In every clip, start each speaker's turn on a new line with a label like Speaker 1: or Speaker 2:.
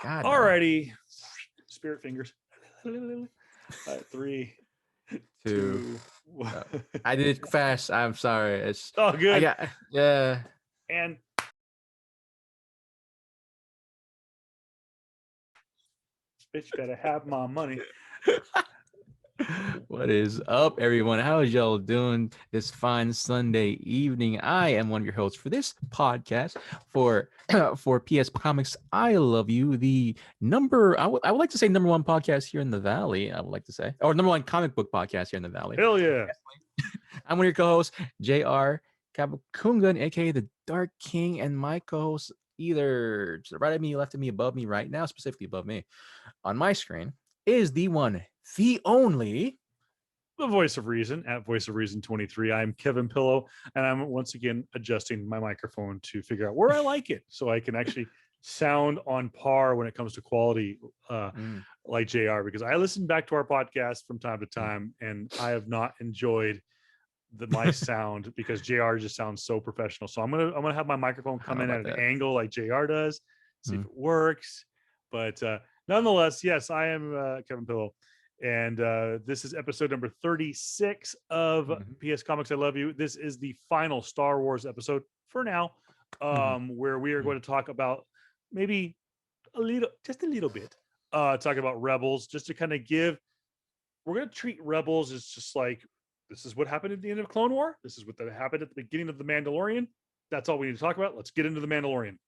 Speaker 1: God, no.
Speaker 2: Alrighty. Spirit fingers. 3, 2.
Speaker 1: I did it fast. I'm sorry. It's
Speaker 2: good.
Speaker 1: Yeah.
Speaker 2: And bitch better have my money.
Speaker 1: What is up, everyone? How is y'all doing this fine Sunday evening? I am one of your hosts for this podcast for PS Comics. I love you. The I would like to say number one podcast here in the Valley. I would like to say, or number one comic book podcast here in the Valley.
Speaker 2: Hell yeah!
Speaker 1: I'm one of your co-hosts, Jr. Kabakungan, aka the Dark King, and my co-host either to the right of me, left of me, above me, right now, specifically above me, on my screen is the one, the only,
Speaker 2: the voice of reason at Voice of Reason 23. I'm Kevin Pillow, and I'm once again adjusting my microphone to figure out where I like it, so I can actually sound on par when it comes to quality, like JR. Because I listen back to our podcast from time to time, and I have not enjoyed my sound because JR just sounds so professional. So I'm gonna have my microphone come in at an angle like JR does, see if it works. But nonetheless, yes, I am Kevin Pillow, and this is episode number 36 of PS Comics. I Love You. This is the final Star Wars episode for now, where we are going to talk about maybe just a little bit, talk about Rebels, just to kind of give. We're going to treat Rebels as just like, this is what happened at the end of Clone War. This is what happened at the beginning of The Mandalorian. That's all we need to talk about. Let's get into The Mandalorian.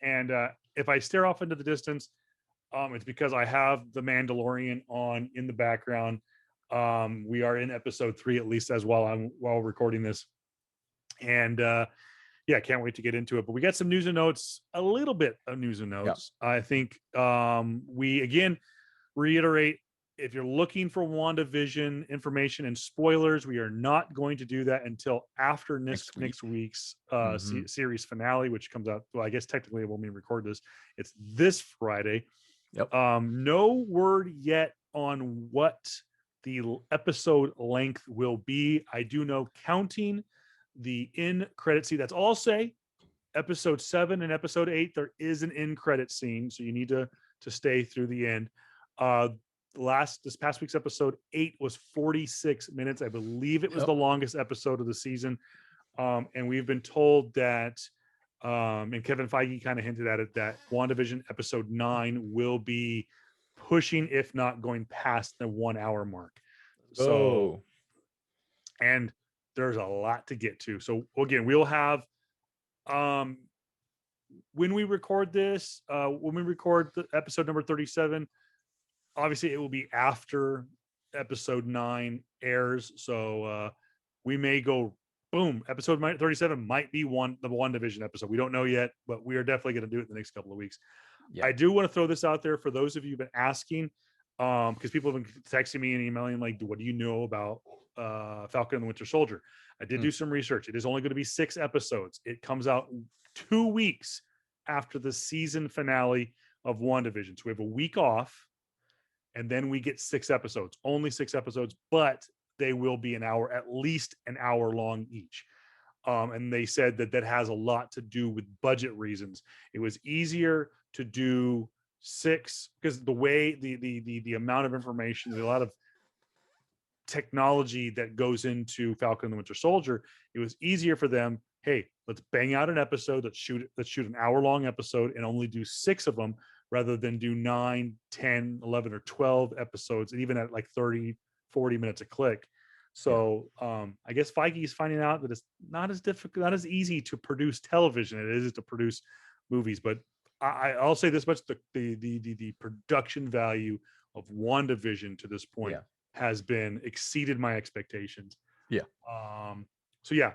Speaker 2: And if I stare off into the distance, it's because I have The Mandalorian on in the background. We are in episode 3, at least as while recording this. And yeah, can't wait to get into it. But we got some news and notes, a little bit of news and notes. Yep. I think we again reiterate, if you're looking for WandaVision information and spoilers, we are not going to do that until after next week's series finale, which comes out. Well, I guess technically when we record this, it's this Friday.
Speaker 1: Yep.
Speaker 2: No word yet on what the episode length will be. I do know, counting the end credit scene, that's all I'll say. Episode 7 and episode 8, there is an end credit scene, so you need to stay through the end. This past week's episode 8 was 46 minutes. I believe it was the longest episode of the season. And we've been told that, and Kevin Feige kind of hinted at it, that WandaVision episode 9 will be pushing, if not going past the 1 hour mark. So, and there's a lot to get to. So again, we'll have, when we record this, when we record the episode number 37, obviously it will be after episode 9 airs. So we may go boom. Episode 37 might be the WandaVision episode. We don't know yet, but we are definitely going to do it in the next couple of weeks. Yeah. I do want to throw this out there for those of you who've been asking, because people have been texting me and emailing like, what do you know about Falcon and the Winter Soldier? I did do some research. It is only going to be 6 episodes. It comes out 2 weeks after the season finale of WandaVision. So we have a week off. And then we get 6 episodes, only 6 episodes, but they will be at least an hour long each. And they said that has a lot to do with budget reasons. It was easier to do 6 because the way the amount of information, there's a lot of technology that goes into Falcon and the Winter Soldier. It was easier for them. Hey, let's bang out an episode. Let's shoot an hour long episode and only do 6 of them, rather than do 9, 10, 11, or 12 episodes, and even at like 30, 40 minutes a click. So I guess Feige is finding out that it's not as difficult, not as easy to produce television as it is to produce movies. But I'll say this much: the production value of WandaVision to this point has been exceeded my expectations.
Speaker 1: Yeah.
Speaker 2: So yeah,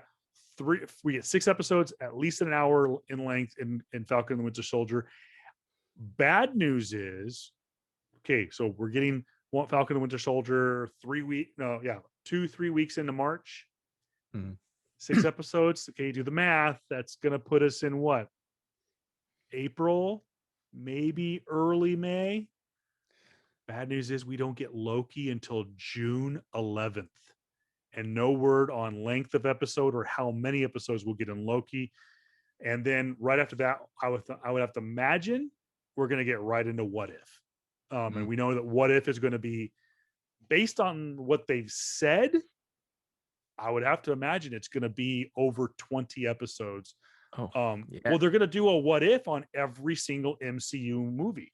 Speaker 2: we get 6 episodes, at least an hour in length in Falcon and the Winter Soldier. Bad news is, okay, so we're getting Falcon and Winter Soldier 2-3 weeks into March. 6 episodes. Okay, do the math. That's going to put us in what? April, maybe early May. Bad news is we don't get Loki until June 11th. And no word on length of episode or how many episodes we'll get in Loki. And then right after that, I would have to imagine we're going to get right into What If.
Speaker 1: Mm.
Speaker 2: And we know that What If is going to be based on what they've said. I would have to imagine it's going to be over 20 episodes.
Speaker 1: Oh, yeah.
Speaker 2: Well, they're going to do a What If on every single MCU movie.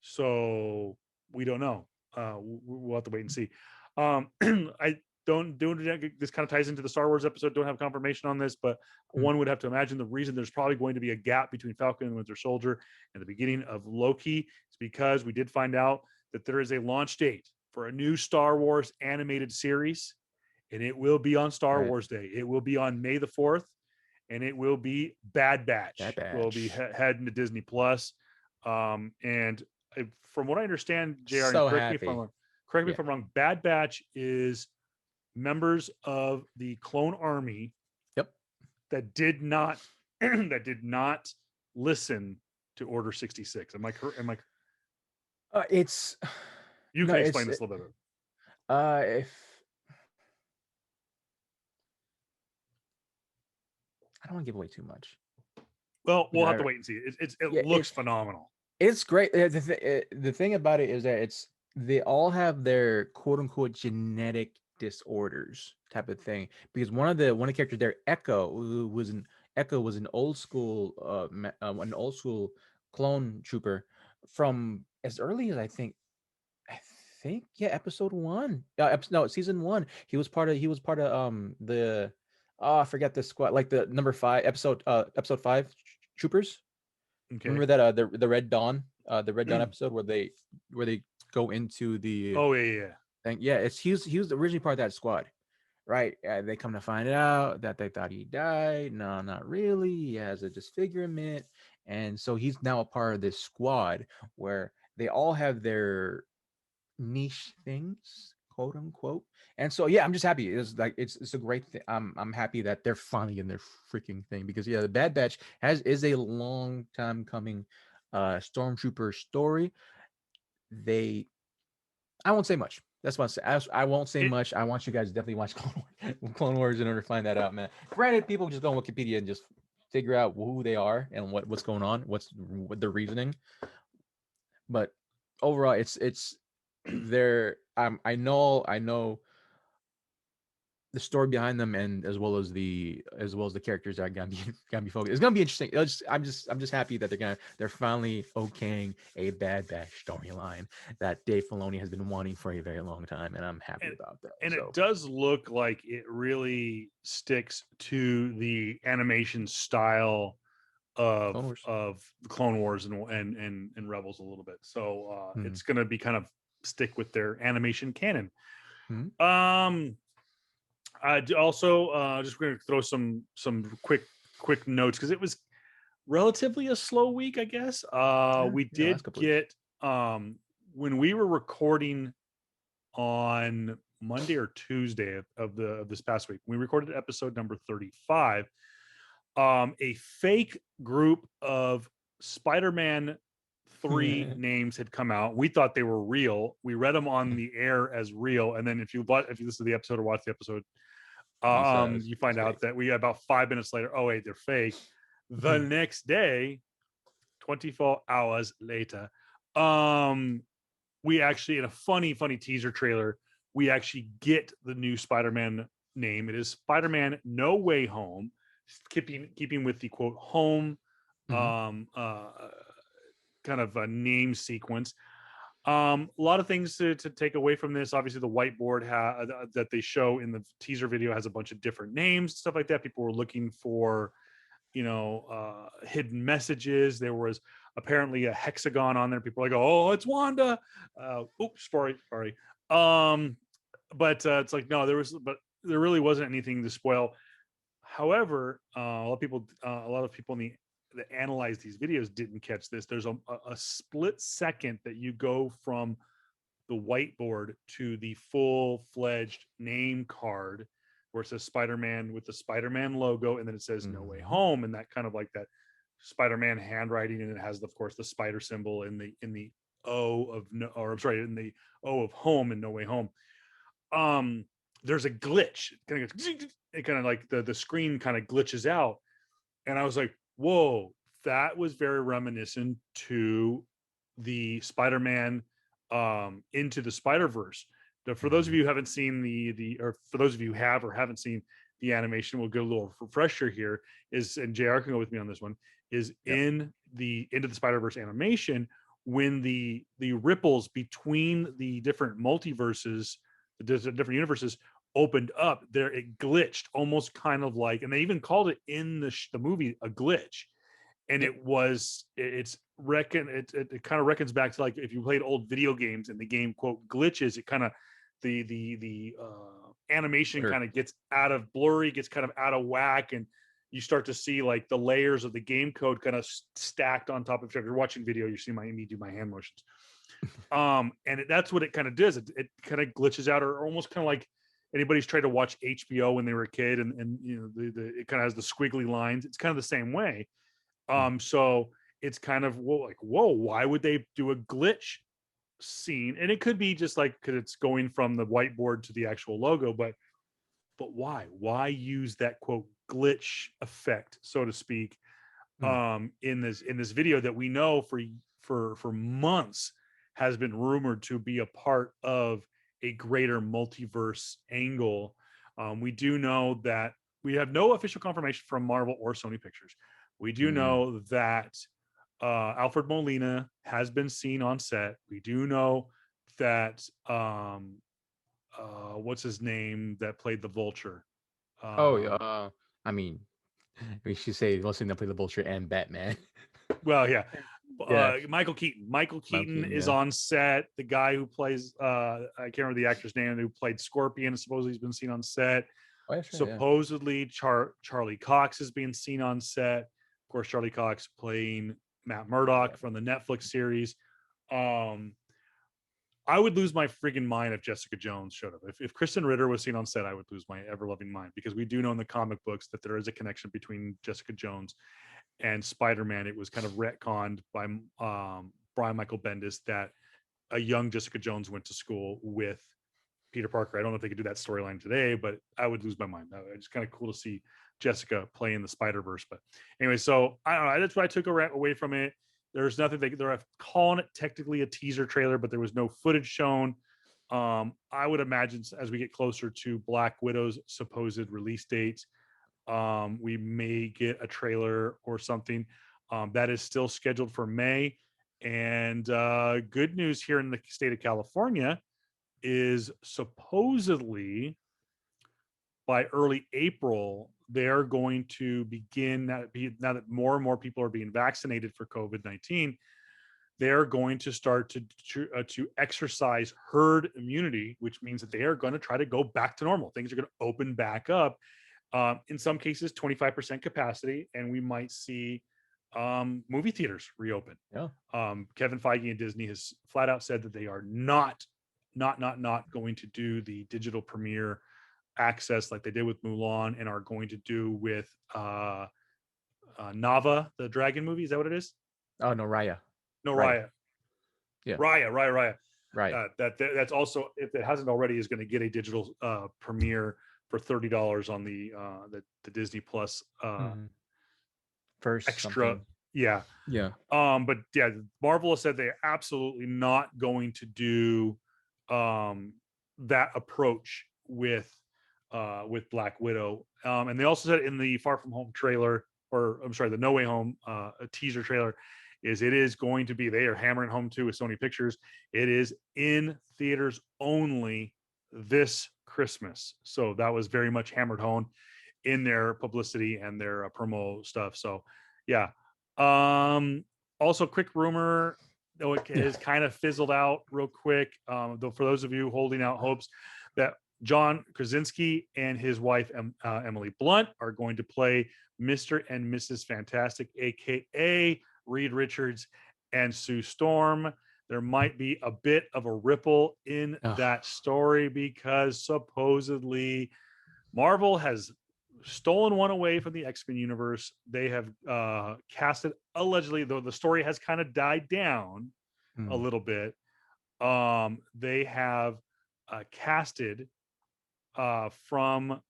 Speaker 2: So we don't know. We'll have to wait and see. I don't do this kind of ties into the Star Wars episode. Don't have confirmation on this, but one would have to imagine the reason there's probably going to be a gap between Falcon and Winter Soldier and the beginning of Loki is because we did find out that there is a launch date for a new Star Wars animated series, and it will be on Star
Speaker 1: Right.
Speaker 2: Wars Day. It will be on May the 4th, and it will be Bad Batch.
Speaker 1: Bad
Speaker 2: Will be
Speaker 1: Batch.
Speaker 2: heading to Disney Plus. And from what I understand, JR, and
Speaker 1: So
Speaker 2: correct me if I'm
Speaker 1: happy.
Speaker 2: wrong, correct me
Speaker 1: Yeah.
Speaker 2: if I'm wrong, Bad Batch is members of the clone army
Speaker 1: Yep.
Speaker 2: that did not that did not listen to Order 66. Am I correct?
Speaker 1: It's
Speaker 2: You
Speaker 1: no,
Speaker 2: can
Speaker 1: it's
Speaker 2: explain this a little bit.
Speaker 1: if I don't want to give away too much.
Speaker 2: Well, we'll
Speaker 1: Yeah,
Speaker 2: have to wait and see. It
Speaker 1: yeah,
Speaker 2: looks phenomenal.
Speaker 1: it's great. The thing about it is that they all have their quote unquote genetic disorders type of thing. Because one of the characters there, Echo was an old school an old school clone trooper from as early as I think yeah, episode one. No, season one. He was part of the I forget the squad, like the number 5 episode 5 troopers.
Speaker 2: Okay.
Speaker 1: Remember that the Red Dawn episode where they go into the
Speaker 2: Oh yeah.
Speaker 1: thing. Yeah, he was originally part of that squad, right? They come to find out that they thought he died. No, not really. He has a disfigurement, and so he's now a part of this squad where they all have their niche things, quote unquote. And so yeah, I'm just happy. It's a great thing. I'm happy that they're finally in their freaking thing, because yeah, the Bad Batch is a long time coming stormtrooper story. They I won't say much. That's what I won't say much. I want you guys to definitely watch Clone Wars in order to find that out, man. Granted, people just go on Wikipedia and just figure out who they are and what's going on, what their reasoning. But overall, it's there. I know the story behind them, and as well as the characters that are gonna be focused. It's gonna be interesting. I'm just happy that they're finally okaying a Bad Batch storyline that Dave Filoni has been wanting for a very long time, and I'm happy about that.
Speaker 2: And
Speaker 1: So
Speaker 2: it does look like it really sticks to the animation style
Speaker 1: Clone Wars.
Speaker 2: of the Clone Wars and Rebels a little bit. So
Speaker 1: Mhm.
Speaker 2: it's going to be kind of stick with their animation canon.
Speaker 1: Mhm.
Speaker 2: I also just going to throw some quick notes because it was relatively a slow week, I guess. We
Speaker 1: Yeah,
Speaker 2: did
Speaker 1: last couple weeks.
Speaker 2: get when we were recording on Monday or Tuesday of this past week. We recorded episode number 35. A fake group of Spider-Man 3 names had come out. We thought they were real. We read them on the air as real, and then if you listen to the episode or watch the episode, you find out that we about 5 minutes later, oh wait, they're fake. The next day, 24 hours later, we actually, in a funny teaser trailer, we actually get the new Spider-Man name. It is Spider-Man No Way Home, keeping with the quote home kind of a name sequence. A lot of things to take away from this. Obviously, the whiteboard that they show in the teaser video has a bunch of different names, stuff like that. People were looking for, hidden messages. There was apparently a hexagon on there. People are like, "Oh, it's Wanda." Oops, sorry. But it's like no, but there really wasn't anything to spoil. However, a lot of people that analyze these videos didn't catch this. There's a split second that you go from the whiteboard to the full-fledged name card where it says Spider-Man with the Spider-Man logo, and then it says No Way Home, and that kind of like that Spider-Man handwriting, and it has, of course, the spider symbol in the O of no, or I'm sorry, in the O of home and No Way Home. There's a glitch. It kind of like the screen kind of glitches out, and I was like, whoa, that was very reminiscent to the Spider-Man Into the Spider-Verse. For those of
Speaker 1: Mhm.
Speaker 2: you who haven't seen or for those of you who have or haven't seen the animation, we'll get a little refresher here. And JR can go with me on this one. Is
Speaker 1: Yep.
Speaker 2: in the Into the Spider-Verse animation, when the ripples between the different multiverses, the different universes opened up, there it glitched, almost kind of like, and they even called it in the movie a glitch. And
Speaker 1: Yep.
Speaker 2: it kind of reckons back to, like, if you played old video games and the game quote glitches, it kind of the animation
Speaker 1: Sure.
Speaker 2: kind of gets out of blurry, gets kind of out of whack, and you start to see like the layers of the game code kind of stacked on top of each other. If you're watching video, you see me do my hand motions. That's what it kind of does. It kind of glitches out, or almost kind of like anybody's tried to watch HBO when they were a kid, and it kind of has the squiggly lines. It's kind of the same way.
Speaker 1: Mm.
Speaker 2: So it's kind of, well, like, whoa, why would they do a glitch scene? And it could be just like, because it's going from the whiteboard to the actual logo, but why use that quote glitch effect, so to speak,
Speaker 1: Mm.
Speaker 2: in this video that we know for months has been rumored to be a part of a greater multiverse angle. We do know that we have no official confirmation from Marvel or Sony Pictures. We do
Speaker 1: Mm.
Speaker 2: know that Alfred Molina has been seen on set. We do know that what's his name that played the Vulture?
Speaker 1: Oh yeah.
Speaker 2: Um,
Speaker 1: I mean, we should say listening to play the Vulture and Batman.
Speaker 2: well, yeah,
Speaker 1: Yeah.
Speaker 2: Michael Keaton. Michael
Speaker 1: Mount
Speaker 2: Keaton
Speaker 1: Keaton.
Speaker 2: is
Speaker 1: Yeah.
Speaker 2: on set. The guy who plays I can't remember the actor's name, who played Scorpion, supposedly he's been seen on set.
Speaker 1: Oh, that's right. Yeah.
Speaker 2: Supposedly Charlie Cox is being seen on set. Of course, Charlie Cox playing Matt
Speaker 1: Yeah.
Speaker 2: Murdock from the Netflix series. Um, I would lose my friggin' mind if Jessica Jones showed up. If Kristen Ritter was seen on set, I would lose my ever loving mind, because we do know in the comic books that there is a connection between Jessica Jones and Spider-Man. It was kind of retconned by Brian Michael Bendis that a young Jessica Jones went to school with Peter Parker. I don't know if they could do that storyline today, but I would lose my mind. It's kind of cool to see Jessica play in the Spider-Verse. But anyway, so I don't know. That's what I took away from it. There's nothing they're calling it technically a teaser trailer, but there was no footage shown. I would imagine as we get closer to Black Widow's supposed release date, we may get a trailer or something. That is still scheduled for May. And good news here in the state of California is supposedly by early April, they're going to begin, now that more and more people are being vaccinated for COVID-19, they're going to start to exercise herd immunity, which means that they are going to try to go back to normal. Things are going to open back up. In some cases, 25% capacity, and we might see movie theaters reopen.
Speaker 1: Yeah.
Speaker 2: Kevin Feige and Disney has flat out said that they are not going to do the digital premiere access like they did with Mulan, and are going to do with Nava, the dragon movie. Is that what it is?
Speaker 1: Oh no, Raya.
Speaker 2: No,
Speaker 1: Raya.
Speaker 2: Raya.
Speaker 1: Yeah.
Speaker 2: Raya.
Speaker 1: Raya.
Speaker 2: That's also, if it hasn't already, is going to get a digital premiere for $30 on the Disney Plus
Speaker 1: Mhm. First
Speaker 2: extra.
Speaker 1: something.
Speaker 2: Yeah.
Speaker 1: Yeah.
Speaker 2: But yeah, Marvel has said they're absolutely not going to do that approach with Black Widow. And they also said in the Far From Home trailer, or I'm sorry, the No Way Home a teaser trailer, is it is going to be, they are hammering home too with Sony Pictures. It is in theaters only this Christmas. So that was very much hammered home in their publicity and their promo stuff. So yeah. Also, quick rumor, though it
Speaker 1: Yeah.
Speaker 2: has kind of fizzled out real quick. Though for those of you holding out hopes, that John Krasinski and his wife Emily Blunt are going to play Mr. and Mrs. Fantastic, aka Reed Richards and Sue Storm. There might be a bit of a ripple in
Speaker 1: Ugh.
Speaker 2: that story, because supposedly Marvel has stolen one away from the X-Men universe. They have casted, allegedly, though the story has kind of died down a
Speaker 1: Mm.
Speaker 2: little bit. They have casted from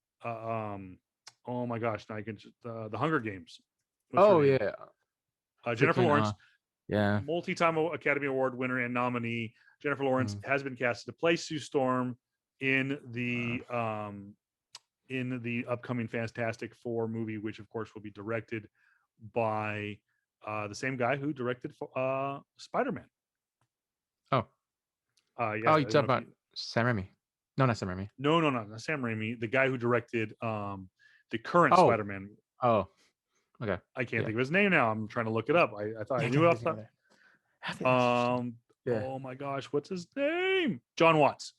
Speaker 2: oh my gosh, now I can the Hunger Games. What's her
Speaker 1: Oh
Speaker 2: name?
Speaker 1: yeah.
Speaker 2: Jennifer
Speaker 1: Freaking
Speaker 2: Lawrence,
Speaker 1: yeah.
Speaker 2: multi-time Academy Award winner and nominee. Jennifer Lawrence
Speaker 1: Mm.
Speaker 2: has been casted to play Sue Storm
Speaker 1: Uh,
Speaker 2: in the upcoming Fantastic Four movie, which of course will be directed by the same guy who directed Spider-Man.
Speaker 1: oh.
Speaker 2: Yeah,
Speaker 1: Oh,
Speaker 2: I
Speaker 1: you
Speaker 2: don't know
Speaker 1: talk
Speaker 2: if
Speaker 1: about
Speaker 2: you.
Speaker 1: Sam Raimi. No, not Sam Raimi.
Speaker 2: No, no, no, not Sam Raimi. The guy who directed the current
Speaker 1: Oh.
Speaker 2: Spider-Man.
Speaker 1: Oh. Okay.
Speaker 2: I can't
Speaker 1: Yeah.
Speaker 2: think of his name now. I'm trying to look it up. I thought
Speaker 1: Yeah,
Speaker 2: I
Speaker 1: I
Speaker 2: knew
Speaker 1: can't
Speaker 2: it
Speaker 1: think
Speaker 2: off
Speaker 1: of
Speaker 2: the
Speaker 1: it. I think that's
Speaker 2: top.
Speaker 1: yeah.
Speaker 2: Oh my gosh, what's his name? John Watts.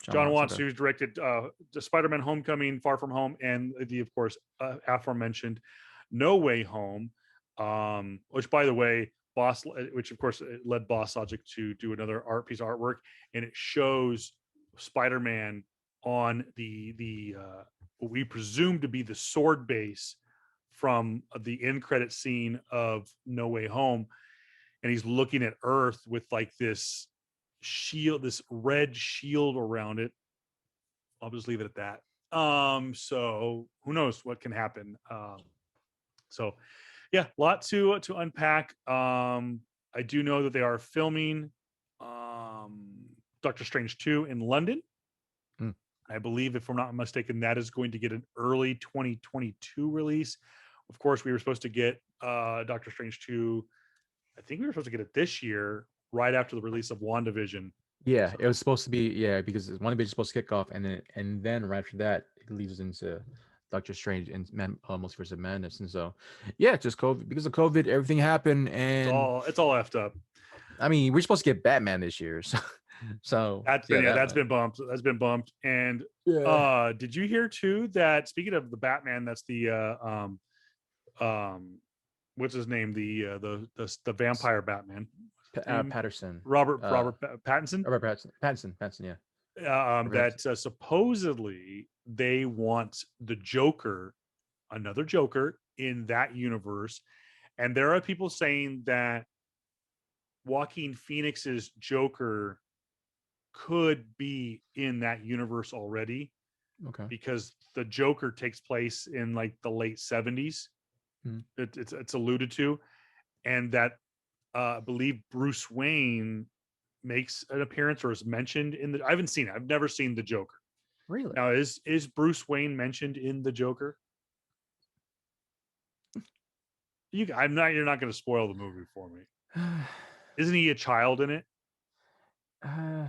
Speaker 1: John
Speaker 2: John
Speaker 1: Watts.
Speaker 2: Watts,
Speaker 1: Okay.
Speaker 2: who's directed the Spider-Man: Homecoming, Far From Home, and the of course aforementioned No Way Home. Which, by the way, which of course led Boss Logic to do another art piece of artwork, and it shows Spider-Man on the what we presume to be the sword base from the end credit scene of No Way Home, and he's looking at Earth with like this shield, this red shield around it. I'll just leave it at that. So who knows what can happen. So yeah, a lot to unpack. I do know that they are filming Doctor Strange 2 in London.
Speaker 1: Mm.
Speaker 2: I believe, if I'm not mistaken, that is going to get an early 2022 release. Of course, we were supposed to get Doctor Strange 2. I think we were supposed to get it this year, right after the release of WandaVision.
Speaker 1: Yeah, it
Speaker 2: So
Speaker 1: was supposed to be because one is supposed to kick off, and then right after that it leads into Doctor Strange and Multiverse of Madness, and so yeah, just COVID because of COVID, everything happened, and
Speaker 2: it's all effed up.
Speaker 1: I mean we're supposed to get Batman this year, so
Speaker 2: That's
Speaker 1: yeah,
Speaker 2: been
Speaker 1: that
Speaker 2: that's
Speaker 1: one.
Speaker 2: been bumped. That's been bumped. And
Speaker 1: Yeah.
Speaker 2: did you hear too that speaking of the Batman, that's the what's his name? The vampire Batman. What's his name?
Speaker 1: Patterson,
Speaker 2: Robert Pattinson.
Speaker 1: Robert Pattinson, yeah, Robert Pattinson.
Speaker 2: That supposedly they want the Joker, another Joker in that universe, and there are people saying that Joaquin Phoenix's Joker could be in that universe already
Speaker 1: Okay.
Speaker 2: because the Joker takes place in like the late 70s.
Speaker 1: Mm.
Speaker 2: It's alluded to, and that I believe Bruce Wayne makes an appearance or is mentioned in the. I haven't seen it. I've never seen the Joker.
Speaker 1: Really?
Speaker 2: Now, is Bruce Wayne mentioned in the Joker? I'm not. You're not going to spoil the movie for me. Isn't he a child in it?
Speaker 1: uh,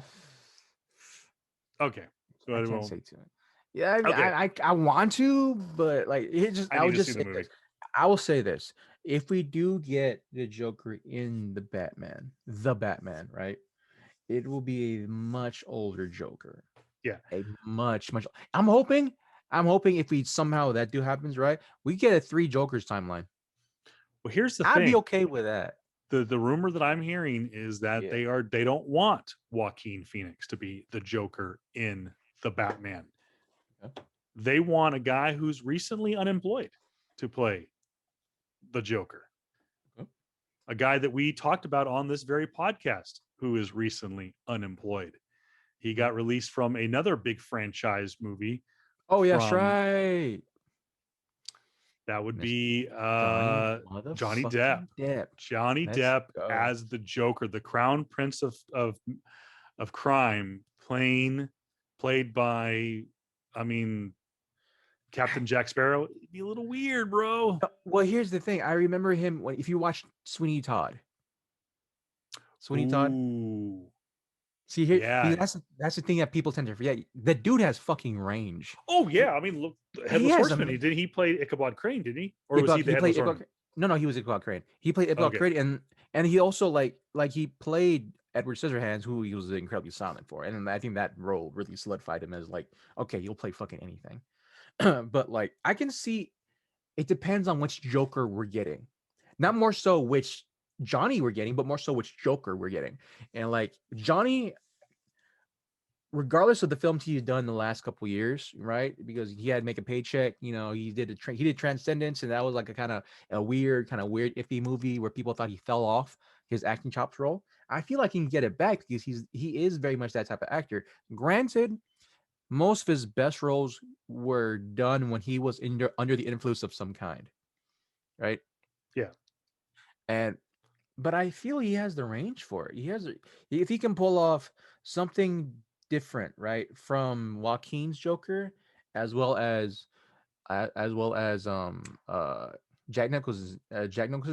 Speaker 2: Okay, so
Speaker 1: I
Speaker 2: I
Speaker 1: can't
Speaker 2: won't.
Speaker 1: say too much. Yeah, I,
Speaker 2: Okay,
Speaker 1: I want to, but like it just
Speaker 2: I
Speaker 1: I
Speaker 2: need
Speaker 1: would
Speaker 2: to see
Speaker 1: just
Speaker 2: the
Speaker 1: say
Speaker 2: movie.
Speaker 1: this. I will say this: if we do get the Joker in the Batman, right? It will be a much older Joker.
Speaker 2: Yeah.
Speaker 1: A much. I'm hoping if we somehow that do happens, right? We get a three Jokers timeline.
Speaker 2: Well, here's the
Speaker 1: I'd be
Speaker 2: thing.
Speaker 1: okay with that.
Speaker 2: The rumor that I'm hearing is that
Speaker 1: Yeah.
Speaker 2: they don't want Joaquin Phoenix to be the Joker in the Batman.
Speaker 1: Okay.
Speaker 2: They want a guy who's recently unemployed to play the Joker.
Speaker 1: Okay.
Speaker 2: A guy that we talked about on this very podcast who is recently unemployed. He got released from another big franchise movie
Speaker 1: Oh yeah, that's
Speaker 2: from
Speaker 1: right.
Speaker 2: that would
Speaker 1: Miss
Speaker 2: be
Speaker 1: Johnny
Speaker 2: Johnny Depp.
Speaker 1: motherfucking Depp.
Speaker 2: Johnny
Speaker 1: Let's
Speaker 2: Depp
Speaker 1: go.
Speaker 2: as the Joker, the crown prince of crime, played by, I mean, Captain Jack Sparrow. It'd be a little weird, bro.
Speaker 1: Well, here's the thing. I remember him when if you watch Sweeney Todd. Sweeney Todd.
Speaker 2: Ooh,
Speaker 1: See here,
Speaker 2: yeah.
Speaker 1: because that's the thing that people tend to forget. The dude has fucking range.
Speaker 2: Oh yeah. I mean, look,
Speaker 1: He
Speaker 2: Headless
Speaker 1: has
Speaker 2: Horseman. He played Ichabod Crane, didn't he? Or was he the
Speaker 1: He played
Speaker 2: Headless
Speaker 1: Ichabod.
Speaker 2: Horseman?
Speaker 1: No, he was Ichabod Crane. He played Ichabod
Speaker 2: Okay.
Speaker 1: Crane, and he also like he played Edward Scissorhands, who he was incredibly silent for, and I think that role really solidified him as like, okay, you'll play fucking anything. But like, I can see it depends on which Joker we're getting, not more so which Johnny we're getting, but more so which Joker we're getting, and like Johnny regardless of the films he's done the last couple years, right? Because he had to make a paycheck. He did he did Transcendence, and that was like a kind of weird, iffy movie where people thought he fell off his acting chops role. I feel like he can get it back because he is very much that type of actor. Granted, most of his best roles were done when he was under the influence of some kind, right?
Speaker 2: Yeah.
Speaker 1: And but I feel he has the range for it. If he can pull off something different, right, from Joaquin's Joker, as well as as well as Jack Nicholson's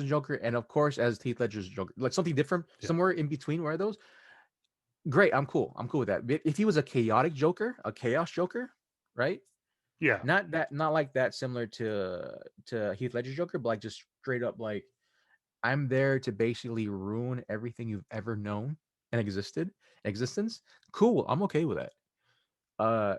Speaker 1: Joker, and of course as Heath Ledger's Joker, like something different,
Speaker 2: Yeah.
Speaker 1: somewhere in between. Where are those? Great, I'm cool. I'm cool with that. If he was a chaotic Joker, a chaos Joker, right?
Speaker 2: Yeah.
Speaker 1: Not like that, similar to Heath Ledger's Joker, but like just straight up like I'm there to basically ruin everything you've ever known and existence. Cool, I'm okay with that. Uh,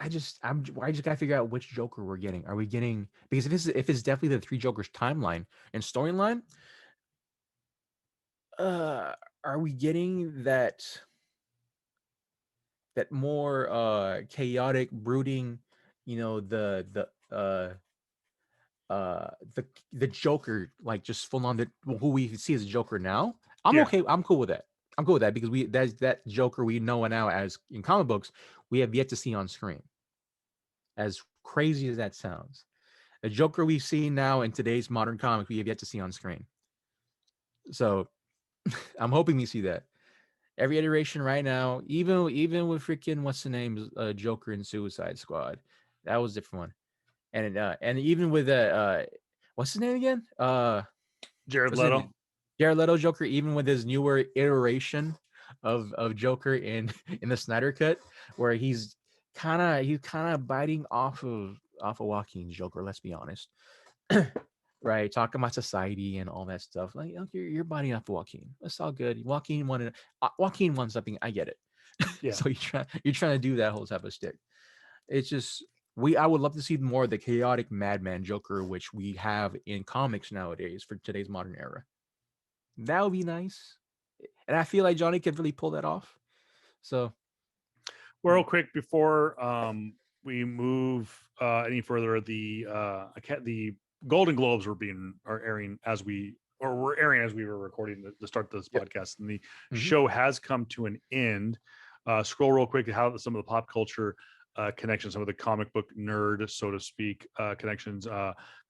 Speaker 1: I just gotta figure out which Joker we're getting. Are we getting, because if it's definitely the three Jokers timeline and storyline, uh, are we getting that more chaotic, brooding, you know, the Joker, like just full on, the who we see as a Joker now? I'm
Speaker 2: Yeah.
Speaker 1: okay. I'm cool with that. I'm cool with that because that's that Joker we know now as in comic books we have yet to see on screen. As crazy as that sounds, the Joker we see now in today's modern comics we have yet to see on screen. So I'm hoping we see that every iteration right now, even with freaking what's the name, Joker in Suicide Squad, that was a different one, and even with what's his name again?
Speaker 2: Jared
Speaker 1: What's his name?
Speaker 2: Leto.
Speaker 1: Jared Leto Joker, even with his newer iteration of Joker in the Snyder cut, where he's kind of biting off of Joaquin's Joker. Let's be honest, right? Talking about society and all that stuff. Like you're biting off of Joaquin. That's all good. Joaquin wants something. I get it.
Speaker 2: Yeah.
Speaker 1: So you're trying to do that whole type of stick. It's just I would love to see more of the chaotic madman Joker, which we have in comics nowadays for today's modern era. That would be nice. And I feel like Johnny could really pull that off. So
Speaker 2: Well, real quick before we move any further, the Golden Globes are airing as were airing as we were recording the start of this
Speaker 1: yep.
Speaker 2: podcast, and the
Speaker 1: Mm-hmm.
Speaker 2: show has come to an end. Scroll real quick to how some of the pop culture connections, some of the comic book nerd, so to speak, connections.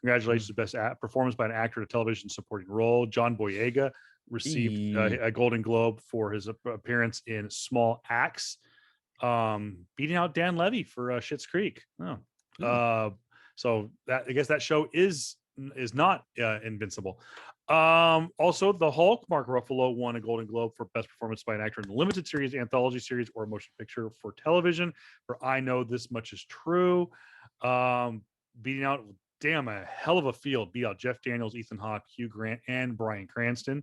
Speaker 2: Congratulations, best performance by an actor in a television supporting role. John Boyega received a Golden Globe for his appearance in Small Axe, beating out Dan Levy for Schitt's Creek. So that, I guess that show is not invincible. Also the Hulk, Mark Ruffalo won a Golden Globe for best performance by an actor in the limited series, anthology series, or motion picture for television for I Know This Much Is True. Beating out, damn, a hell of a field, beat out Jeff Daniels, Ethan Hawke, Hugh Grant, and Bryan Cranston.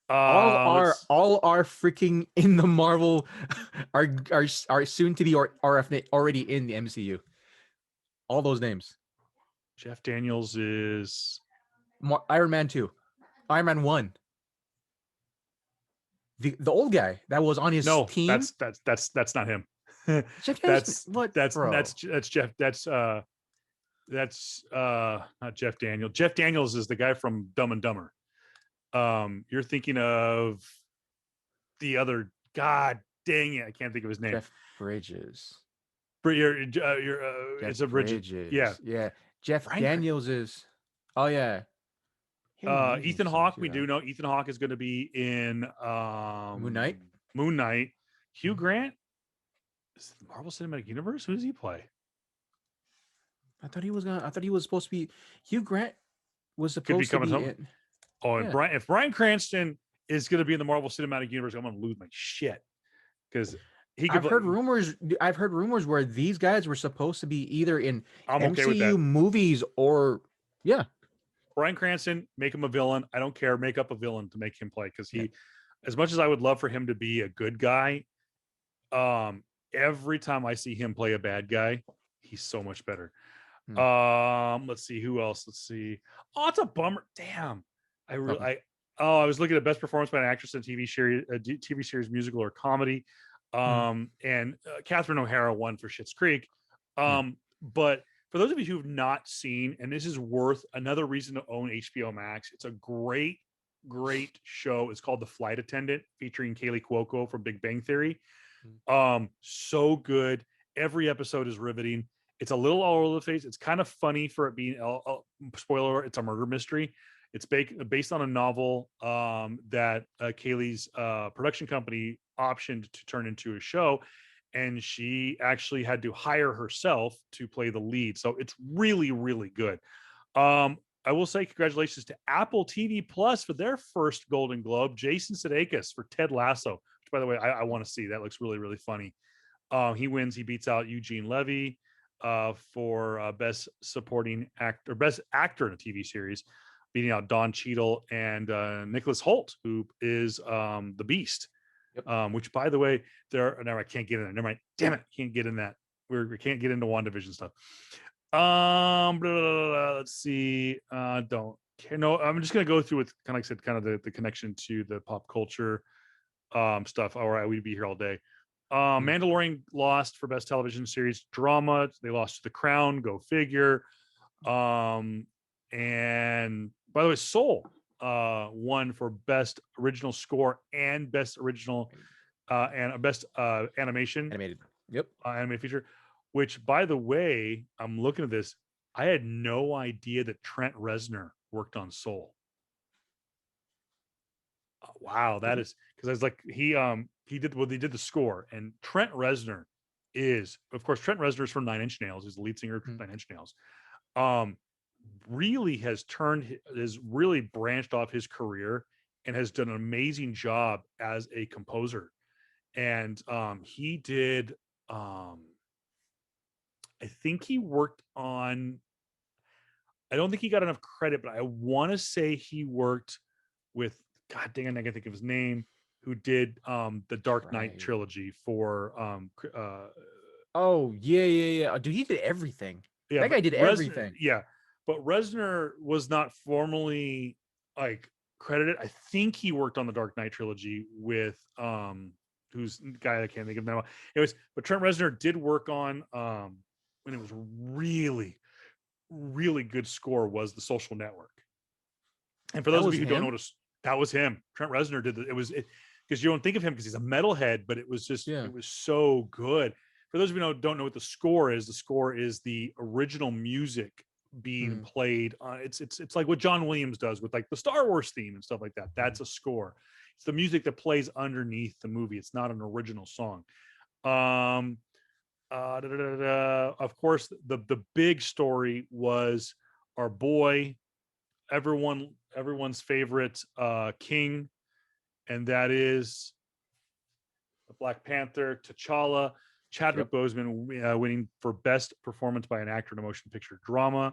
Speaker 1: All are freaking in the Marvel are soon to be already in the MCU. All those names.
Speaker 2: Jeff Daniels is
Speaker 1: Iron Man 2, Iron Man 1. The old guy that was on his team.
Speaker 2: That's not him.
Speaker 1: Jeff Daniels, what, bro?
Speaker 2: That's Jeff. That's not Jeff Daniels. Jeff Daniels is the guy from Dumb and Dumber. You're thinking of the other. God dang it, I can't think of his name.
Speaker 1: Jeff Bridges.
Speaker 2: It's a Bridges. Yeah.
Speaker 1: Jeff Daniels is. Oh yeah.
Speaker 2: Ethan Hawke. We do know Ethan Hawke is going to be in
Speaker 1: Moon Knight.
Speaker 2: Moon Knight. Hugh Grant. Is it the Marvel Cinematic Universe? Who does he play?
Speaker 1: I thought he was supposed to be. Hugh Grant was supposed to be in.
Speaker 2: Oh, and yeah. If Bryan Cranston is going to be in the Marvel Cinematic Universe, I'm going to lose my shit because
Speaker 1: I've heard rumors where these guys were supposed to be either in MCU movies or
Speaker 2: Bryan Cranston, make him a villain. I don't care. Make up a villain to make him play because as much as I would love for him to be a good guy, every time I see him play a bad guy, he's so much better. Let's see who else. Let's see. Oh, it's a bummer. Damn. I was looking at best performance by an actress in a TV series, musical, or comedy. And Catherine O'Hara won for Schitt's Creek. But for those of you who've not seen, and this is worth another reason to own HBO Max, it's a great show. It's called The Flight Attendant, featuring Kaylee Cuoco from Big Bang Theory. So good. Every episode is riveting. It's a little all over the face. It's kind of funny for it being spoiler. It's a murder mystery. It's based on a novel that Kaylee's production company optioned to turn into a show, and she actually had to hire herself to play the lead. So it's really, really good. I will say congratulations to Apple TV Plus for their first Golden Globe. Jason Sudeikis for Ted Lasso, which, by the way, I want to see. That looks really, really funny. He wins. He beats out Eugene Levy for best supporting actor, best actor in a TV series, beating out Don Cheadle and Nicholas Hoult, who is the Beast.
Speaker 1: Yep.
Speaker 2: Which, by the way, I can't get in there. Never mind. Damn it, can't get in that. We can't get into WandaVision stuff. Blah, blah, blah, let's see. Don't care. No, I'm just gonna go through with kind of like I said, kind of the connection to the pop culture stuff. All right, we'd be here all day. Mandalorian lost for best television series drama. They lost to The Crown. Go figure. And by the way, Soul won for best original score and best original and best animation
Speaker 1: Animated. Yep.
Speaker 2: animated feature. Which, by the way, I'm looking at this. I had no idea that Trent Reznor worked on Soul. Wow, that is because I was like he did the score, and Trent Reznor is, of course, Trent Reznor is from Nine Inch Nails. He's the lead singer of Nine Inch Nails. Really has really branched off his career and has done an amazing job as a composer. And he did I think he worked on, I don't think he got enough credit, but I want to say he worked with, God dang it, I can think of his name, who did the Dark Knight trilogy for
Speaker 1: oh yeah. Dude, he did everything.
Speaker 2: Yeah,
Speaker 1: That guy did everything.
Speaker 2: Yeah. But Reznor was not formally like credited. I think he worked on the Dark Knight trilogy with who's the guy I can't think of now. Anyways, but Trent Reznor did work on when it was really, really good score was The Social Network. And for those of you who don't know what that was him. Trent Reznor did it was because you don't think of him because he's a metalhead, but it was just it was so good. For those of you who don't know what the score is the original music being played. It's like what John Williams does with like the Star Wars theme and stuff like that. That's a score. It's the music that plays underneath the movie. It's not an original song. Of course, the big story was our boy, everyone's favorite king, and that is the Black Panther, T'Challa. Chadwick Boseman winning for best performance by an actor in a motion picture drama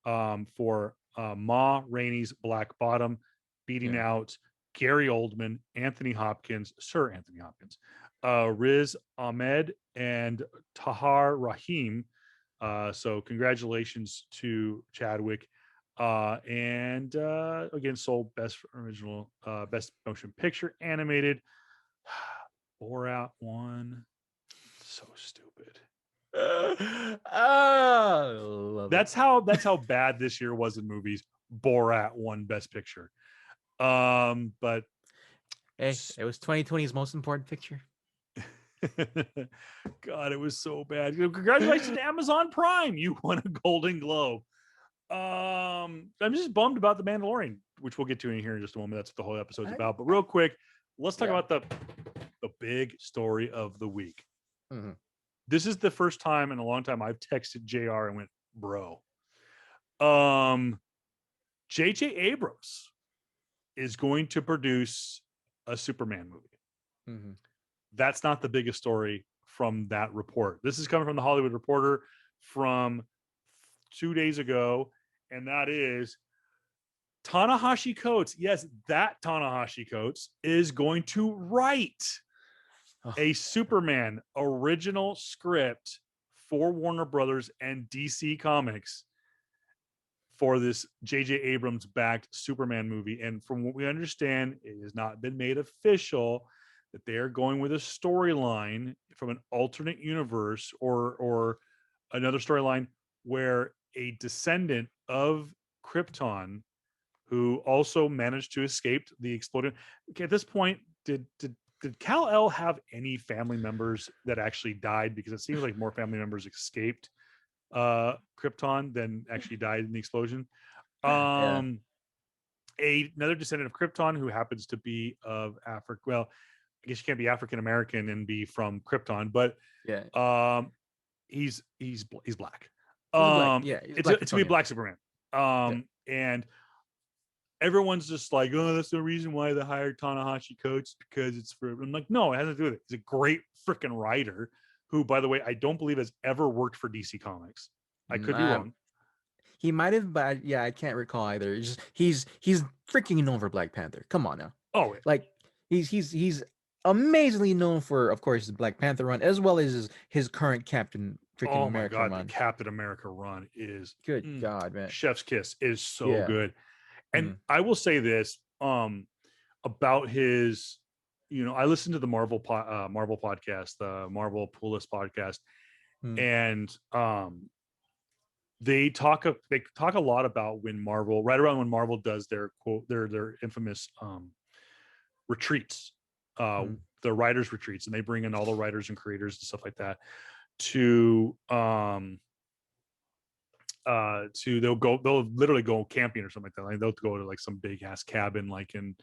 Speaker 2: for Ma Rainey's Black Bottom, beating out Gary Oldman, Sir Anthony Hopkins, Riz Ahmed, and Tahar Rahim. So congratulations to Chadwick. And again, Soul best original, best motion picture animated. Borat won. So stupid. That's how bad this year was in movies. Borat won best picture. But
Speaker 1: hey, it was 2020's most important picture.
Speaker 2: God, it was so bad. Congratulations to Amazon Prime. You won a Golden Globe. I'm just bummed about The Mandalorian, which we'll get to in here in just a moment. That's what the whole episode's about. But real quick, let's talk about the big story of the week. This is the first time in a long time I've texted JR and went, bro. J.J. Abrams is going to produce a Superman movie. That's not the biggest story from that report. This is coming from the Hollywood Reporter from 2 days ago, and that is Ta-Nehisi Coates. Yes, that Ta-Nehisi Coates is going to write a Superman original script for Warner Brothers and DC Comics for this J.J. Abrams backed Superman movie. And from what we understand, it has not been made official that they are going with a storyline from an alternate universe or another storyline where a descendant of Krypton who also managed to escape the exploding. Okay, at this point, did Kal-El have any family members that actually died? Because it seems like more family members escaped Krypton than actually died in the explosion. another descendant of Krypton who happens to be of Africa. Well, I guess you can't be African American and be from Krypton, but
Speaker 1: Yeah.
Speaker 2: um, he's black.
Speaker 1: He's a black. Yeah, he's a black
Speaker 2: It's to be
Speaker 1: Kryptonian.
Speaker 2: Black Superman.
Speaker 1: Yeah.
Speaker 2: And everyone's just like, oh, that's the reason why they hired Tanahashi Coates because it's for. I'm like, no, it has to do with it. He's a great freaking writer who, by the way, I don't believe has ever worked for DC Comics. I could be wrong.
Speaker 1: He might have, but yeah, I can't recall either. It's just he's freaking known for Black Panther. Come on now.
Speaker 2: Oh,
Speaker 1: Like he's amazingly known for, of course, the Black Panther run as well as his current Captain freaking
Speaker 2: oh my
Speaker 1: America
Speaker 2: God, the
Speaker 1: run.
Speaker 2: Captain America run is
Speaker 1: Good God, man.
Speaker 2: chef's kiss. Is so
Speaker 1: Yeah.
Speaker 2: good. And
Speaker 1: Mm.
Speaker 2: I will say this about his, I listened to the Marvel podcast, the Marvel Pool List podcast,
Speaker 1: Mm.
Speaker 2: and they talk a lot about when Marvel, right around when Marvel does their quote their infamous retreats,
Speaker 1: Mm.
Speaker 2: the writers retreats, and they bring in all the writers and creators and stuff like that to they'll literally go camping or something like that. Like they'll go to like some big ass cabin like in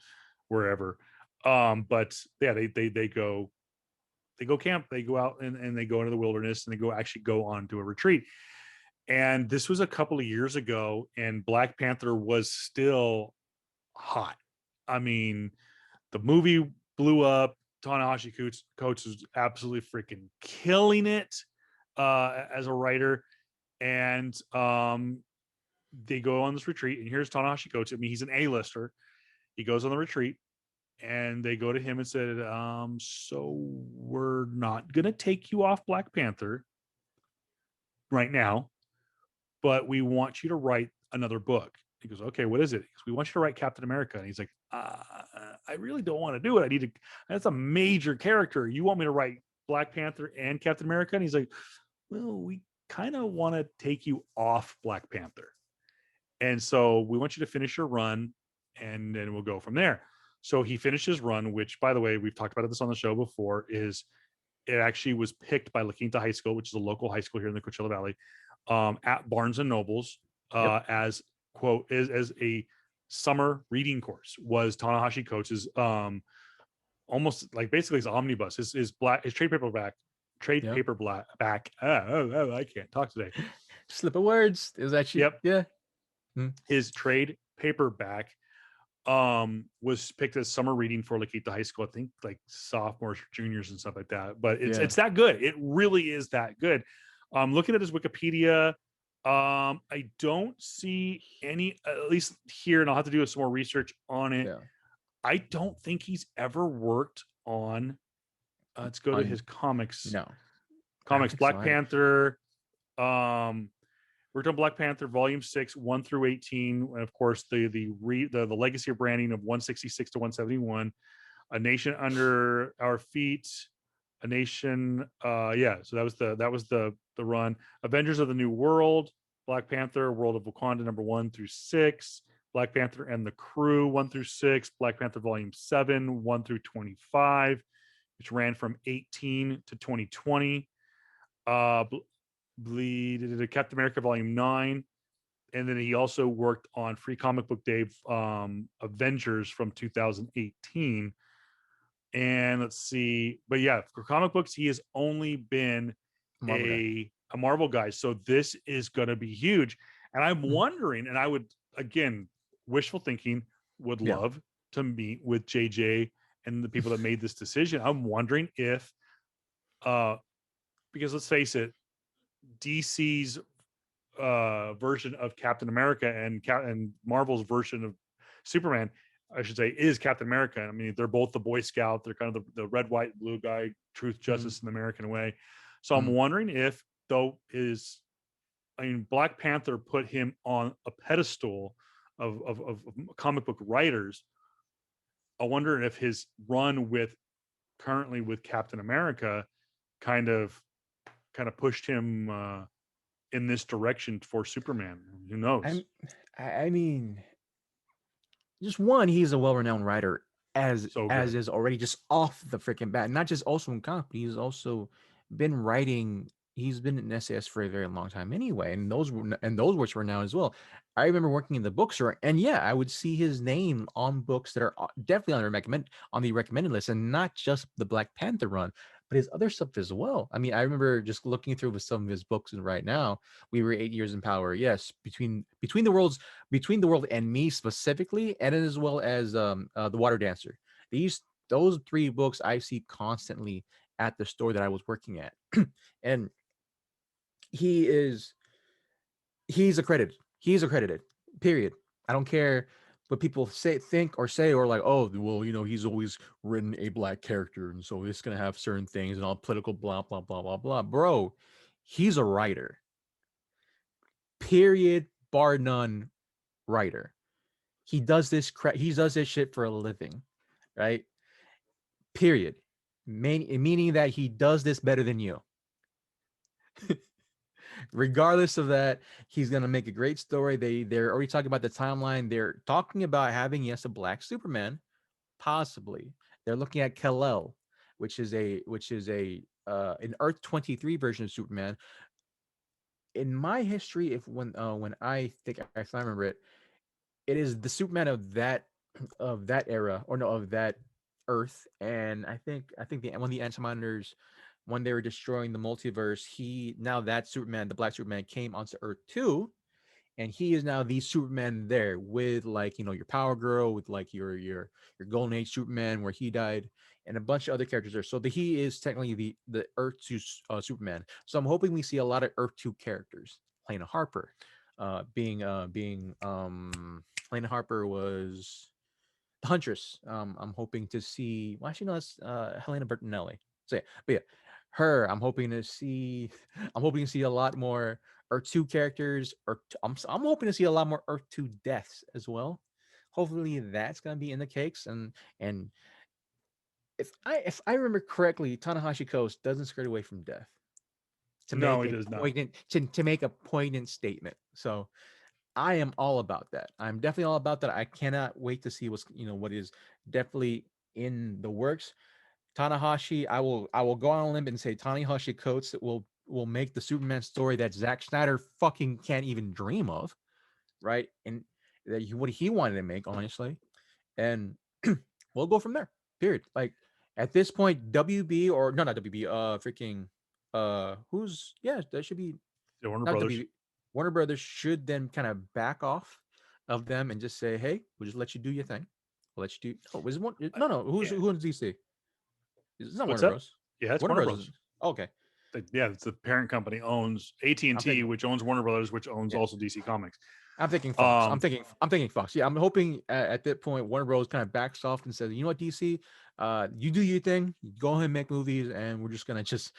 Speaker 2: wherever. But yeah, they go camp, they go out and they go into the wilderness and they go on to a retreat. And this was a couple of years ago, and Black Panther was still hot. I mean, the movie blew up. Ta-Nehisi Coates was absolutely freaking killing it as a writer. And they go on this retreat, and here's Ta-Nehisi Coates. I mean, he's an A-lister. He goes on the retreat, and they go to him and said, so we're not going to take you off Black Panther right now, but we want you to write another book. He goes, okay, what is it? He goes, we want you to write Captain America. And he's like, I really don't want to do it. That's a major character. You want me to write Black Panther and Captain America? And he's like, well, we kind of want to take you off Black Panther. And so we want you to finish your run and then we'll go from there. So he finished his run, which, by the way, we've talked about this on the show before, it actually was picked by La Quinta High School, which is a local high school here in the Coachella Valley, at Barnes and Nobles, as quote as a summer reading course. Was Ta-Nehisi Coates' almost like basically his omnibus, his trade paperback. I can't talk today.
Speaker 1: Slip of words. It was actually
Speaker 2: his trade paperback was picked as summer reading for La Quinta High School. I think like sophomores, juniors, and stuff like that. But it's that good. It really is that good. Looking at his Wikipedia, I don't see any, at least here, and I'll have to do some more research on it.
Speaker 1: Yeah.
Speaker 2: I don't think he's ever worked on. Let's go to his comics.
Speaker 1: No.
Speaker 2: Comics. Black Panther. Worked on Black Panther Volume 6, 1 through 18, and of course the legacy of branding of 166 to 171. A Nation Under Our Feet. A Nation. So that was the run. Avengers of the New World. Black Panther World of Wakanda number 1 through 6. Black Panther and the Crew 1 through 6. Black Panther Volume 7, 1 through 25, which ran from 18 to 2020. Captain America Volume 9. And then he also worked on Free Comic Book Day Avengers from 2018. And let's see. But yeah, for comic books, he has only been a Marvel guy. So this is going to be huge. And I'm wondering, and I would, again, wishful thinking, would love to meet with JJ and the people that made this decision. I'm wondering if, because let's face it, DC's version of Captain America and Marvel's version of Superman, I should say, is Captain America. I mean, they're both the Boy Scout. They're kind of the red, white, blue guy, truth, justice in the American way. So I'm wondering if, Black Panther put him on a pedestal of comic book writers. I wonder if his run currently with Captain America kind of pushed him in this direction for Superman. Who knows?
Speaker 1: I mean, just one, he's a well-renowned writer as is already just off the freaking bat. Not just also in comic, he's also been writing he's been in SAS for a very long time anyway, and those works were now as well. I remember working in the bookstore, and yeah, I would see his name on books that are definitely on the recommended list, and not just the Black Panther run, but his other stuff as well. I mean, I remember just looking through with some of his books, and right now, We Were 8 Years in Power. Yes, between the world and me specifically, and as well as the Water Dancer. These those three books I see constantly at the store that I was working at, and he is he's accredited. He's accredited. Period. I don't care what people think, or say, or like, oh, well, he's always written a black character, and so it's gonna have certain things and all political blah blah blah blah blah. Bro, he's a writer. Period. Bar none. Writer. He does this shit for a living, right? Period. Meaning that he does this better than you. Regardless of that, he's gonna make a great story. They're already talking about the timeline. They're talking about having, yes, a black Superman, possibly. They're looking at Kal-El, which is a an Earth 23 version of Superman. In my history, if when I think, if I remember it, it is the Superman of that era, or no, of that Earth. And I think when the Antimonitors, when they were destroying the multiverse, now that Superman, the Black Superman, came onto Earth too, and he is now the Superman there, with, like, your Power Girl, with like your Golden Age Superman, where he died, and a bunch of other characters there. So he is technically the Earth 2 Superman. So I'm hoping we see a lot of Earth 2 characters. Helena Harper, being Helena Harper was the Huntress. I'm hoping to see. Well, actually, no, that's Helena Bertinelli. So yeah, but yeah, her. I'm hoping to see. I'm hoping to see a lot more Earth 2 characters. I'm hoping to see a lot more Earth 2 deaths as well. Hopefully, that's gonna be in the cakes. And if I remember correctly, Tanahashi Coast doesn't skirt away from death to
Speaker 2: No,
Speaker 1: make
Speaker 2: he
Speaker 1: a
Speaker 2: does not.
Speaker 1: poignant to make a poignant statement. So I am all about that. I'm definitely all about that. I cannot wait to see what is definitely in the works. Tanahashi, I will go on a limb and say Tanahashi Coates will make the Superman story that Zack Snyder fucking can't even dream of, right? And what he wanted to make, honestly, and we'll go from there. Period. Like, at this point, WB, or no, not WB, freaking, who's, yeah, that should be,
Speaker 2: The Warner
Speaker 1: not
Speaker 2: Brothers.
Speaker 1: WB. Warner Brothers should then kind of back off of them and just say, "Hey, we'll just let you do your thing. We'll let you do." Oh, was it one? No, no.
Speaker 2: Yeah.
Speaker 1: Who owns DC? It's not
Speaker 2: What's
Speaker 1: Warner
Speaker 2: that?
Speaker 1: Bros.
Speaker 2: Yeah, it's
Speaker 1: Warner
Speaker 2: Warner
Speaker 1: Bros.
Speaker 2: Brothers.
Speaker 1: Okay.
Speaker 2: Yeah, it's the parent company owns AT&T,
Speaker 1: I'm
Speaker 2: which owns Warner Brothers, which owns
Speaker 1: yeah.
Speaker 2: also DC Comics.
Speaker 1: I'm thinking Fox. I'm
Speaker 2: Um,
Speaker 1: thinking. I'm thinking Fox. Yeah, I'm hoping at that point Warner Bros. Kind of backs off and says, "You know what, DC, you do your thing. Go ahead and make movies, and we're just gonna just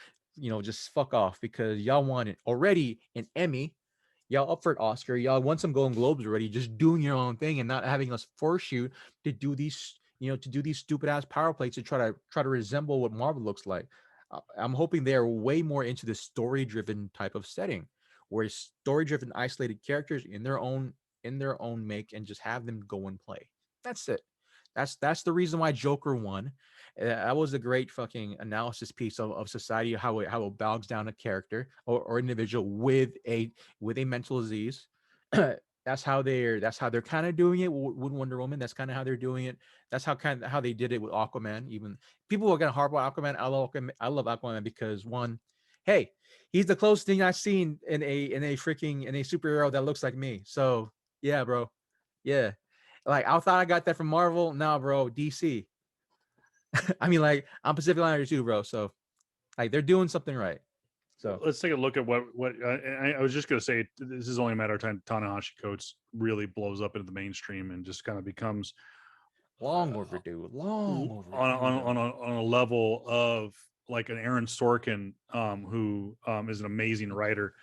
Speaker 1: fuck off, because y'all won it already an Emmy, y'all up for an Oscar, y'all won some Golden Globes already. Just doing your own thing and not having us force you to do these stupid ass power plays to try to resemble what Marvel looks like." I'm hoping they are way more into the story driven type of setting, where story driven isolated characters in their own make, and just have them go and play. That's it. That's the reason why Joker won. That was a great fucking analysis piece of society, how it bogs down a character, or individual with a mental disease. That's how they're kind of doing it with Wonder Woman. That's kind of how they're doing it. That's how they did it with Aquaman. Even people are gonna harp on Aquaman. I love Aquaman because, one, hey, he's the closest thing I've seen in a superhero that looks like me. So yeah, bro. Yeah. Like, I thought I got that from Marvel. Nah, bro, DC. I mean, like, I'm Pacific Islander too, bro. So, like, they're doing something right. So
Speaker 2: let's take a look at what I was just going to say. This is only a matter of time. Tanahashi Coates really blows up into the mainstream and just kind of becomes
Speaker 1: long overdue. Long overdue,
Speaker 2: on
Speaker 1: though.
Speaker 2: a level of like an Aaron Sorkin, who is an amazing writer.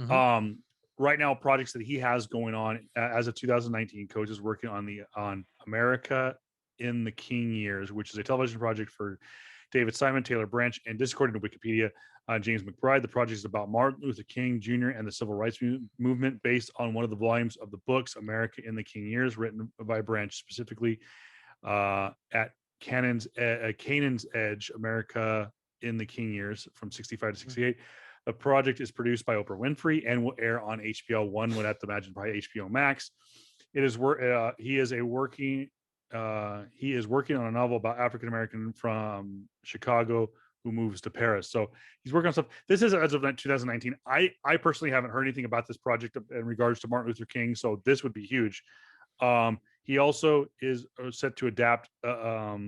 Speaker 1: Mm-hmm.
Speaker 2: Um, right now, projects that he has going on as of 2019, Coates is working on America in the King Years, which is a television project for David Simon, Taylor Branch, and this according to Wikipedia, James McBride. The project is about Martin Luther King Jr. and the Civil Rights Movement, based on one of the volumes of the books America in the King Years, written by Branch specifically, at Canaan's Edge, America in the King Years, from 65 to 68. The project is produced by Oprah Winfrey and will air on HBO. One would have to imagine probably HBO Max. It is he is working on a novel about African American from Chicago who moves to Paris. So he's working on stuff. This is as of 2019. I personally haven't heard anything about this project in regards to Martin Luther King, so this would be huge. He also is set to adapt a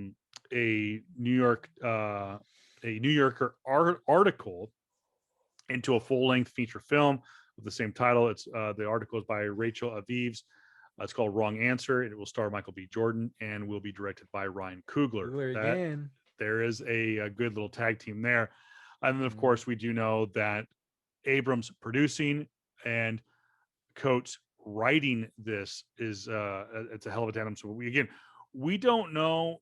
Speaker 2: New Yorker article into a full-length feature film with the same title. It's the article is by Rachel Avives. It's called Wrong Answer. It will star Michael B. Jordan and will be directed by Ryan Coogler.
Speaker 1: Again.
Speaker 2: There is a good little tag team there. And then, of course, we do know that Abrams producing and Coates writing this is it's a hell of a tandem. So we don't know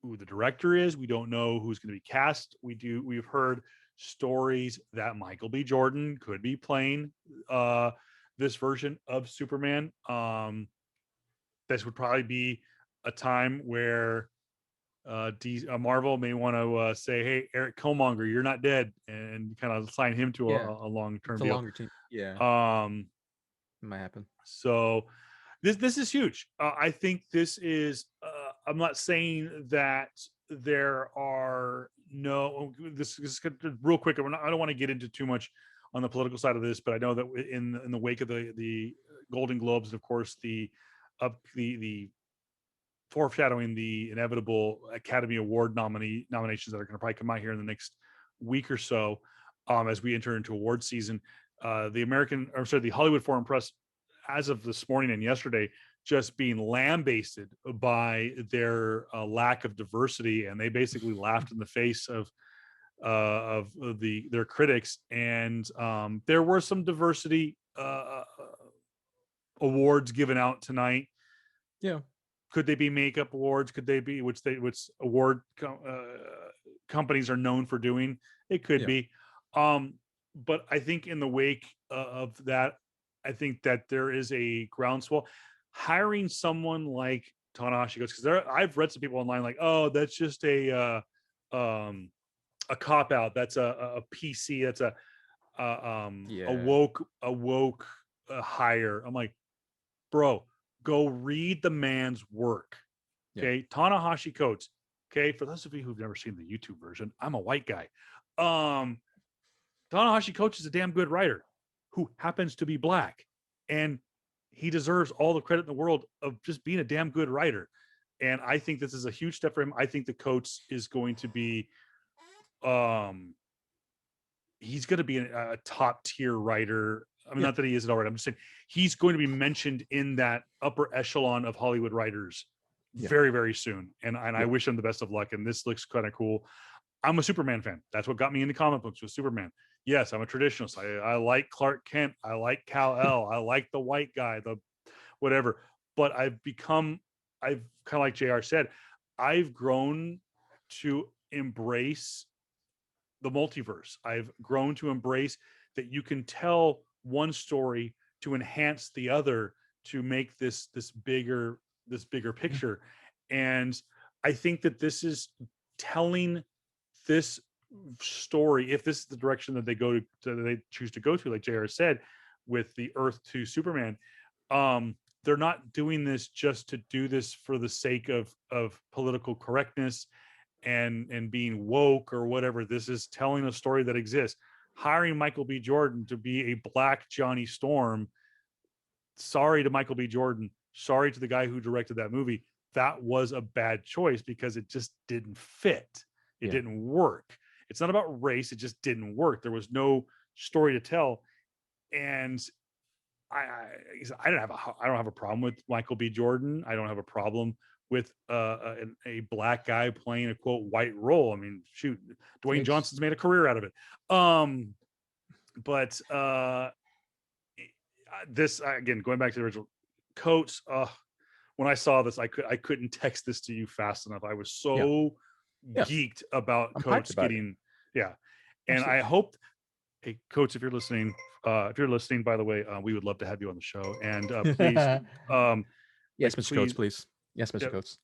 Speaker 2: who the director is. We don't know who's going to be cast. We've heard stories that Michael B. Jordan could be playing this version of Superman. This would probably be a time where Marvel may want to say, "Hey, Eric Killmonger, you're not dead," and kind of sign him to a long-term deal.
Speaker 1: Longer team. Yeah. It might happen.
Speaker 2: So this is huge. I think this is. I'm not saying that there are no. This is real quick. I don't want to get into too much on the political side of this, but I know that in the wake of the Golden Globes, and of course the foreshadowing the inevitable Academy Award nominations that are going to probably come out here in the next week or so, as we enter into award season. The Hollywood Foreign Press, as of this morning and yesterday, just being lambasted by their lack of diversity, and they basically laughed in the face of their critics. And there were some diversity awards given out tonight.
Speaker 1: Yeah.
Speaker 2: Could they be makeup awards? Could they be which award companies are known for doing? It could be. But I think in the wake of that, I think that there is a groundswell. Hiring someone like Tanahashi Coates, because I've read some people online like, oh, that's just a cop out. That's a PC. That's a woke hire. I'm like, bro, go read the man's work. Okay, Tanahashi Coates. Okay, for those of you who've never seen the YouTube version, I'm a white guy. Tanahashi Coates is a damn good writer who happens to be black, and he deserves all the credit in the world of just being a damn good writer. And I think this is a huge step for him. I think the Coates is going to be, he's going to be a top tier writer. I mean, not that he isn't already. I'm just saying he's going to be mentioned in that upper echelon of Hollywood writers very, very soon. And I wish him the best of luck. And this looks kind of cool. I'm a Superman fan. That's what got me into comic books, was Superman. Yes, I'm a traditionalist. I like Clark Kent. I like Kal-El. I like the white guy, the whatever. But I've kind of like JR said, I've grown to embrace the multiverse. I've grown to embrace that you can tell one story to enhance the other to make this bigger picture. And I think that this is telling this story, if this is the direction that they choose to go to, like JR said, with the Earth 2 Superman, they're not doing this just to do this for the sake of political correctness and being woke or whatever. This is telling a story that exists. Hiring Michael B. Jordan to be a black Johnny Storm, sorry to Michael B. Jordan, sorry to the guy who directed that movie, that was a bad choice because it just didn't fit. It didn't work. It's not about race. It just didn't work. There was no story to tell. And I don't have a problem with Michael B. Jordan. I don't have a problem with a black guy playing a quote white role. I mean, shoot, Dwayne Johnson's made a career out of it. But this again, going back to the original Coates. When I saw this, I couldn't text this to you fast enough. I was so geeked about Coates getting and absolutely. I hope, hey Coates, if you're listening, by the way, we would love to have you on the show. And please,
Speaker 1: yes, Mr. Coates, please. Yes, Mr. Coates.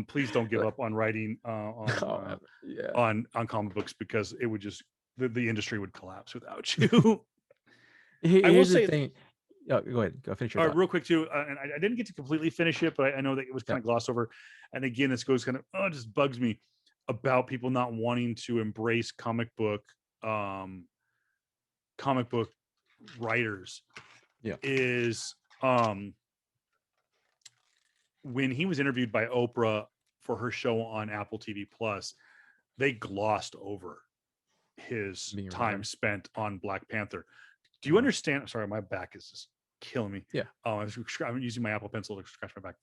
Speaker 2: Please don't give up on writing on comic books, because it would just the industry would collapse without you. I will
Speaker 1: Here's the
Speaker 2: say,
Speaker 1: thing. Oh, go ahead. Go finish your thought.
Speaker 2: real quick too, and I didn't get to completely finish it, but I know that it was
Speaker 1: Yeah.
Speaker 2: kind of glossed over. And again, this goes kind of, oh, it just bugs me about people not wanting to embrace um, comic book writers.
Speaker 1: Yeah.
Speaker 2: Is when he was interviewed by Oprah for her show on Apple TV Plus, they glossed over his
Speaker 1: Being a
Speaker 2: time
Speaker 1: writer.
Speaker 2: spent on Black Panther. Do you
Speaker 1: Uh-huh.
Speaker 2: understand? Sorry, my back is just killing me.
Speaker 1: Yeah.
Speaker 2: Oh, I'm using my Apple Pencil to scratch my back.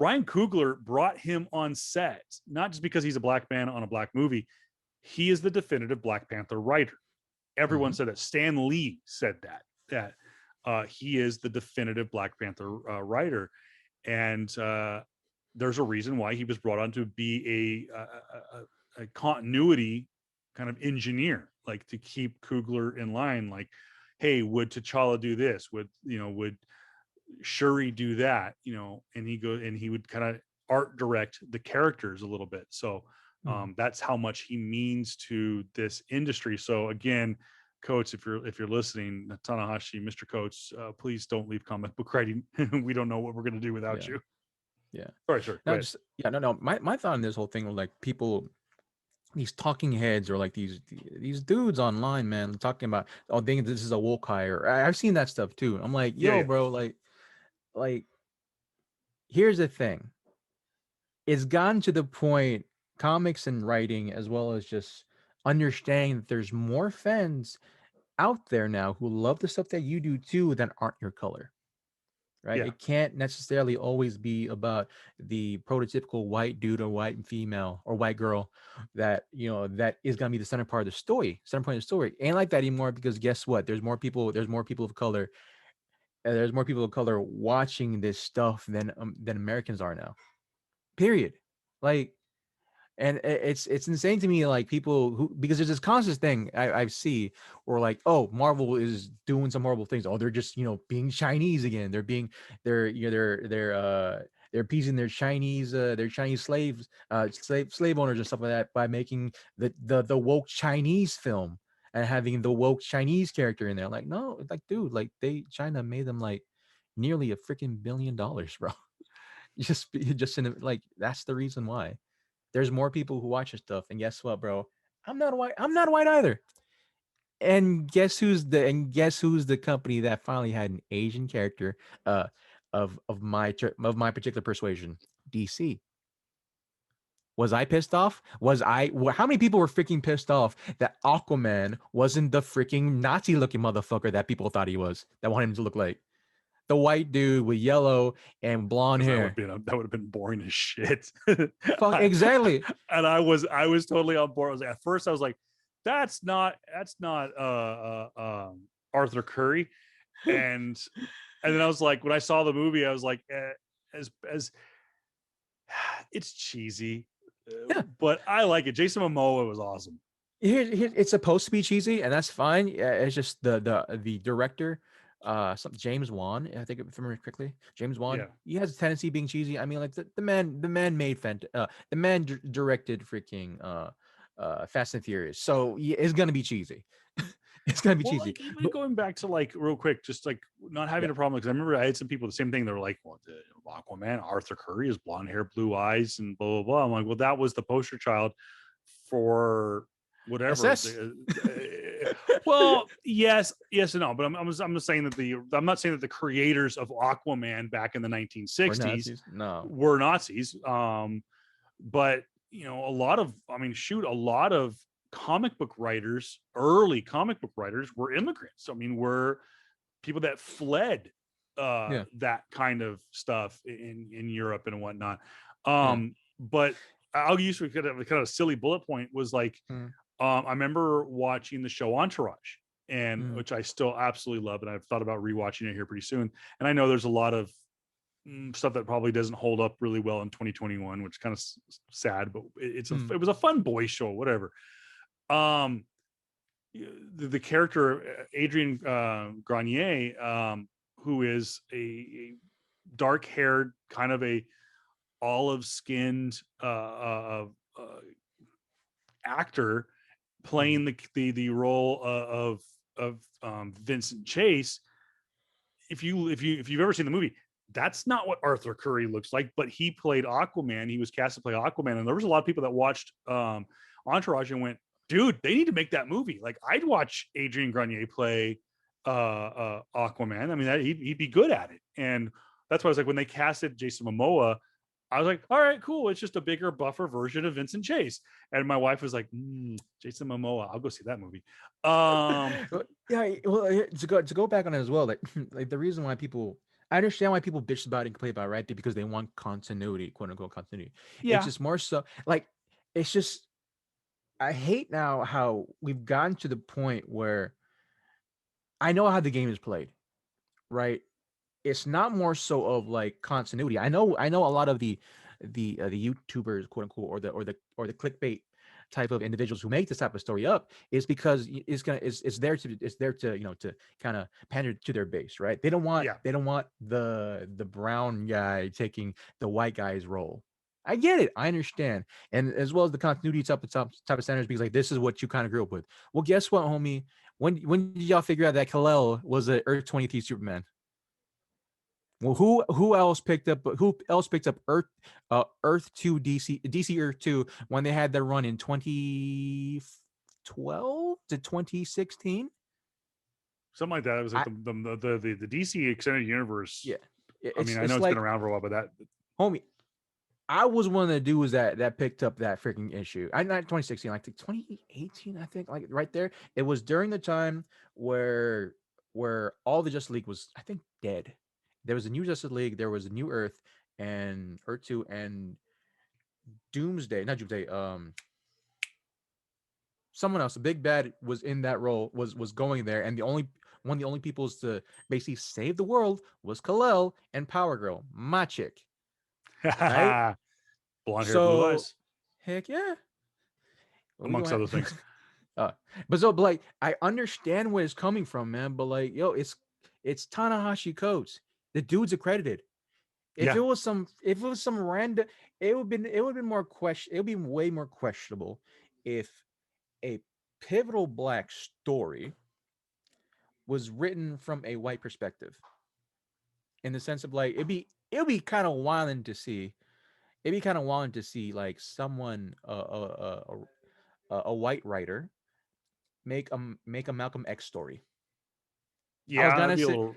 Speaker 2: Ryan Coogler brought him on set, not just because he's a black man on a black movie. He is the definitive Black Panther writer. Everyone
Speaker 1: Mhm.
Speaker 2: said that. Stan Lee said that he is the definitive Black Panther writer. And there's a reason why he was brought on to be a continuity kind of engineer, like to keep Coogler in line. Like, hey, would T'Challa do this? Would Shuri do that? And he would kind of art direct the characters a little bit. So
Speaker 1: Mhm.
Speaker 2: that's how much he means to this industry. So again, Coates, if you're listening, Tanahashi, Mr. Coates, please don't leave comic book writing. We don't know what we're gonna do without
Speaker 1: Yeah.
Speaker 2: you.
Speaker 1: Yeah.
Speaker 2: Sorry, sir. Go
Speaker 1: Not
Speaker 2: ahead.
Speaker 1: just yeah. No. No. My thought on this whole thing was like people, these talking heads or like these dudes online, man, talking about, oh, think this is a woke hire. I've seen that stuff too. I'm like,
Speaker 2: Yeah,
Speaker 1: yo,
Speaker 2: yeah,
Speaker 1: bro, like here's the thing. It's gotten to the point, comics and writing, as well as just understanding that there's more fans out there now who love the stuff that you do too that aren't your color. Right?
Speaker 2: yeah,
Speaker 1: It can't necessarily always be about the prototypical white dude or white female or white girl that that is gonna be the center part of the story, center point of the story. Ain't like that anymore because guess what? There's more people of color, there's more people of color watching this stuff than Americans are now. Period. Like, and it's insane to me, like people who, because there's this constant thing I see where like, oh, Marvel is doing some horrible things. Oh, they're just being Chinese again. They're appeasing their Chinese slaves, slave owners and stuff like that by making the woke Chinese film and having the woke Chinese character in there. Like, no, like, dude, like China made them like nearly $1 billion, bro. Just in like, that's the reason why. There's more people who watch this stuff, and guess what, bro? I'm not white either. And guess who's the company that finally had an Asian character uh of my particular persuasion? DC. Was I pissed off? How many people were freaking pissed off that Aquaman wasn't the freaking Nazi looking motherfucker that people thought he was, that wanted him to look like? The white dude with yellow and blonde
Speaker 2: because
Speaker 1: hair.
Speaker 2: that would have been boring as shit.
Speaker 1: Fuck,
Speaker 2: I,
Speaker 1: exactly.
Speaker 2: and I was totally on board. At first I was like, that's not Arthur Curry, and then I was like, when I saw the movie, I was like, as it's cheesy,
Speaker 1: Yeah.
Speaker 2: but I like it. Jason Momoa was awesome.
Speaker 1: Here, it's supposed to be cheesy, and that's fine. Yeah, it's just the director, some James Wan, I think, if I remember correctly. James Wan,
Speaker 2: Yeah.
Speaker 1: he has a tendency of being cheesy. I mean, like the man made the man directed freaking Fast and Furious, so yeah, it's gonna be cheesy. It's gonna be
Speaker 2: Well,
Speaker 1: cheesy.
Speaker 2: like even
Speaker 1: But
Speaker 2: going back to like real quick, just like not
Speaker 1: yeah,
Speaker 2: having a problem because I remember I had some people the same thing. They were like, "Well, the Aquaman, Arthur Curry is blonde hair, blue eyes, and blah blah blah." I'm like, "Well, that was the poster child for whatever."
Speaker 1: SS
Speaker 2: Well, yes and no, but I'm just saying that I'm not saying that the creators of Aquaman back in the
Speaker 1: or
Speaker 2: 1960s
Speaker 1: Nazis? No.
Speaker 2: were Nazis. But a lot of comic book writers, early comic book writers, were immigrants. I mean, were people that fled
Speaker 1: Yeah,
Speaker 2: that kind of stuff in Europe and whatnot.
Speaker 1: yeah.
Speaker 2: But I'll use kind of a silly bullet point was like,
Speaker 1: Mm,
Speaker 2: I remember watching the show Entourage, and
Speaker 1: mm,
Speaker 2: which I still absolutely love, and I've thought about rewatching it here pretty soon. And I know there's a lot of stuff that probably doesn't hold up really well in 2021, which is kind of sad, but
Speaker 1: mm,
Speaker 2: it was a fun boy show, whatever. Um, the character Adrian Grenier, who is a dark haired, kind of a olive skinned actor, playing the role of Vincent Chase. If you've ever seen the movie, that's not what Arthur Curry looks like, but he played Aquaman. He was cast to play Aquaman, and there was a lot of people that watched Entourage and went, "Dude, they need to make that movie." Like, I'd watch Adrian Grenier play Aquaman. I mean, he'd be good at it, and that's why I was like, when they casted Jason Momoa, I was like, all right, cool. It's just a bigger, buffer version of Vincent Chase. And my wife was like, Jason Momoa, I'll go see that movie.
Speaker 1: Yeah, well, to go back on it as well, like like the reason why I understand why people bitch about it and complain about it, right? Because they want continuity, quote unquote continuity. It's
Speaker 2: Yeah.
Speaker 1: just more so like it's just I hate now how we've gotten to the point where I know how the game is played, right? It's not more so of like continuity. I know a lot of the YouTubers, quote unquote, or the clickbait type of individuals who make this type of story up is because it's there to to kind of pander to their base, right?
Speaker 2: Yeah.
Speaker 1: They don't want the brown guy taking the white guy's role. I get it. I understand. And as well as the continuity type of standards, because like this is what you kind of grew up with. Well, guess what, homie? When did y'all figure out that Kal-El was a Earth 23 Superman? Well, who else picked up Earth 2 DC Earth 2 when they had their run in 2012 to 2016?
Speaker 2: Something like that. It was like
Speaker 1: I
Speaker 2: the DC extended universe.
Speaker 1: Yeah.
Speaker 2: I mean, I know
Speaker 1: It's
Speaker 2: it's been
Speaker 1: like,
Speaker 2: around for a while, but that
Speaker 1: homie, I was one of the dudes that picked up that freaking issue. I Not 2016, like 2018, I think, like right there. It was during the time where all the Justice League was, I think, dead. There was a new Justice League, there was a new Earth and Earth 2 and Doomsday, not Doomsday, someone else, a big bad was in that role, was going there, and the only one of the only peoples to basically save the world was Kal-El and Power Girl, my chick, right?
Speaker 2: blonde hair, blue
Speaker 1: So
Speaker 2: eyes,
Speaker 1: heck yeah. We
Speaker 2: amongst
Speaker 1: gonna
Speaker 2: other things.
Speaker 1: uh, but like I understand where it's coming from, man. But like, yo, it's Tanahashi Coates. The dude's accredited.
Speaker 2: Yeah.
Speaker 1: If it was some random, it would been more question. It would be way more questionable if a pivotal black story was written from a white perspective, in the sense of like it'd be kind of wild to see. It'd be kind of wild to see like someone a white writer make a Malcolm X story. I was
Speaker 2: Yeah, that'd
Speaker 1: gonna
Speaker 2: be a
Speaker 1: say
Speaker 2: little.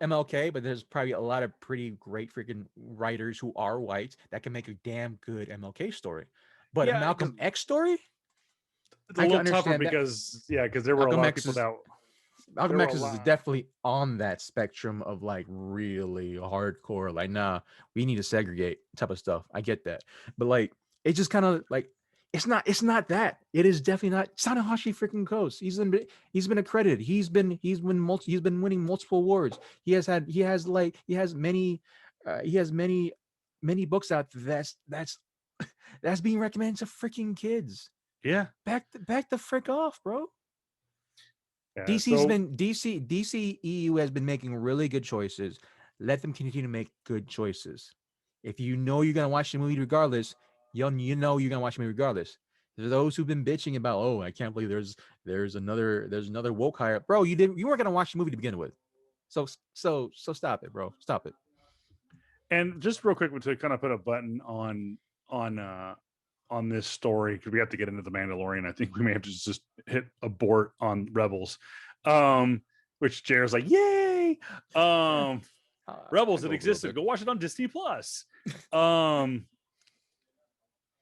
Speaker 1: MLK, but there's probably a lot of pretty great freaking writers who are white that can make a damn good MLK story. But a
Speaker 2: Yeah, because
Speaker 1: Malcolm X story,
Speaker 2: it's a
Speaker 1: I can
Speaker 2: little tougher
Speaker 1: understand that.
Speaker 2: because there were a
Speaker 1: Malcolm
Speaker 2: lot of
Speaker 1: X
Speaker 2: people
Speaker 1: is
Speaker 2: that there
Speaker 1: Malcolm
Speaker 2: were a
Speaker 1: X is
Speaker 2: lot.
Speaker 1: definitely on that spectrum of like really hardcore, like, nah, we need to segregate type of stuff. I get that. But like it's just kind of like it's not that. It is definitely not Tanahashi freaking Coast. He's been accredited. He's been winning multiple awards. He has many books out that's being recommended to freaking kids.
Speaker 2: Yeah,
Speaker 1: Back the frick off, bro.
Speaker 2: yeah.
Speaker 1: DC's
Speaker 2: So
Speaker 1: been DCEU has been making really good choices. Let them continue to make good choices. If you know you're gonna watch the movie regardless, you know you're gonna watch the movie regardless. There's those who've been bitching about, oh, I can't believe there's another woke hire. Bro, you weren't gonna watch the movie to begin with. So stop it, bro. Stop it.
Speaker 2: and just real quick to kind of put a button on uh on this story because we have to get into the Mandalorian. I think we may have to just hit abort on Rebels, which Jared's like, yay,
Speaker 1: Yeah. I
Speaker 2: Rebels, it
Speaker 1: go over a little
Speaker 2: existed.
Speaker 1: bit.
Speaker 2: Go watch it on Disney Plus. Um,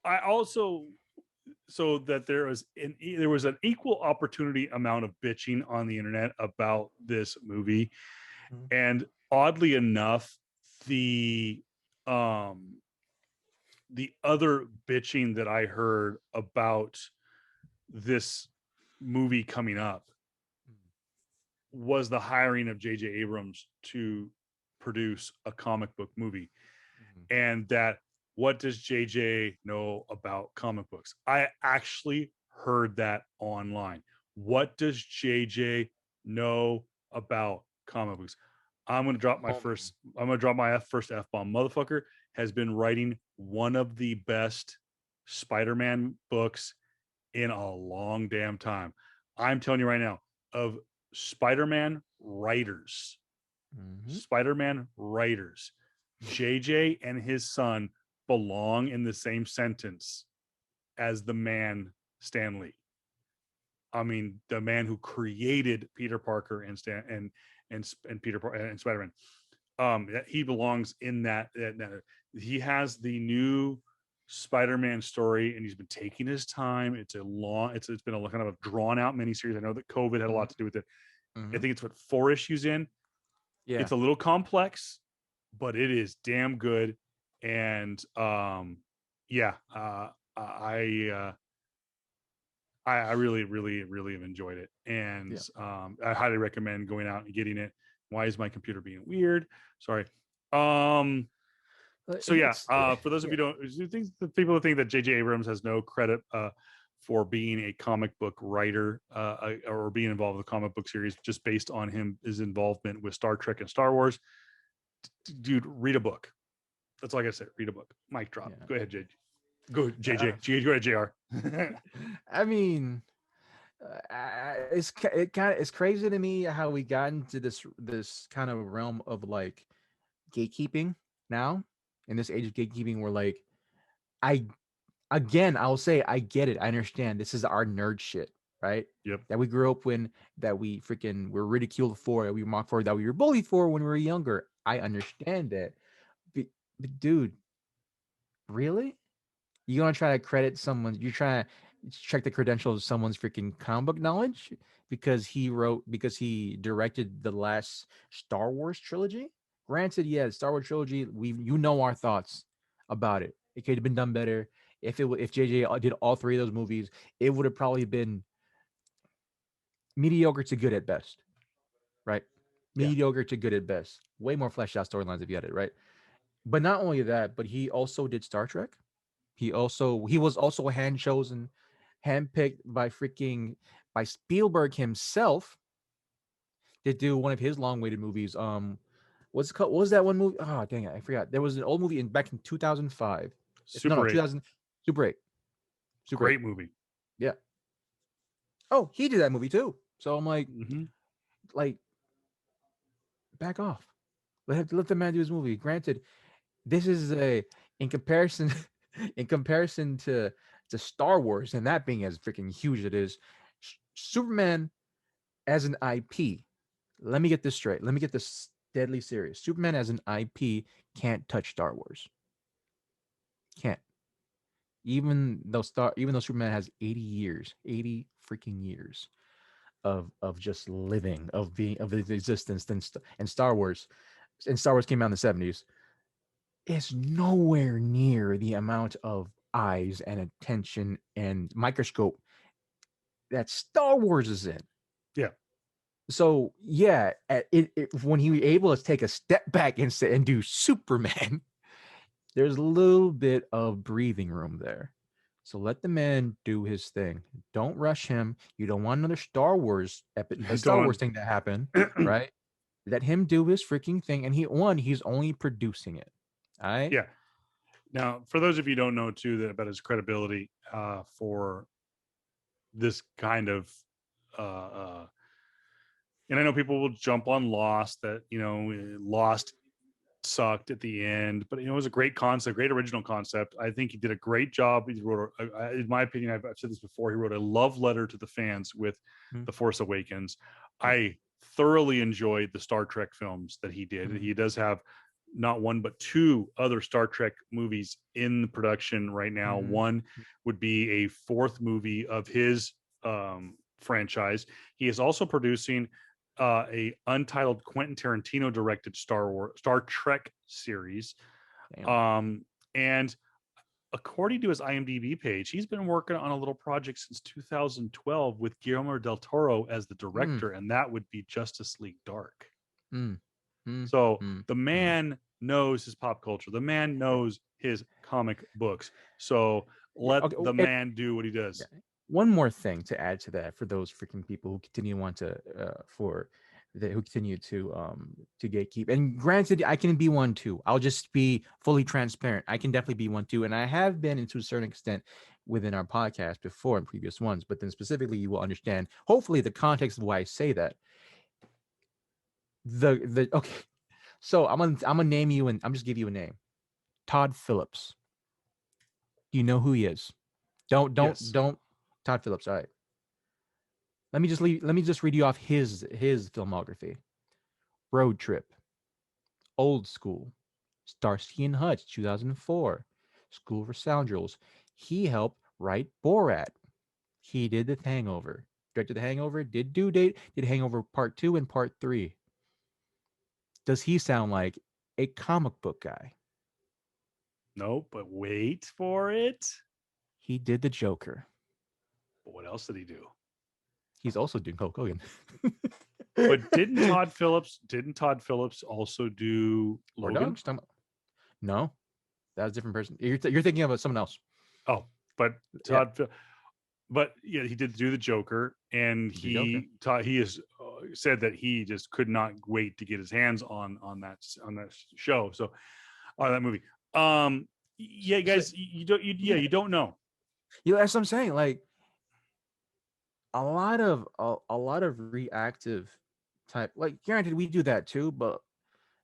Speaker 2: I also so that there was an equal opportunity amount of bitching on the internet about this movie,
Speaker 1: Mhm.
Speaker 2: and oddly enough, the um the other bitching that I heard about this movie coming up was the hiring of J.J. Abrams to produce a comic book movie.
Speaker 1: Mhm.
Speaker 2: And that, what does JJ know about comic books? I actually heard that online. What does JJ know about comic books?
Speaker 1: Homie.
Speaker 2: I'm gonna drop my first F bomb. Motherfucker has been writing one of the best Spider-Man books in a long damn time. I'm telling you right now, of Spider-Man writers,
Speaker 1: Mm-hmm.
Speaker 2: Spider-Man writers, JJ and his son belong in the same sentence as the man Stan Lee. I mean, the man who created Peter Parker and Peter and Spider-Man. He belongs in that. He has the new Spider-Man story, and he's been taking his time. It's been a kind of a drawn out miniseries. I know that COVID had a lot to do with it. I
Speaker 1: Mm-hmm.
Speaker 2: think it's what 4 issues in.
Speaker 1: Yeah.
Speaker 2: It's a little complex, but it is damn good. And yeah, I really, really, really have enjoyed it, and
Speaker 1: Yeah.
Speaker 2: I highly recommend going out and getting it. Why is my computer being weird? Sorry. Um, so yeah, for those of
Speaker 1: Yeah.
Speaker 2: you who think the people who think that J.J. Abrams has no credit for being a comic book writer or being involved with a comic book series just based on his involvement with Star Trek and Star Wars, dude, read a book. That's all I gotta say. Read a book. Mic drop.
Speaker 1: Yeah.
Speaker 2: Go ahead, JJ. Go
Speaker 1: Uh,
Speaker 2: JJ. Go ahead, JR.
Speaker 1: I mean, it's crazy to me how we got into this kind of realm of like gatekeeping now in this age of gatekeeping where like I again I'll say I get it. I understand this is our nerd shit, right?
Speaker 2: Yep.
Speaker 1: That we grew up when that we freaking were ridiculed for, that we mocked for, that we were bullied for when we were younger. I understand that. But dude, really? You gonna try to credit someone? You're trying to check the credentials of someone's freaking comic book knowledge because he directed the last Star Wars trilogy. Granted, yeah, Star Wars trilogy. You know our thoughts about it. It could have been done better. If JJ did all 3 of those movies, it would have probably been mediocre to good at best, right?
Speaker 2: Yeah.
Speaker 1: Mediocre to good at best. Way more fleshed out storylines if you had it, right? But not only that, but he also did Star Trek. He was also hand chosen, handpicked by Spielberg himself to do one of his long awaited movies. What's it called? What was that one movie? Oh dang it, I forgot. There was an old movie back in 2005. No,
Speaker 2: Super 8.
Speaker 1: 2000 Super 8. Super 8.
Speaker 2: Great movie.
Speaker 1: Yeah. Oh, he did that movie too. So I'm
Speaker 2: Mm-hmm.
Speaker 1: like back off. Let the man do his movie. Granted, this is a in comparison in comparison to Star Wars and that being as freaking huge as it is, Superman as an IP. Let me get this straight. Let me get this deadly serious. Superman as an IP can't touch Star Wars. Can't. Even though Superman has 80 years, 80 freaking years of just living, of his existence, and Star Wars came out in the 70s, is nowhere near the amount of eyes and attention and microscope that Star Wars is in.
Speaker 2: Yeah.
Speaker 1: So yeah, when he was able to take a step back and do Superman, there's a little bit of breathing room there. So let the man do his thing. Don't rush him. You don't want another Star Wars
Speaker 2: Don't.
Speaker 1: thing to happen, right? Let him do his freaking thing, and he's only producing it. All right.
Speaker 2: Yeah. Now, for those of you who don't know too that about his credibility for this kind of and I know people will jump on Lost that Lost sucked at the end, but it was a great concept, great original concept. I think he did a great job. He wrote, in my opinion, I've said this before. He wrote a love letter to the fans with
Speaker 1: Mm-hmm.
Speaker 2: The Force Awakens.
Speaker 1: Yeah.
Speaker 2: I thoroughly enjoyed the Star Trek films that he did.
Speaker 1: Mm-hmm.
Speaker 2: He does have not one but 2 other Star Trek movies in production right now.
Speaker 1: Mm-hmm.
Speaker 2: One would be a 4th movie of his franchise. He is also producing a untitled Quentin Tarantino directed Star Trek series. And according to his IMDb page, he's been working on a little project since 2012 with Guillermo del Toro as the director, and that would be Justice League Dark. So the man knows his pop culture. The man knows his comic books. So let the man do what he does.
Speaker 1: One more thing to add to that for those freaking people who continue to want to who continue to gatekeep. And granted, I can be one too. I'll just be fully transparent. I can definitely be one too, and I have been to a certain extent within our podcast before in previous ones. But then specifically, you will understand. Hopefully, the context of why I say that. The okay. So I'm gonna name you, and I'm just give you a name. Todd Phillips. You know who he is.
Speaker 2: Yes.
Speaker 1: Don't. Todd Phillips. All right. Let me just read you off his filmography. Road Trip, Old School, Starsky and Hutch, 2004, School for Scoundrels. He helped write Borat. He did The Hangover, directed The Hangover, did Due Date, did Hangover Part 2 and Part 3. Does he sound like a comic book guy?
Speaker 2: No, but wait for it.
Speaker 1: He did The Joker.
Speaker 2: But what else did he do?
Speaker 1: He's also doing Hulk Hogan.
Speaker 2: But didn't Todd Phillips also do
Speaker 1: Or
Speaker 2: Logan?
Speaker 1: dogs? No, that's a different person. You're thinking about someone else.
Speaker 2: Oh, but
Speaker 1: Yeah,
Speaker 2: but yeah, he did do the Joker, and
Speaker 1: the Joker.
Speaker 2: he has said that he just could not wait to get his hands on that show. So, on that movie. Yeah,
Speaker 1: So,
Speaker 2: guys, you don't know.
Speaker 1: that's what I'm saying. Like a lot of reactive type. Like, granted, we do that too, but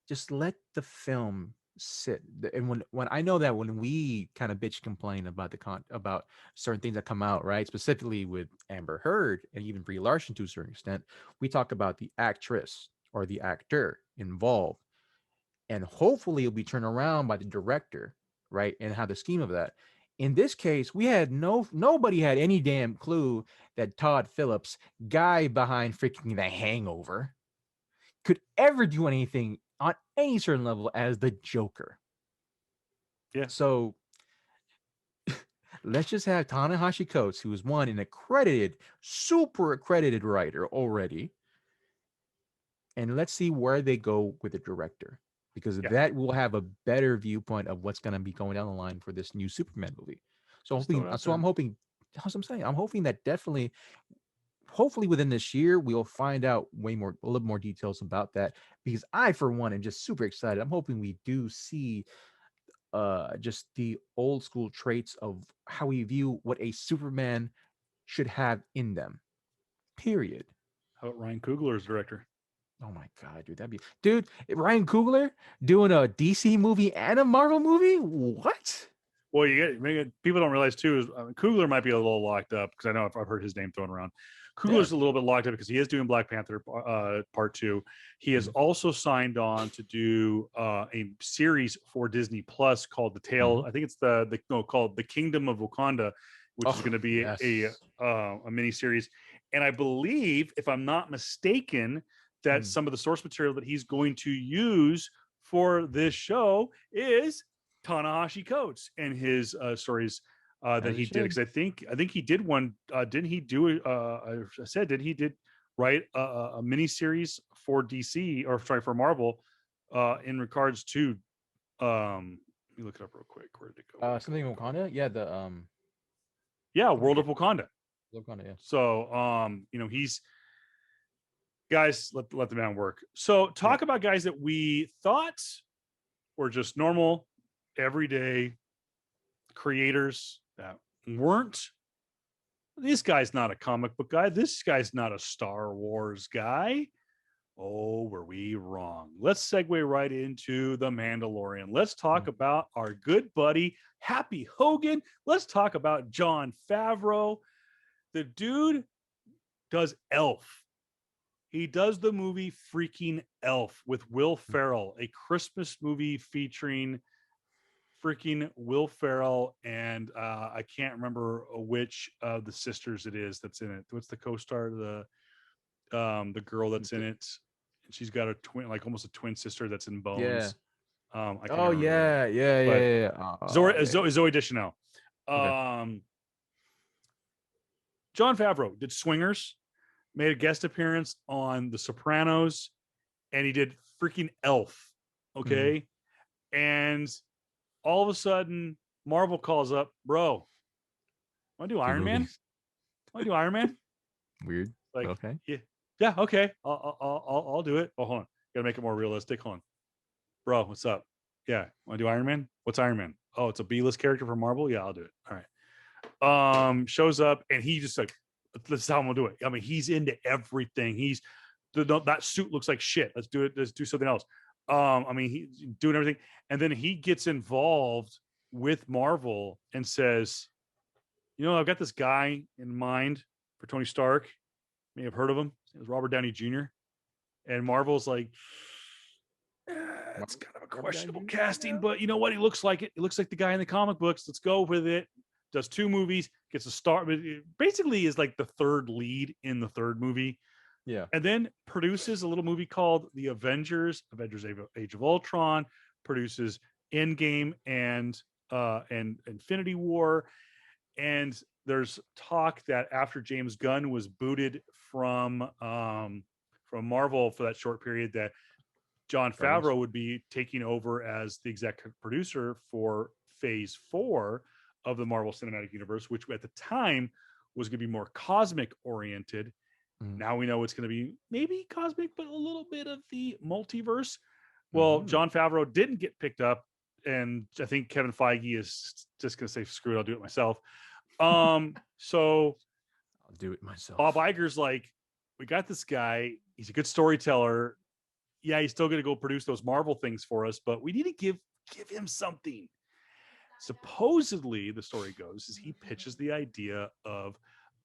Speaker 1: just let the film sit. And when I know that when we kind of bitch complain about about certain things that come out, right, specifically with Amber Heard and even Brie Larson to a certain extent, we talk about the actress or the actor involved, and hopefully it'll be turned around by the director, right, and how the scheme of that. In this case, we had nobody had any damn clue that Todd Phillips, guy behind freaking The Hangover, could ever do anything on any certain level as the Joker.
Speaker 2: Yeah,
Speaker 1: So let's just have Tanahashi Coates, who is one an accredited, super accredited writer already, and let's see where they go with the director, because
Speaker 2: yeah,
Speaker 1: that will have a better viewpoint of what's going to be going down the line for this new Superman movie. So
Speaker 2: just throw
Speaker 1: hoping,
Speaker 2: it out
Speaker 1: so I'm
Speaker 2: there.
Speaker 1: hoping, that's what I'm saying. I'm hoping that definitely, hopefully within this year, we'll find out a little more details about that, because I, for one, am just super excited. I'm hoping we do see just the old school traits of how we view what a Superman should have in them. Period.
Speaker 2: How about Ryan Coogler as director?
Speaker 1: Oh my god, dude, Ryan Coogler doing a DC movie and a Marvel movie? What?
Speaker 2: Well, people don't realize too is Coogler might be a little locked up because I know I've heard his name thrown around.
Speaker 1: Yeah.
Speaker 2: Coogler's a little bit locked up because he is doing Black Panther Part 2. He has
Speaker 1: Mhm.
Speaker 2: also signed on to do a series for Disney Plus called The Tale.
Speaker 1: Mhm.
Speaker 2: I think it's the no called The Kingdom of Wakanda, which is
Speaker 1: Oh
Speaker 2: going to be
Speaker 1: yes.
Speaker 2: a mini series. And I believe, if I'm not mistaken, that
Speaker 1: Mm.
Speaker 2: some of the source material that he's going to use for this show is Tanahashi Coates and his stories that
Speaker 1: As it
Speaker 2: he did,
Speaker 1: should.
Speaker 2: because I think he did one. Didn't he do? I said, did he did write a mini series for DC, or sorry, for Marvel in regards to? Let me look it up real quick. Where did it go? Where did it go?
Speaker 1: Something
Speaker 2: Where
Speaker 1: in
Speaker 2: did it go?
Speaker 1: Wakanda. Yeah,
Speaker 2: Yeah,
Speaker 1: I
Speaker 2: World
Speaker 1: forget.
Speaker 2: of Wakanda.
Speaker 1: Wakanda. Yeah.
Speaker 2: So he's guys, let the man work. So
Speaker 1: Yeah.
Speaker 2: talk about guys that we thought were just normal, everyday creators that weren't. This guy's not a comic book guy. This guy's not a Star Wars guy. Oh, were we wrong? Let's segue right into The Mandalorian. Let's talk
Speaker 1: Mm.
Speaker 2: about our good buddy, Happy Hogan. Let's talk about Jon Favreau. The dude does Elf. He does the movie freaking Elf with Will Ferrell, a Christmas movie featuring freaking Will Ferrell and I can't remember which of the sisters it is that's in it. What's the co-star? The girl that's in it. And she's got a twin, like almost a twin sister that's in
Speaker 1: Yeah.
Speaker 2: Bones. I can't
Speaker 1: Oh
Speaker 2: remember her name,
Speaker 1: yeah. Yeah. Yeah.
Speaker 2: but
Speaker 1: Yeah. Yeah. Yeah.
Speaker 2: Zoe Deschanel.
Speaker 1: Okay.
Speaker 2: Um, Jon Favreau did Swingers, made a guest appearance on The Sopranos, and he did freaking Elf.
Speaker 1: Mm-hmm.
Speaker 2: Okay, and all of a sudden, Marvel calls up, bro. Want to do
Speaker 1: Two
Speaker 2: Iron Man?
Speaker 1: movies.
Speaker 2: Want to do Iron Man?
Speaker 1: Weird.
Speaker 2: Like,
Speaker 1: Okay.
Speaker 2: yeah. Yeah, okay, I'll do it. Oh, hold on, gotta make it more realistic. Hold on, bro, what's up? Yeah, want to do Iron Man? What's Iron Man? Oh, it's a B-list character from Marvel. Yeah, I'll do it. All right. Shows up and he just like, this is how I'm gonna do it. I mean, he's into everything. He's that suit looks like shit. Let's do it. Let's do something else. I mean, he's doing everything, and then he gets involved with Marvel and says, I've got this guy in mind for Tony Stark. You may have heard of him. It was Robert Downey Jr. And Marvel's like, it's kind of a questionable casting, but you know what? He looks like it. It looks like the guy in the comic books. Let's go with it. Does 2 movies, gets a star. Basically, is like the third lead in the third movie.
Speaker 1: Yeah.
Speaker 2: And then produces a little movie called The Avengers Age of Ultron, produces Endgame and Infinity War. And there's talk that after James Gunn was booted from Marvel for that short period, that Jon Favreau would be taking over as the executive producer for phase 4 of the Marvel Cinematic Universe, which at the time was going to be more cosmic oriented. Now we know it's going to be maybe cosmic, but a little bit of the multiverse. Well, Jon Favreau didn't get picked up, and I think Kevin Feige is just going to say, screw it, I'll do it myself. So
Speaker 1: I'll do it myself.
Speaker 2: Bob Iger's like, we got this guy. He's a good storyteller. Yeah, he's still going to go produce those Marvel things for us, but we need to give him something. Supposedly, the story goes, is he pitches the idea of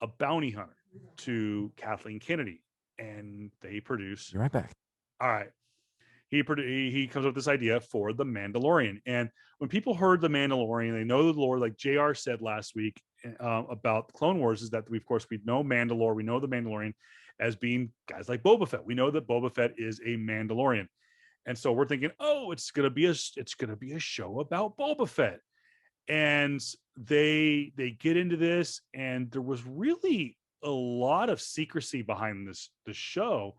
Speaker 2: a bounty hunter to Kathleen Kennedy, and they produce.
Speaker 1: You're right back.
Speaker 2: All right. He comes up with this idea for the Mandalorian, and when people heard the Mandalorian, they know the lore. Like JR said last week about Clone Wars, is that we know Mandalore, we know the Mandalorian as being guys like Boba Fett. We know that Boba Fett is a Mandalorian, and so we're thinking, oh, it's gonna be a show about Boba Fett. And they get into this, and there was really a lot of secrecy behind this show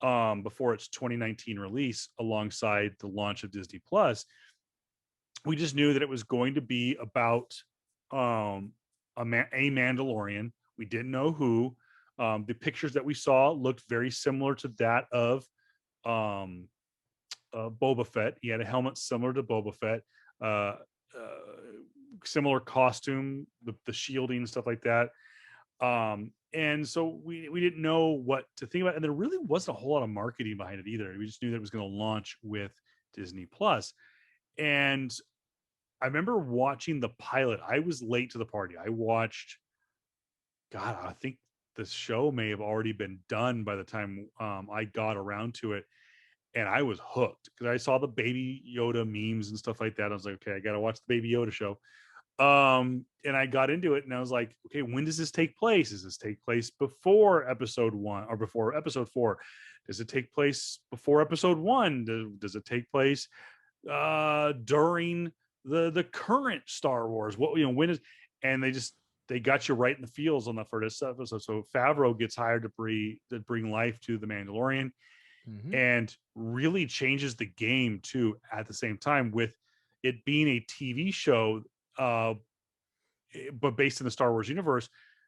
Speaker 2: before its 2019 release, alongside the launch of Disney Plus. We just knew that it was going to be about a Mandalorian. We didn't know who. The pictures that we saw looked very similar to that of Boba Fett. He had a helmet similar to Boba Fett. Similar costume, the shielding and stuff like that. And so we didn't know what to think about, and there really wasn't a whole lot of marketing behind it either. We just knew that it was going to launch with Disney Plus. And I remember watching the pilot. I was late to the party. I watched, God, I think the show may have already been done by the time I got around to it. And I was hooked because I saw the Baby Yoda memes and stuff like that. I was like, okay, I got to watch the Baby Yoda show. And I got into it, and I was like, okay, when does this take place? Does this take place before episode 1 or before episode 4? Does it take place before episode 1? Does it take place during the current Star Wars? What, when is? And they got you right in the feels on the first episode. So Favreau gets hired to bring life to the Mandalorian, and really changes the game too at the same time, with it being a TV show, but based in the Star Wars universe.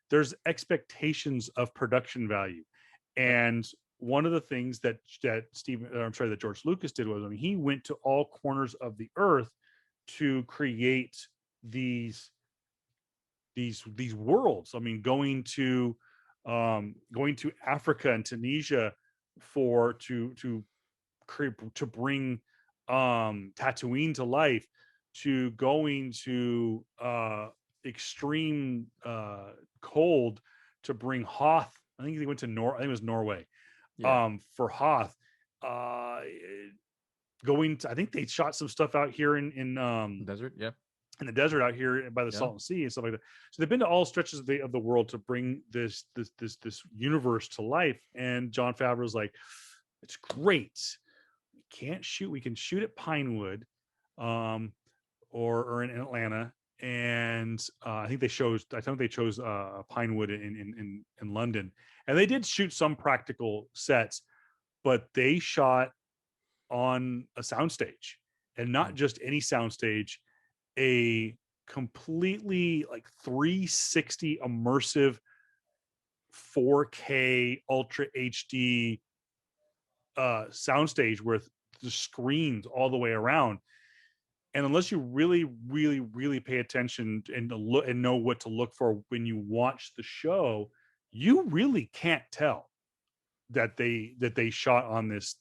Speaker 2: There's expectations of production value, and one of the things that George Lucas did was, I mean, he went to all corners of the earth to create these worlds. I mean, going to Africa and Tunisia to bring Tatooine to life, to going to extreme cold to bring Hoth. I think they went to I think it was Norway. For Hoth. I think they shot some stuff out here in
Speaker 1: desert, yeah.
Speaker 2: In the desert out here by the Salton Sea and stuff like that. So they've been to all stretches of the world to bring this universe to life. And Jon Favreau's like, it's great. We can shoot at Pinewood, or in Atlanta. And I think they chose Pinewood in London, and they did shoot some practical sets, but they shot on a soundstage, and not just any soundstage, a completely like 360 immersive 4K Ultra HD soundstage with the screens all the way around. And unless you really, really, really pay attention and look and know what to look for when you watch the show, you really can't tell that they shot on this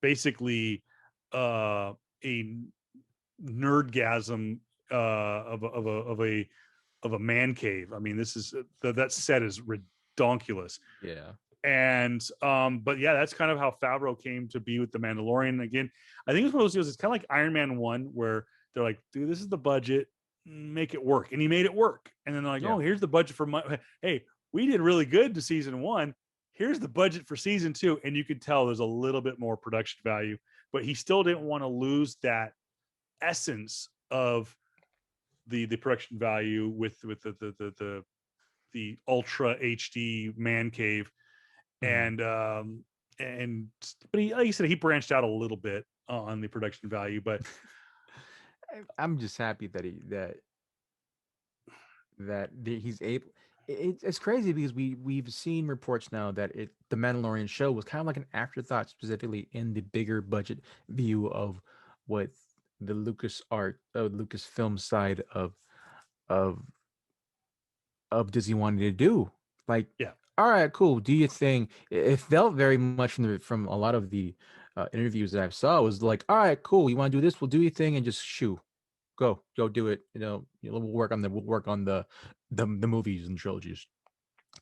Speaker 2: basically a nerdgasm of a man cave. I mean, this is that set is redonkulous.
Speaker 1: Yeah.
Speaker 2: And but yeah, that's kind of how Favreau came to be with the Mandalorian. Again, I think it's one of those deals. It's kind of like Iron Man 1, where they're like, dude, this is the budget, make it work. And he made it work. And then they're like,
Speaker 1: Yeah.
Speaker 2: oh, here's the budget for hey, we did really good to season 1. Here's the budget for season 2. And you could tell there's a little bit more production value, but he still didn't want to lose that essence of the production value with the ultra HD man cave.
Speaker 1: Mhm.
Speaker 2: And but he, like you said, he branched out a little bit on the production value. But
Speaker 1: I'm just happy that he's able. It's crazy because we've seen reports now that the Mandalorian show was kind of like an afterthought, specifically in the bigger budget view of what the Lucasfilm side of Disney wanted to do. Like,
Speaker 2: yeah,
Speaker 1: all right, cool. Do your thing. It felt very much from a lot of the interviews that I saw, was like, all right, cool. You want to do this? We'll do your thing and just shoo, go do it. We'll work on the movies and trilogies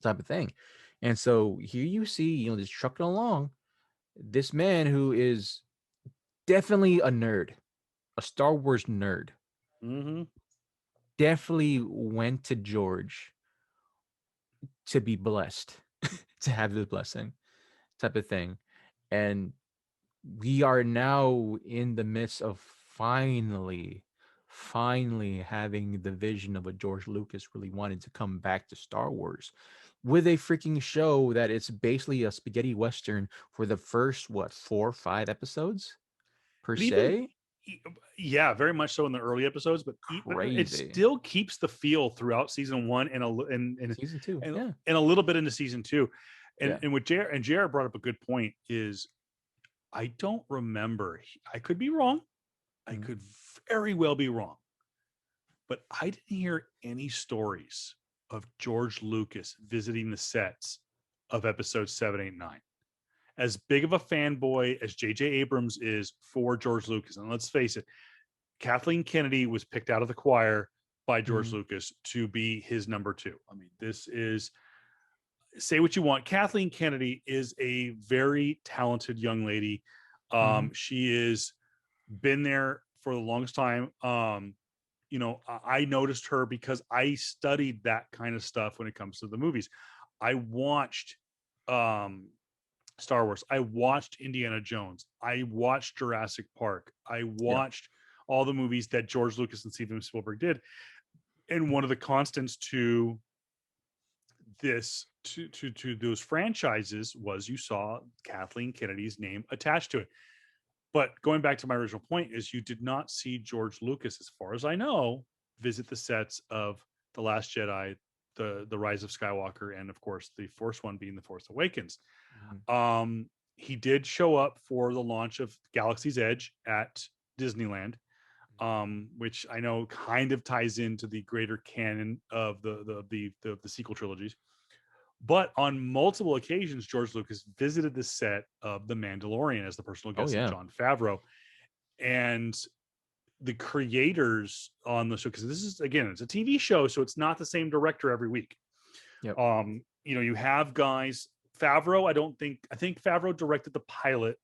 Speaker 1: type of thing. And so here you see, just trucking along, this man who is definitely a nerd, a Star Wars nerd,
Speaker 2: mm-hmm.
Speaker 1: definitely went to George to be blessed, to have the blessing type of thing. And we are now in the midst of finally having the vision of what George Lucas really wanted to come back to Star Wars, with a freaking show that it's basically a spaghetti western for the first 4 or 5 episodes per
Speaker 2: But even
Speaker 1: se.
Speaker 2: yeah, very much so in the early episodes, but it
Speaker 1: Crazy.
Speaker 2: still keeps the feel throughout season 1
Speaker 1: Season 2, yeah.
Speaker 2: and a little bit into season 2.
Speaker 1: Yeah.
Speaker 2: And what JR brought up a good point is, I don't remember. I could be wrong. I
Speaker 1: Mhm.
Speaker 2: could very well be wrong. But I didn't hear any stories of George Lucas visiting the sets of episode 7, 8, 9. As big of a fanboy as J.J. Abrams is for George Lucas, and let's face it, Kathleen Kennedy was picked out of the choir by George
Speaker 1: Mhm.
Speaker 2: Lucas to be his number 2. I mean, this is, say what you want, Kathleen Kennedy is a very talented young lady.
Speaker 1: Mhm.
Speaker 2: She is been there for the longest time. I noticed her because I studied that kind of stuff when it comes to the movies. I watched um, Star Wars. I watched Indiana Jones. I watched Jurassic Park. I
Speaker 1: Yeah.
Speaker 2: watched all the movies that George Lucas and Steven Spielberg did. And one of the constants to this to those franchises was you saw Kathleen Kennedy's name attached to it. But going back to my original point, is you did not see George Lucas, as far as I know, visit the sets of The Last Jedi, the Rise of Skywalker, and of course the Force One being the Force Awakens.
Speaker 1: Mhm.
Speaker 2: He did show up for the launch of Galaxy's Edge at Disneyland, which I know kind of ties into the greater canon of the sequel trilogies. But on multiple occasions, George Lucas visited the set of The Mandalorian as the personal
Speaker 1: Oh
Speaker 2: guest of
Speaker 1: yeah.
Speaker 2: Jon Favreau. And the creators on the show, because this is, again, it's a TV show, so it's not the same director every week.
Speaker 1: Yep.
Speaker 2: You have guys, Favreau, I think Favreau directed the pilot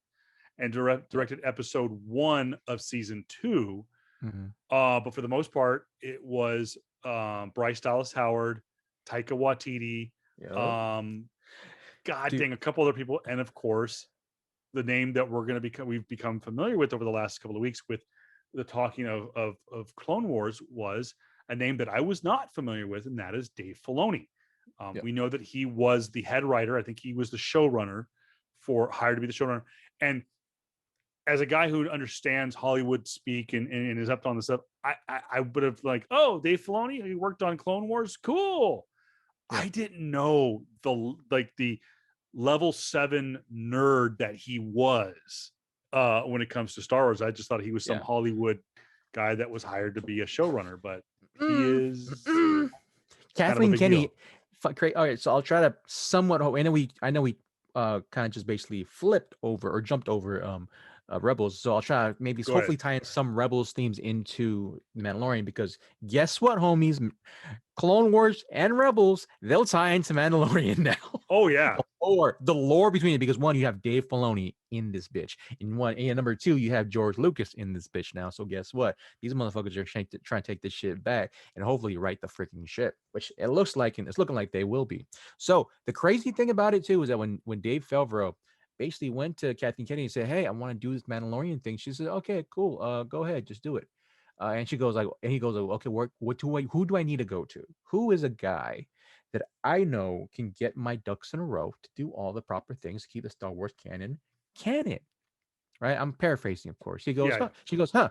Speaker 2: and
Speaker 1: Yep.
Speaker 2: directed episode 1 of season 2.
Speaker 1: Mhm.
Speaker 2: But for the most part, it was Bryce Dallas Howard, Taika Waititi,
Speaker 1: Yep.
Speaker 2: um, God
Speaker 1: Dude.
Speaker 2: dang, a couple other people, and of course, the name that we've become familiar with over the last couple of weeks with the talking of Clone Wars was a name that I was not familiar with, and that is Dave Filoni.
Speaker 1: Yep.
Speaker 2: We know that he was the head writer. I think he was the showrunner hired to be the showrunner. And as a guy who understands Hollywood speak and is up on the stuff, I would have like, oh, Dave Filoni, he worked on Clone Wars, cool. I didn't know the level 7 nerd that he was when it comes to Star Wars. I just thought he was some
Speaker 1: Yeah.
Speaker 2: Hollywood guy that was hired to be a showrunner, but he
Speaker 1: Mm,
Speaker 2: is kind of a
Speaker 1: Kathleen
Speaker 2: big
Speaker 1: Kenny.
Speaker 2: deal.
Speaker 1: All right, so I'll try to somewhat. I know we kind of just basically flipped over or jumped over Rebels. So I'll try to maybe
Speaker 2: Go ahead.
Speaker 1: hopefully tie in some Rebels themes into Mandalorian because guess what, homies? Clone Wars and Rebels, they'll tie into Mandalorian now.
Speaker 2: Oh yeah.
Speaker 1: Or the lore between it, because one, you have Dave Filoni in this bitch, and number two, you have George Lucas in this bitch now. So guess what? These motherfuckers are trying to take this shit back and hopefully write the freaking ship, which it looks like, and it's looking like they will be. So the crazy thing about it too is that when Dave Favreau basically went to Kathleen Kennedy and said, "Hey, I want to do this Mandalorian thing," she said, "Okay, cool, go ahead, just do it." And she goes like, and he goes, "Okay, who do I need to go to? Who is a guy that I know can get my ducks in a row to do all the proper things to keep the Star Wars canon?" Right? I'm paraphrasing, of course. He goes,
Speaker 2: Yeah.
Speaker 1: huh? She goes, huh?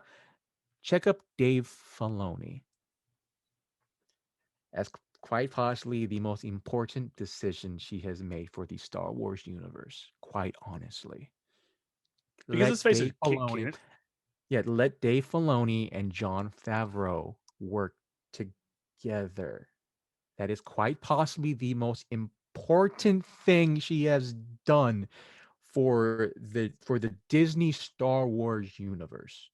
Speaker 1: Check up Dave Filoni as quite possibly the most important decision she has made for the Star Wars universe. Quite honestly,
Speaker 2: Because let's
Speaker 1: let
Speaker 2: face
Speaker 1: Dave
Speaker 2: it,
Speaker 1: Filoni,
Speaker 2: Kane,
Speaker 1: let Dave Filoni and Jon Favreau work together. That is quite possibly the most important thing she has done for the Disney Star Wars universe.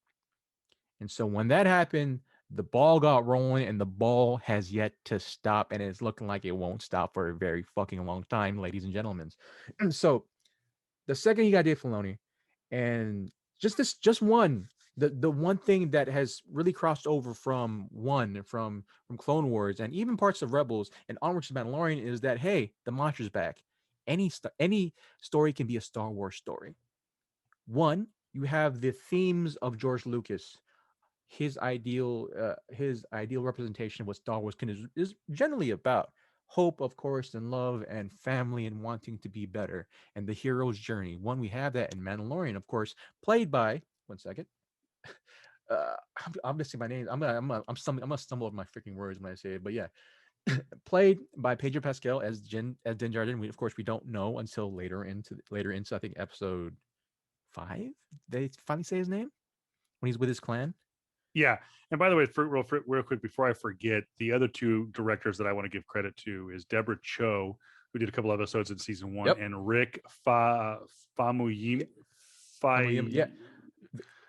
Speaker 1: And so when that happened, the ball got rolling and the ball has yet to stop, and it's looking like it won't stop for a very fucking long time, ladies and gentlemen. And so the second you got Dave Filoni, and just one, the one thing that has really crossed over from Clone Wars and even parts of Rebels and onwards to Mandalorian is that, hey, the monster's back. Any story can be a Star Wars story. One, you have the themes of George Lucas. His ideal representation of what Star Wars is generally about: hope, of course, and love and family and wanting to be better and the hero's journey. One, we have that in Mandalorian, of course, played by, one second, I'm missing my name. I'm gonna stumble over my freaking words when I say it, but yeah, played by Pedro Pascal as Din Djarin. We, of course, we don't know until later into I think episode 5. They finally say his name when he's with his clan.
Speaker 2: yeah. And by the way, real quick before I forget, the other two directors that I want to give credit to is Deborah Cho, who did a couple episodes in season 1,
Speaker 1: Yep.
Speaker 2: and Rick Famuyim
Speaker 1: Yeah.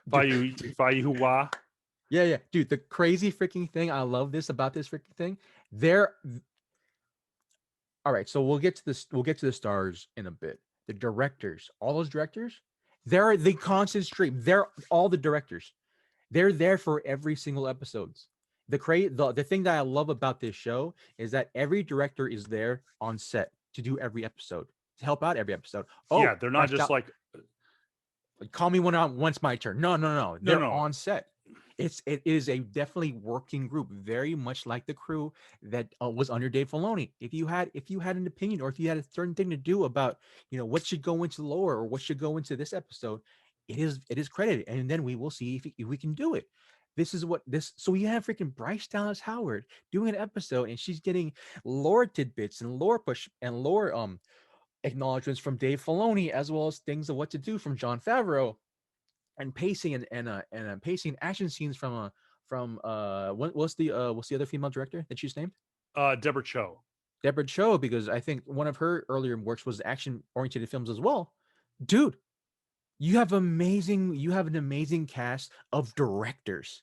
Speaker 2: Fayuwa.
Speaker 1: Yeah. Dude, the crazy freaking thing, I love this about this freaking thing. They're all right, so we'll get to this. We'll get to the stars in a bit. The directors, all those directors, they're the constant stream. They're all the directors. They're there for every single episodes. The thing that I love about this show is that every director is there on set to do every episode, to help out every episode.
Speaker 2: Yeah,
Speaker 1: Oh,
Speaker 2: they're not
Speaker 1: fresh
Speaker 2: just
Speaker 1: out.
Speaker 2: like
Speaker 1: Call me once my turn. No.
Speaker 2: no,
Speaker 1: They're
Speaker 2: no.
Speaker 1: on set. It is a definitely working group, very much like the crew that was under Dave Filoni. If you had an opinion or if you had a certain thing to do about what should go into lore or what should go into this episode, it is credited, and then we will see if we can do it. This is what this. So we have freaking Bryce Dallas Howard doing an episode, and she's getting lore tidbits and lore push and lore acknowledgments from Dave Filoni, as well as things of what to do from Jon Favreau, and pacing and pacing action scenes what's the other female director that she's named?
Speaker 2: Deborah Cho.
Speaker 1: Deborah Cho, because I think one of her earlier works was action oriented films as well. Dude, you have an amazing cast of directors,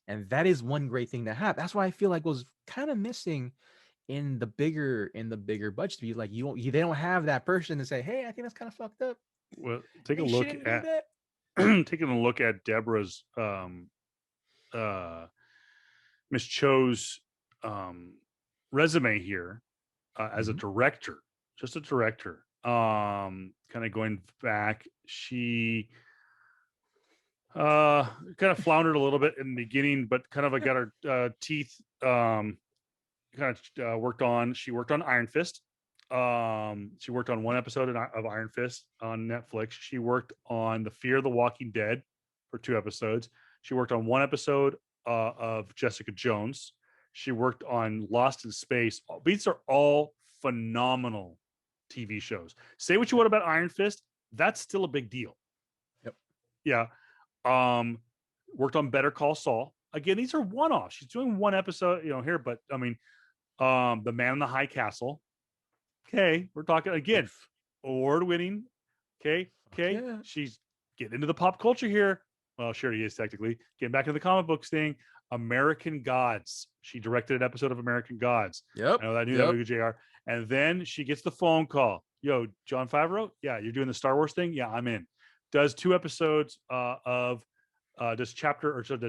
Speaker 1: and that is one great thing to have. That's why I feel like was kind of missing in the bigger budget. To be like, they don't have that person to say, hey, I think that's kind of fucked up.
Speaker 2: Well, take a
Speaker 1: They
Speaker 2: look
Speaker 1: shouldn't do
Speaker 2: at
Speaker 1: that.
Speaker 2: taking a look at Deborah's Miss Cho's um resume here as a
Speaker 1: Mhm.
Speaker 2: director, just a director. Kind of going back, she kind of floundered a little bit in the beginning, but kind of got her teeth kind of worked on. She worked on Iron Fist. She worked on one episode of Iron Fist on Netflix. She worked on The Fear of the Walking Dead for 2 episodes. She worked on one episode of Jessica Jones. She worked on Lost in Space. These are all phenomenal TV shows. Say what you want about Iron Fist, that's still a big deal.
Speaker 1: Yep.
Speaker 2: Yeah. Worked on Better Call Saul. Again, these are one-offs. She's doing one episode, here, but I mean, The Man in the High Castle. Okay, we're talking again, award-winning. Okay.
Speaker 1: Yeah.
Speaker 2: She's getting into the pop culture here. Well, she already is technically. Getting back into the comic books thing. American Gods. She directed an episode of American Gods.
Speaker 1: Yep.
Speaker 2: I know that I knew that was JR. And then she gets the phone call. Yo, Jon Favreau? Yeah, you're doing the Star Wars thing? Yeah, I'm in. Does 2 episodes does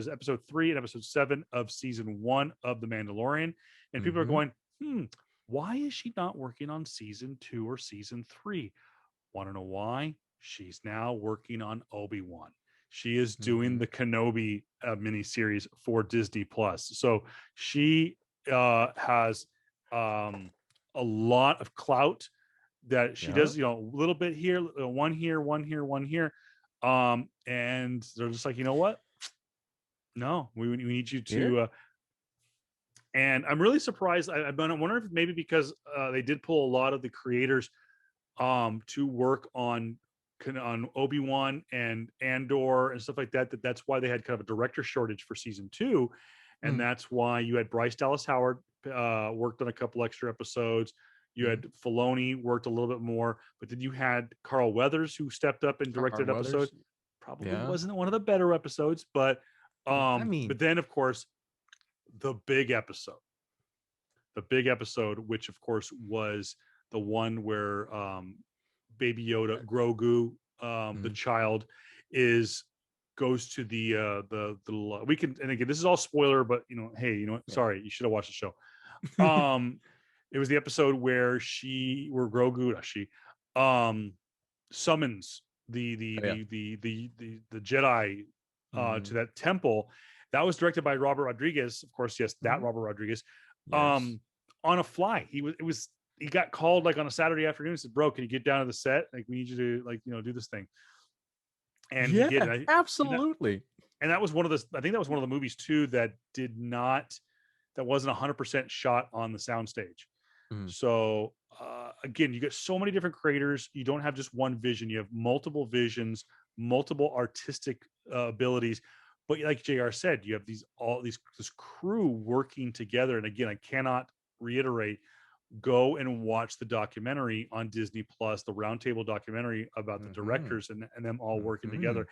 Speaker 2: episode 3 and episode 7 of season 1 of The Mandalorian. And people are going, why is she not working on season 2 or season 3? Want to know why? She's now working on Obi-Wan. She is doing the Kenobi miniseries for Disney Plus. So she has a lot of clout that she does, a little bit here, one here. And they're just like, you know what? No, we need you to. And I'm really surprised. I'm wondering if maybe because they did pull a lot of the creators to work on Obi-Wan and Andor and stuff like that. That's why they had kind of a director shortage for season 2, and that's why you had Bryce Dallas Howard worked on a couple extra episodes. You had Filoni worked a little bit more, but then you had Carl Weathers who stepped up and directed an episode. Probably wasn't one of the better episodes, but but then of course the big episode, which of course was the one where Baby Yoda, Grogu, the child, goes to the we can, and again, this is all spoiler, but hey, you know what? Sorry, you should have watched the show. It was the episode where Grogu summons the Jedi to that temple. That was directed by Robert Rodriguez, of course. Yes, that Robert Rodriguez. On a fly, he got called like on a Saturday afternoon. Said, "Bro, can you get down to the set? Like, we need you to do this thing." And he did it.
Speaker 1: Absolutely.
Speaker 2: And that was one of the. I think that was one of the movies too that wasn't 100% shot on the soundstage. So again, you get so many different creators. You don't have just one vision. You have multiple visions, multiple artistic abilities. But like JR said, you have this crew working together. And again, I cannot reiterate, go and watch the documentary on Disney Plus, the roundtable documentary about the directors and them all working together.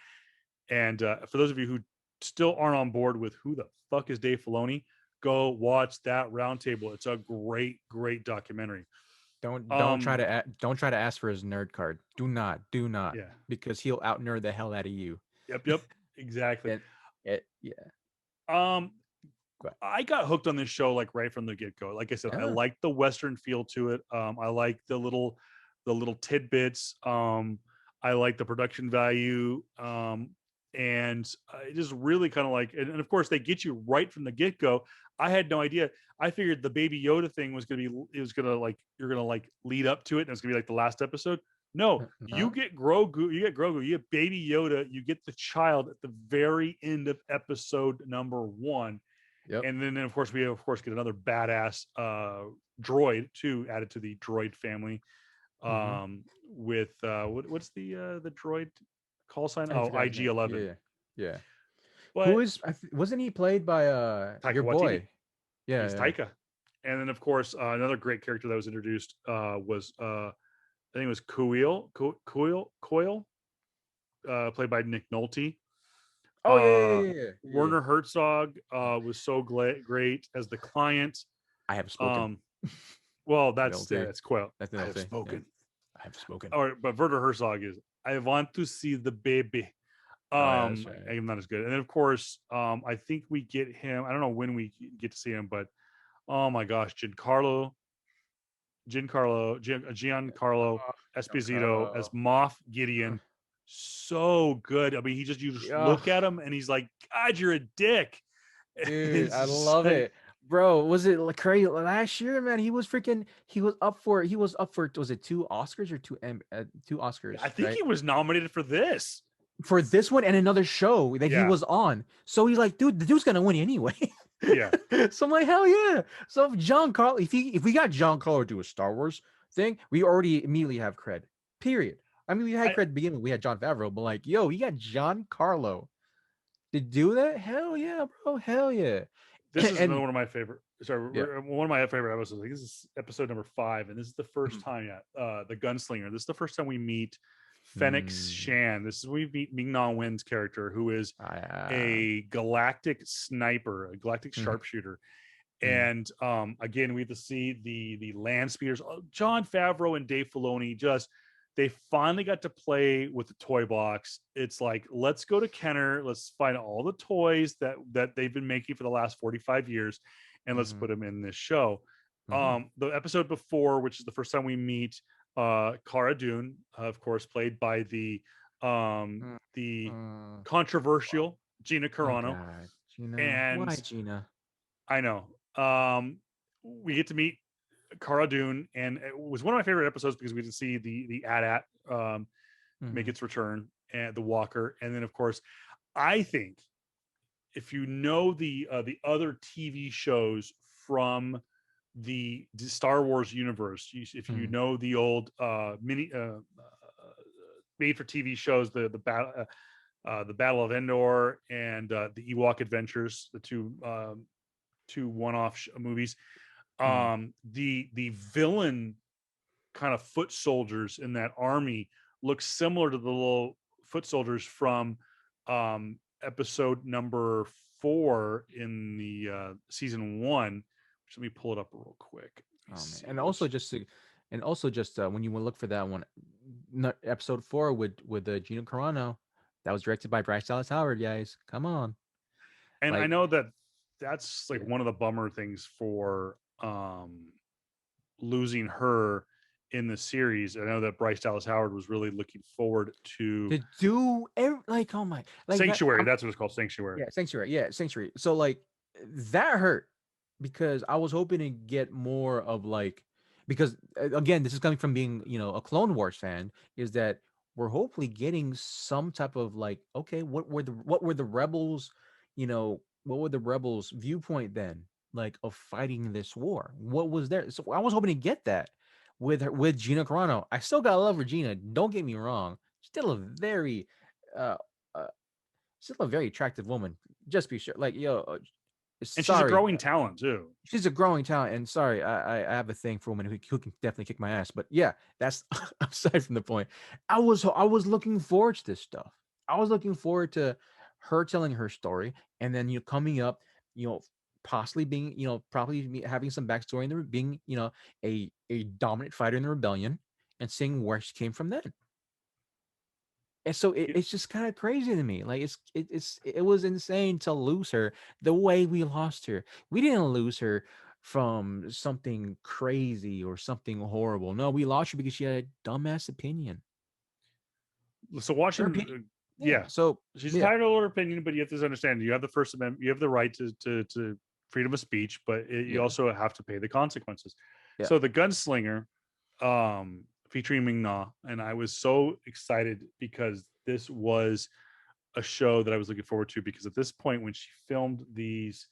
Speaker 2: And for those of you who still aren't on board with who the fuck is Dave Filoni, go watch that roundtable. It's a great documentary.
Speaker 1: Don't try to ask for his nerd card. Do not. Yeah. Because he'll out nerd the hell out of you.
Speaker 2: Yep. Exactly.
Speaker 1: Yeah.
Speaker 2: I got hooked on this show like right from the get-go. Like I said, I like the Western feel to it. I like the little tidbits. I like the production value. And it just really kind of like, and of course they get you right from the get-go. I had no idea. I figured the Baby Yoda thing was going to be, you're going to lead up to it. And it's going to be like the last episode. No, you get Grogu, you get Baby Yoda, you get the child at the very end of episode number 1. Yep. And then of course we get another badass droid too added to the droid family. With what's the droid call sign? IG-11.
Speaker 1: Yeah. But wasn't he played by your boy?
Speaker 2: Waititi. Yeah, he's Taika. And then of course another great character that was introduced was I think it was Coyle, played by Nick Nolte. Werner Herzog was so great as the client.
Speaker 1: I have spoken.
Speaker 2: Well, that's Coyle.
Speaker 1: I have spoken. I have spoken.
Speaker 2: All right, but Werner Herzog is. I want to see the baby. I'm not as good. And then of course, I think we get him. I don't know when we get to see him, but oh my gosh, Giancarlo Esposito as Moff Gideon. So good. I mean, you just look at him and he's like, God, you're a dick.
Speaker 1: Dude, I love it. Bro, was it like crazy last year, man? He was up for was it 2 Oscars or 2 Oscars?
Speaker 2: I think he was nominated for this
Speaker 1: one and another show that he was on. So he's like, dude, the dude's gonna win anyway.
Speaker 2: Yeah.
Speaker 1: So I'm like, hell yeah. So if we got Giancarlo to do a Star Wars thing, we already immediately have cred. Period. I mean, we had
Speaker 2: I,
Speaker 1: cred at the beginning. We had John Favreau, but like, yo, you got Giancarlo to do that? Hell yeah, bro. Hell yeah.
Speaker 2: this is another
Speaker 1: And
Speaker 2: one of my favorite. Sorry,
Speaker 1: yeah.
Speaker 2: one of my favorite episodes. Like, this is episode number 5, and this is the first time yet. The gunslinger. This is the first time we meet Fennec
Speaker 1: Mm,
Speaker 2: Shan. This is we meet Ming Na Wen's character, who is a galactic sniper, a galactic
Speaker 1: mhm,
Speaker 2: sharpshooter.
Speaker 1: mm,
Speaker 2: And again, we have to see the land speeders. John Favreau and Dave Filoni just they finally got to play with the toy box. It's like, let's go to Kenner, let's find all the toys that they've been making for the last 45 years, and let's
Speaker 1: mhm,
Speaker 2: put them in this show.
Speaker 1: mhm,
Speaker 2: The episode before, which is the first time we meet Cara Dune, of course, played by
Speaker 1: mm,
Speaker 2: the
Speaker 1: mm.
Speaker 2: controversial Gina
Speaker 1: Oh
Speaker 2: Carano.
Speaker 1: God, Gina.
Speaker 2: And
Speaker 1: Why Gina?
Speaker 2: I know. We get to meet Cara Dune, and it was one of my favorite episodes because we get to see the AT-AT make
Speaker 1: Mhm,
Speaker 2: its return, and the Walker, and then of course, I think if you know the other TV shows from the Star Wars universe, if you
Speaker 1: mhm,
Speaker 2: know the old mini made for TV shows, the Battle of Endor and the Ewok Adventures, the two one-off movies.
Speaker 1: mhm,
Speaker 2: The villain kind of foot soldiers in that army look similar to the little foot soldiers from episode number 4 in the season 1. Let me pull it up real quick. Let me
Speaker 1: oh man,
Speaker 2: see
Speaker 1: and
Speaker 2: which.
Speaker 1: also just when you look for that one, episode 4 with Gina Carano, that was directed by Bryce Dallas Howard. Guys, come on,
Speaker 2: And I
Speaker 1: like,
Speaker 2: know that that's like
Speaker 1: yeah.
Speaker 2: one of the bummer things for losing her in the series. I know that Bryce Dallas Howard was really looking forward to
Speaker 1: To do like, oh my, like that.
Speaker 2: Sanctuary. That's what it's called, Sanctuary.
Speaker 1: Yeah, Sanctuary. Yeah, Sanctuary. So like that hurt because I was hoping to get more of like, because again, this is coming from being, a Clone Wars fan, is that we're hopefully getting some type of like, okay, what were the rebels, what were the rebels viewpoint then, like, of fighting this war? What was there? So I was hoping to get that with Gina Carano. I still got love for Gina. Don't get me wrong. Still a very uh, uh still a very attractive woman. Just be sure. Like, yo,
Speaker 2: And she's a
Speaker 1: sorry,
Speaker 2: growing talent too.
Speaker 1: she's a growing talent. And sorry, I have a thing for women who can definitely kick my ass. But yeah, that's aside from the point. I was looking forward to this stuff. I was looking forward to her telling her story, and then coming up, possibly being, probably having some backstory in the being, a dominant fighter in the rebellion, and seeing where she came from then. And so it's just kind of crazy to me. Like, it was insane to lose her the way we lost her. We didn't lose her from something crazy or something horrible. No, we lost her because she had a dumbass opinion.
Speaker 2: So
Speaker 1: Her
Speaker 2: watching,
Speaker 1: opinion. Yeah.
Speaker 2: yeah,
Speaker 1: So
Speaker 2: she's
Speaker 1: yeah,
Speaker 2: entitled to her opinion, but you have to understand you have the First Amendment, you have the right to freedom of speech, but you
Speaker 1: yeah,
Speaker 2: also have to pay the consequences.
Speaker 1: yeah.
Speaker 2: So the Gunslinger, featuring Ming Na, and I was so excited because this was a show that I was looking forward to, because at this point when she filmed these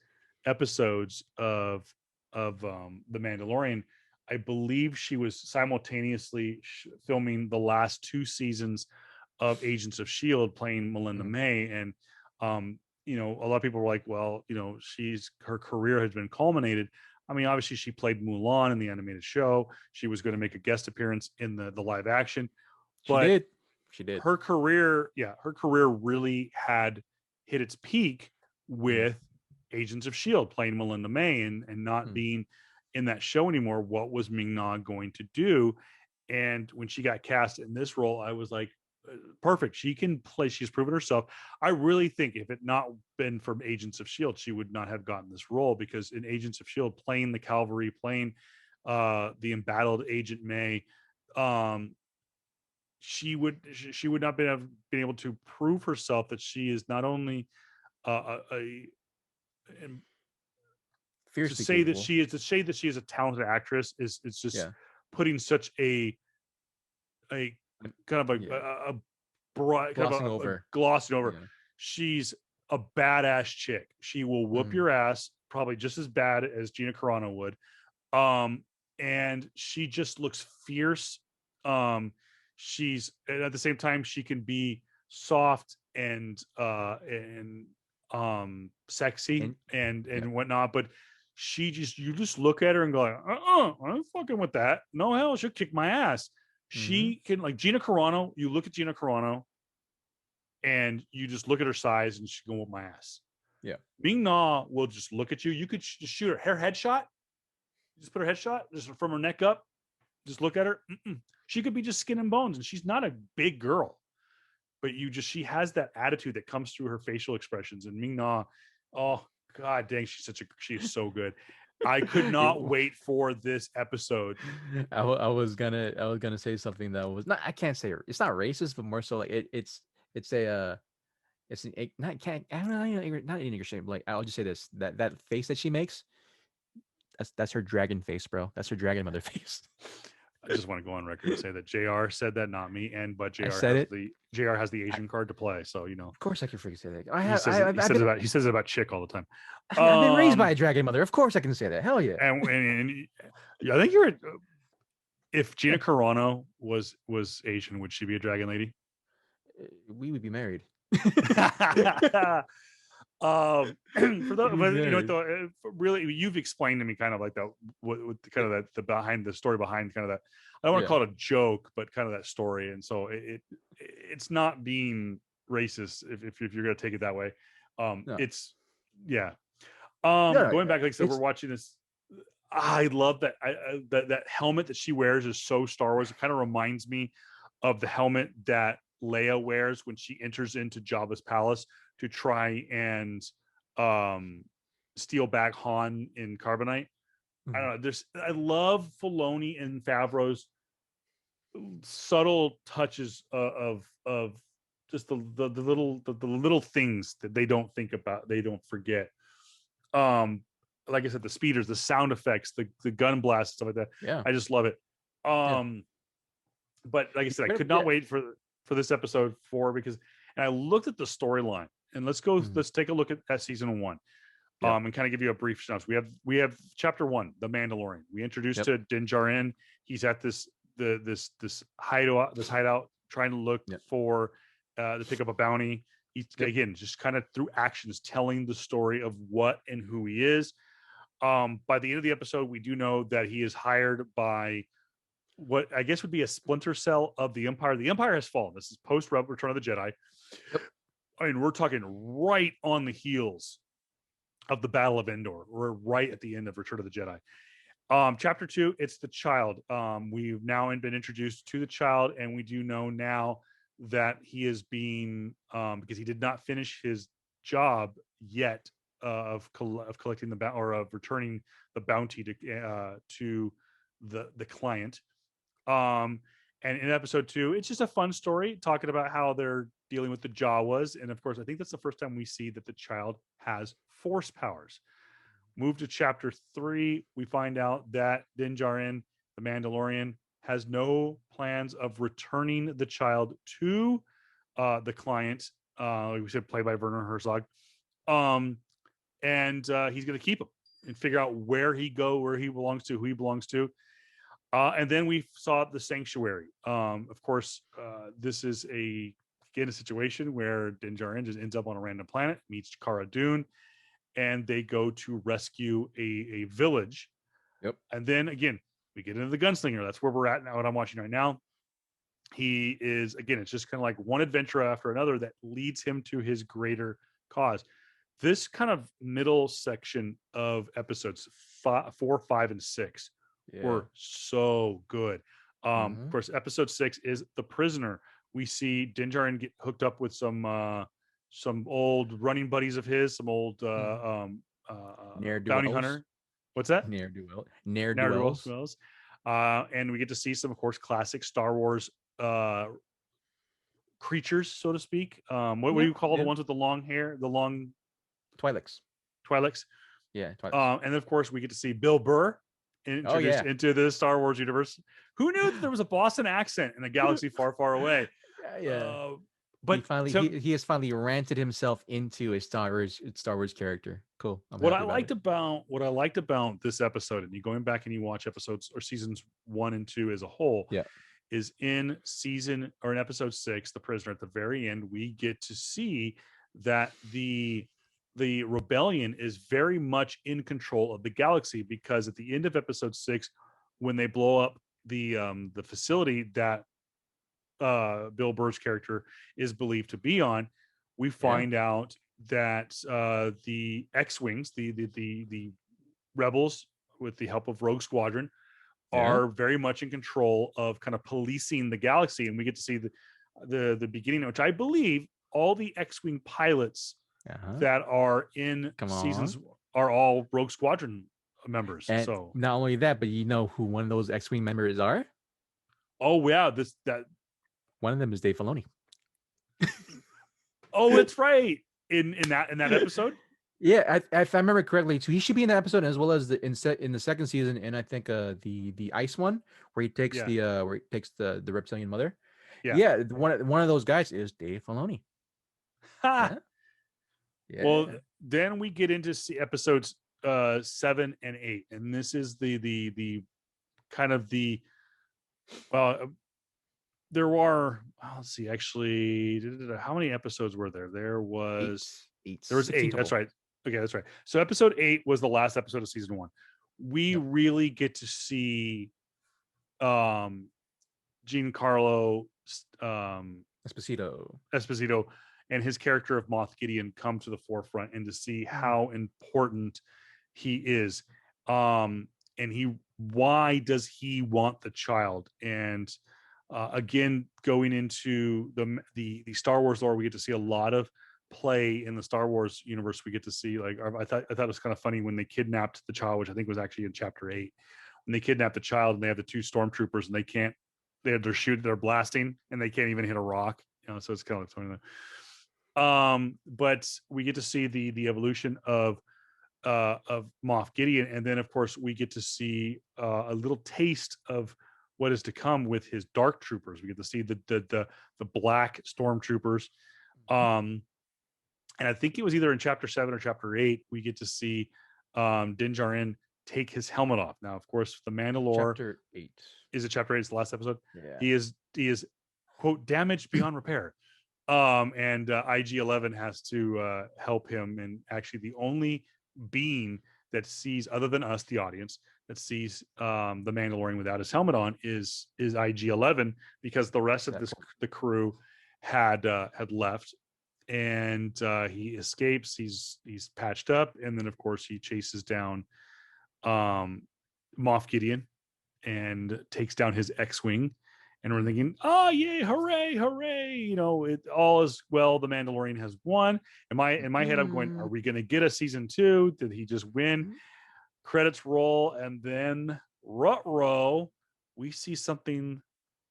Speaker 2: episodes of The Mandalorian, I believe she was simultaneously filming the last 2 seasons of Agents of Shield, playing Melinda
Speaker 1: Mm.
Speaker 2: May. And a lot of people were like, well, her career has been culminated. I mean, obviously she played Mulan in the animated show. She was going to make a guest appearance in the live action,
Speaker 1: She
Speaker 2: but
Speaker 1: did. She did.
Speaker 2: her career really had hit its peak
Speaker 1: Mm,
Speaker 2: with Agents of Shield, playing Melinda May, and not
Speaker 1: mm.
Speaker 2: being in that show anymore. What was Ming Na going to do? And when she got cast in this role, I was like, perfect. She can play. She's proven herself. I really think if it not been from Agents of Shield, she would not have gotten this role, because in Agents of Shield, playing the Cavalry, playing the embattled Agent May, um, she would not been able to prove herself that she is not only and
Speaker 1: Fiercely capable.
Speaker 2: to say that she is a talented actress is it's just
Speaker 1: Yeah.
Speaker 2: putting such a
Speaker 1: And-
Speaker 2: kind of
Speaker 1: Yeah.
Speaker 2: a broad kind of
Speaker 1: Glossing
Speaker 2: a
Speaker 1: over.
Speaker 2: glossing over.
Speaker 1: Yeah.
Speaker 2: She's a badass chick. She will whoop
Speaker 1: Mm,
Speaker 2: your ass probably just as bad as Gina Carano would. And she just looks fierce. She's, and at the same time, she can be soft and sexy and whatnot, but you just look at her and go like, I'm fucking with that. No, hell, she'll kick my ass. She can, like Gina Carano, you look at Gina Carano and you just look at her size and she can whoop my ass.
Speaker 1: Yeah.
Speaker 2: Ming Na will just look at you. You could just shoot her headshot. Just put her headshot just from her neck up. Just look at her. She could be just skin and bones, and she's not a big girl, but she has that attitude that comes through her facial expressions. And Ming Na, oh god dang, she is so good. I could not wait for this episode.
Speaker 1: I was gonna say something that was not. I can't say it's not racist, but more so like it's not in English. Like I'll just say this: that face that she makes, that's her dragon face, bro. That's her dragon mother face.
Speaker 2: I just want to go on record and say that JR said that, not me. But JR has the Asian card to play, so you know.
Speaker 1: Of course, I can freaking say that.
Speaker 2: He says it about chick all the time.
Speaker 1: I've been raised by a dragon mother. Of course, I can say that. Hell yeah.
Speaker 2: And I think you're. If Gina Carano was Asian, would she be a dragon lady?
Speaker 1: We would be married.
Speaker 2: For those, but you know, really, you've explained to me kind of like that, what kind of the story behind kind of that. I don't want to call it a joke, but kind of that story. And so it's not being racist if you're going to take it that way. It's going back, like I said, we're watching this. I love that. That helmet that she wears is so Star Wars. It kind of reminds me of the helmet that Leia wears when she enters into Jabba's palace to try and steal back Han in Carbonite. I don't know. I love Filoni and Favreau's subtle touches of just the little things that they don't think about, they don't forget. Like I said, the speeders, the sound effects, the gun blasts, stuff like that.
Speaker 1: Yeah,
Speaker 2: I just love it. But like I said, I could not wait for this episode 4 because, and I looked at the storyline, and let's take a look at season 1. And kind of give you a brief synopsis. We have chapter 1, the Mandalorian. We introduced to Din Djarin. He's at this hideout trying to look for to pick up a bounty. He's again just kind of through actions telling the story of what and who he is. By the end of the episode, we do know that he is hired by what I guess would be a splinter cell of the Empire. The Empire has fallen. This is post Return of the Jedi. I mean, we're talking right on the heels of the Battle of Endor. We're right at the end of Return of the Jedi. Chapter 2, it's the child. We've now been introduced to the child, and we do know now that he is being because he did not finish his job yet of collecting the or of returning the bounty to the client. And in episode 2, it's just a fun story talking about how they're dealing with the Jawas. And of course, I think that's the first time we see that the child has force powers. Move to chapter 3, we find out that Din Djarin, the Mandalorian, has no plans of returning the child to the client. Like we said, played by Werner Herzog. And he's going to keep him and figure out where he belongs to, who he belongs to. And then we saw the sanctuary. Of course, this is a situation where Din Djarin just ends up on a random planet, meets Cara Dune, and they go to rescue a village. And then again, we get into the gunslinger. That's where we're at now, what I'm watching right now. He is, again, it's just kind of like one adventure after another that leads him to his greater cause. This kind of middle section of episodes 4, 5, and 6 were so good. Of course, episode 6 is The Prisoner. We see Din Djarin get hooked up with some old running buddies of his, some old bounty hunter. What's that? Ne'er-do-wells. And we get to see some, of course, classic Star Wars creatures, so to speak. What do you call the ones with the long hair? The long
Speaker 1: Twi'leks. Yeah, Twi'leks.
Speaker 2: And of course, we get to see Bill Burr introduced into the Star Wars universe. Who knew that there was a Boston accent in a galaxy far, far away?
Speaker 1: He
Speaker 2: But
Speaker 1: finally
Speaker 2: to
Speaker 1: he has finally ranted himself into a Star Wars character. Cool. I'm
Speaker 2: what
Speaker 1: happy
Speaker 2: I
Speaker 1: about
Speaker 2: liked
Speaker 1: it.
Speaker 2: about what I liked about this episode, and you going back and you watch episodes or seasons 1 and 2 as a whole,
Speaker 1: Yeah.
Speaker 2: is in season or in episode 6, The Prisoner, at the very end, we get to see that the rebellion is very much in control of the galaxy, because at the end of episode 6, when they blow up the facility that Bill Burr's character is believed to be on, we
Speaker 1: Yeah.
Speaker 2: find out that the X-wings, the rebels, with the help of Rogue Squadron,
Speaker 1: Yeah.
Speaker 2: are very much in control of kind of policing the galaxy, and we get to see the beginning, which I believe all the X-wing pilots
Speaker 1: Uh-huh.
Speaker 2: that are in
Speaker 1: Come
Speaker 2: seasons
Speaker 1: on.
Speaker 2: are all Rogue Squadron members.
Speaker 1: And
Speaker 2: So,
Speaker 1: not only that, but you know who one of those X-Wing members are?
Speaker 2: oh yeah, this that
Speaker 1: One of them is Dave Filoni.
Speaker 2: oh, it's right in that episode.
Speaker 1: Yeah, if I remember correctly, so he should be in that episode as well as in the second season, and I think the ice one where he takes
Speaker 2: Yeah,
Speaker 1: the reptilian mother.
Speaker 2: yeah.
Speaker 1: Yeah, one of those guys is Dave Filoni.
Speaker 2: Ha!
Speaker 1: Yeah,
Speaker 2: Well,
Speaker 1: yeah,
Speaker 2: then we get into episodes 7 and 8, and this is the kind of the uh there were, let's see, actually, how many episodes were there?
Speaker 1: eight, eight,
Speaker 2: There was
Speaker 1: 16
Speaker 2: 8. That's
Speaker 1: total.
Speaker 2: right. Okay, that's right. So episode 8 was the last episode of season 1. We
Speaker 1: Yep,
Speaker 2: really get to see um Giancarlo
Speaker 1: Esposito.
Speaker 2: Esposito and his character of Moff Gideon come to the forefront, and to see
Speaker 1: Mm.
Speaker 2: how important he is. And why does he want the child? And again, going into the Star Wars lore, we get to see a lot of play in the Star Wars universe. We get to see, like, I thought it was kind of funny when they kidnapped the child, which I think was actually in chapter 8, when they kidnapped the child and they have the two stormtroopers, and they're blasting and they can't even hit a rock. So it's kind of like funny. But we get to see the evolution of Moff Gideon, and then of course we get to see a little taste of what is to come with his dark troopers. We get to see the black stormtroopers. Um, and I think it was either in chapter 7 or chapter 8, we get to see Din Djarin take his helmet off. Now, of course, the Mandalore
Speaker 1: Chapter 8.
Speaker 2: is it chapter 8? It's the last episode.
Speaker 1: Yeah.
Speaker 2: He is quote damaged beyond repair. And IG-11 has to help him, and actually the only being that sees, other than us, the audience, that sees the Mandalorian without his helmet on is IG-11, because the rest of the crew had left, and he escapes. He's patched up, and then of course he chases down Moff Gideon and takes down his X-wing. And we're thinking, oh yay, hooray, hooray! It all is well. The Mandalorian has won. In my head, I'm going, are we going to get a season 2? Did he just win? Credits roll, and then row, we see something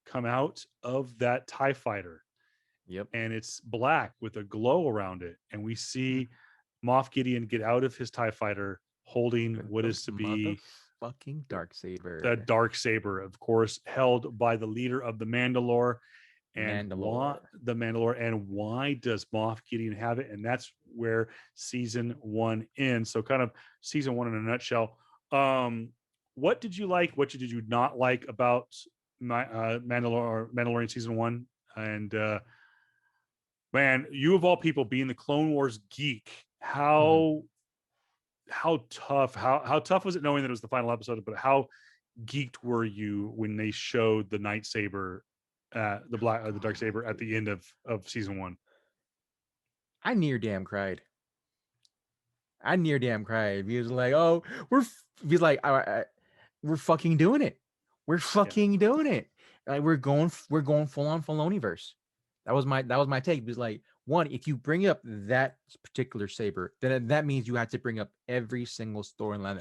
Speaker 2: come out of that TIE fighter.
Speaker 1: Yep.
Speaker 2: And it's black with a glow around it. And we see Moff Gideon get out of his TIE fighter holding what is to be
Speaker 1: fucking dark saber.
Speaker 2: the dark saber, of course, held by the leader of the Mandalore. And why does Moff Gideon have it? And that's where season 1 ends. So kind of season 1 in a nutshell. What did you like? What did you not like about my Mandalorian season 1? And man, you of all people, being the Clone Wars geek, how tough was it knowing that it was the final episode? But how geeked were you when they showed the lightsaber, the dark saber at the end of season 1?
Speaker 1: I near damn cried. He was like, "Oh, he's like, we're fucking doing it. We're fucking doing it. Like we're going full on Filoniverse." That was my take. Because like, one, if you bring up that particular saber, then that means you have to bring up every single storyline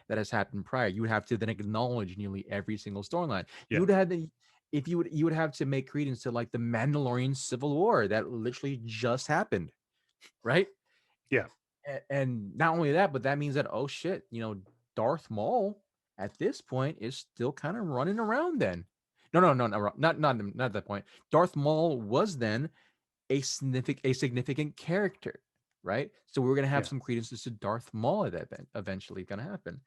Speaker 1: that has happened prior. You would have to then acknowledge nearly every single storyline.
Speaker 2: Yeah.
Speaker 1: You would have to, if you would have to make credence to like the Mandalorian Civil War that literally just happened, right?
Speaker 2: Yeah.
Speaker 1: And not only that, but that means that, oh shit, Darth Maul at this point is still kind of running around then. No, not at that point. Darth Maul was then a significant character, right? So we're gonna have
Speaker 2: Yeah.
Speaker 1: some credences to Darth Maul that eventually gonna happen.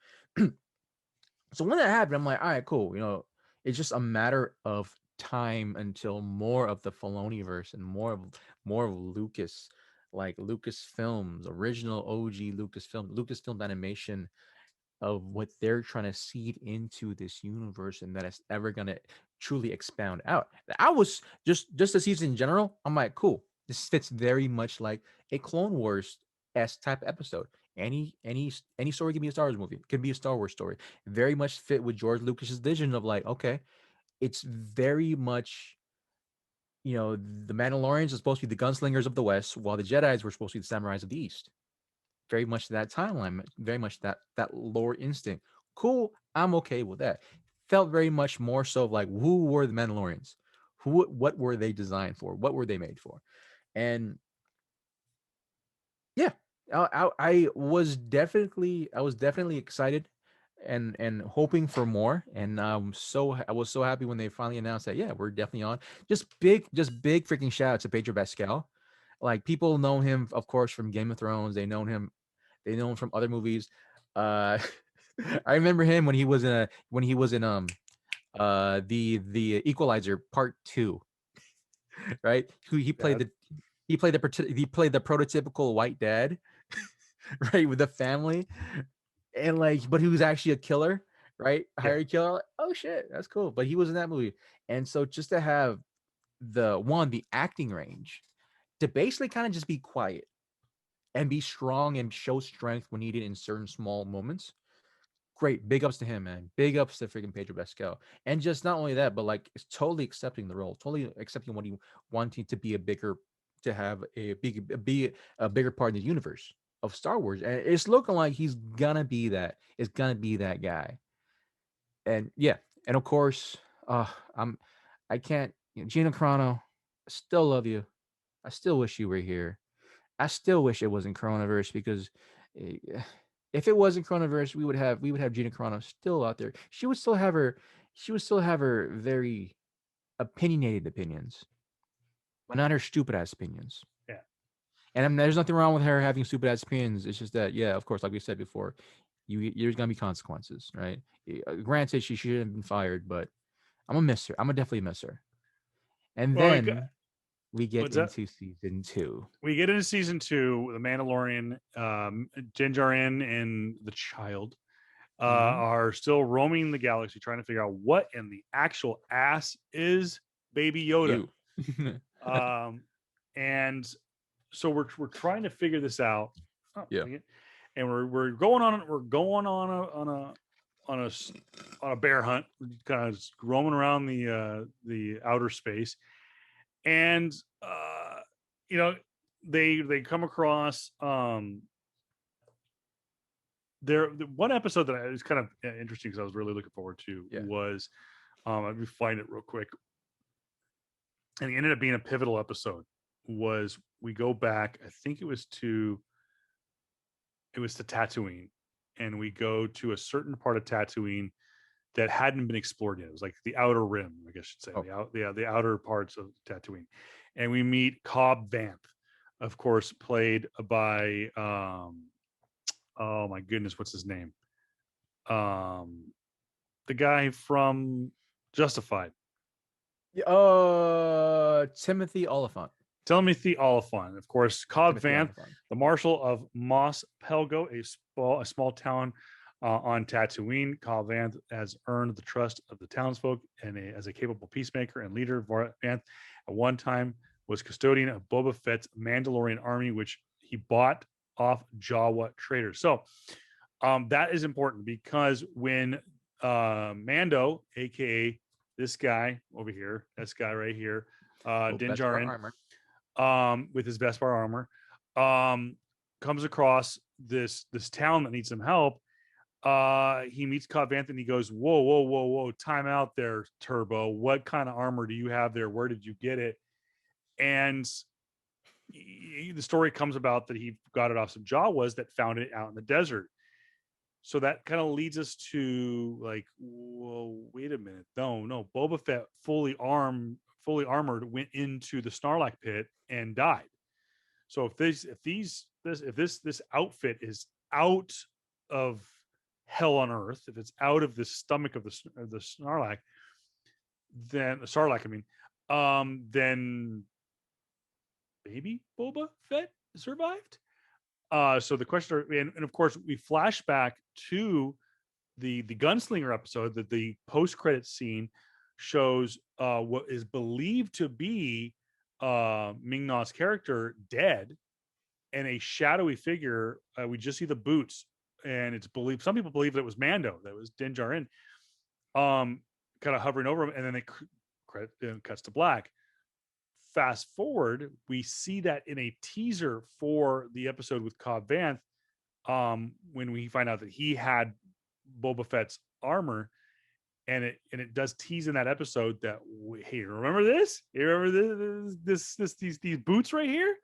Speaker 1: So when that happened, I'm like, all right, cool. It's just a matter of time until more of the Filoniverse and more of Lucas, like Lucasfilms, original OG Lucasfilm animation of what they're trying to seed into this universe, and that it's ever gonna truly expound out. I was just the season in general. I'm like, cool. This fits very much like a Clone Wars s type episode. Any story can be a Star Wars movie. It can be a Star Wars story. Very much fit with George Lucas's vision of like, okay, it's very much the Mandalorians are supposed to be the gunslingers of the West, while the Jedi's were supposed to be the samurais of the East. Very much that timeline, very much that lore instinct. Cool, I'm okay with that. Felt very much more so of like, who were the Mandalorians? What were they designed for? What were they made for? And yeah, I was definitely excited and hoping for more. And I was so happy when they finally announced that, yeah, we're definitely on. Just big freaking shout out to Pedro Pascal. Like, people know him, of course, from Game of Thrones. They know him from other movies. Uh, I remember him when he was in the Equalizer Part 2, right? Who
Speaker 2: Yeah.
Speaker 1: he played the prototypical white dad, right, with the family, and like, but he was actually a killer, right?
Speaker 2: Yeah.
Speaker 1: Hired killer. Like, oh shit, that's cool. But he was in that movie, and so just to have the acting range to basically kind of just be quiet and be strong and show strength when needed in certain small moments. Great. Big ups to him, man. Big ups to freaking Pedro Pascal. And just not only that, but like, it's totally accepting the role, totally accepting what he wanting to be to have be a bigger part in the universe of Star Wars. And it's looking like he's gonna be that. It's gonna be that guy. And yeah, and of course, I'm I can't Gina Carano, I still love you. I still wish you were here. I still wish it wasn't coronavirus, because eh, if it wasn't coronavirus, we would have Gina Carano still out there. She would still have her very opinionated opinions, but not her stupid ass opinions.
Speaker 2: Yeah.
Speaker 1: And there's nothing wrong with her having stupid ass opinions. It's just that, yeah, of course, like we said before, there's gonna be consequences, right? Granted, she should have been fired, but I'm gonna miss her. I'm gonna definitely miss her. And
Speaker 2: Well,
Speaker 1: then we get
Speaker 2: what's that?
Speaker 1: into season 2.
Speaker 2: We get into season 2, The Mandalorian, Din Djarin and the child
Speaker 1: Mm-hmm.
Speaker 2: are still roaming the galaxy trying to figure out what in the actual ass is Baby Yoda.
Speaker 1: You.
Speaker 2: Um, and so we're trying to figure this out. Oh,
Speaker 1: Yeah.
Speaker 2: and we're going on a bear hunt, kind of roaming around the outer space, and you know they come across the one episode that was kind of interesting because I was really looking forward to
Speaker 1: Yeah.
Speaker 2: was let me find it real quick, and it ended up being a pivotal episode. Was we go back? I think it was to Tatooine, and we go to a certain part of Tatooine that hadn't been explored yet. It was like the outer rim, I guess I should say,
Speaker 1: Oh.
Speaker 2: the outer parts of Tatooine, and we meet Cobb Vanth, of course, played by oh my goodness, what's his name? Um, the guy from Justified,
Speaker 1: Timothy Oliphant.
Speaker 2: Timothy Oliphant, of course, Cobb
Speaker 1: Timothy
Speaker 2: Vanth,
Speaker 1: Oliphant.
Speaker 2: the Marshal of Mos Pelgo, a small town on Tatooine. Cobb Vanth has earned the trust of the townsfolk and as a capable peacemaker and leader. Vanth at one time was custodian of Boba Fett's Mandalorian army, which he bought off Jawa traders. So that is important because when Mando, aka this guy over here, this guy right here,
Speaker 1: Oh,
Speaker 2: Din
Speaker 1: Beskar
Speaker 2: Djarin,
Speaker 1: armor.
Speaker 2: with his Beskar armor, comes across this town that needs some help. He meets Cobb Vanth and he goes, "Whoa, whoa, whoa, whoa! Time out there, Turbo. What kind of armor do you have there? Where did you get it?" And the story comes about that he got it off some Jawas that found it out in the desert. So that kind of leads us to like, whoa, wait a minute. No, Boba Fett fully armed fully armored, went into the Snarlack pit and died. So if this outfit is out of hell on earth, if it's out of the stomach of the Snarlack, then Sarlacc, I mean, then maybe Boba Fett survived. So the question, and of course, we flash back to the gunslinger episode. That the post credit scene shows what is believed to be Ming Na's character dead, and a shadowy figure. We just see the boots, and it's believed, some people believe that it was Mando, that was Din Djarin, kind of hovering over him, and then it cuts to black. Fast forward, we see that in a teaser for the episode with Cobb Vanth, when we find out that he had Boba Fett's armor, and it does tease in that episode that, hey, remember this? You remember these boots right here?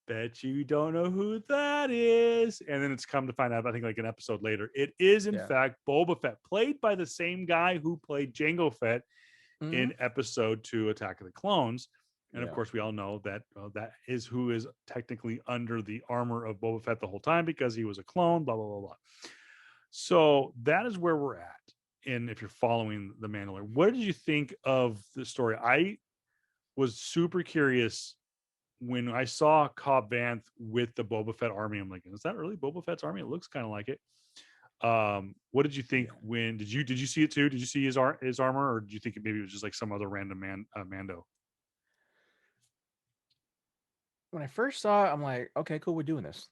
Speaker 2: Bet you don't know who that is. And then it's come to find out, I think like an episode later, it is in fact Boba Fett, played by the same guy who played Jango Fett in episode 2, Attack of the Clones. And of course, we all know that that is who is technically under the armor of Boba Fett the whole time, because he was a clone, blah, blah, blah, blah. So that is where we're at. And if you're following The Mandalorian, what did you think of the story? I was super curious when I saw Cobb Vanth with the Boba Fett army. I'm like, is that really Boba Fett's army? It looks kind of like it. What did you think when did you see it too? Did you see his armor, or did you think maybe it was just like some other random Mando?
Speaker 1: When I first saw it, I'm like, okay, cool, we're doing this.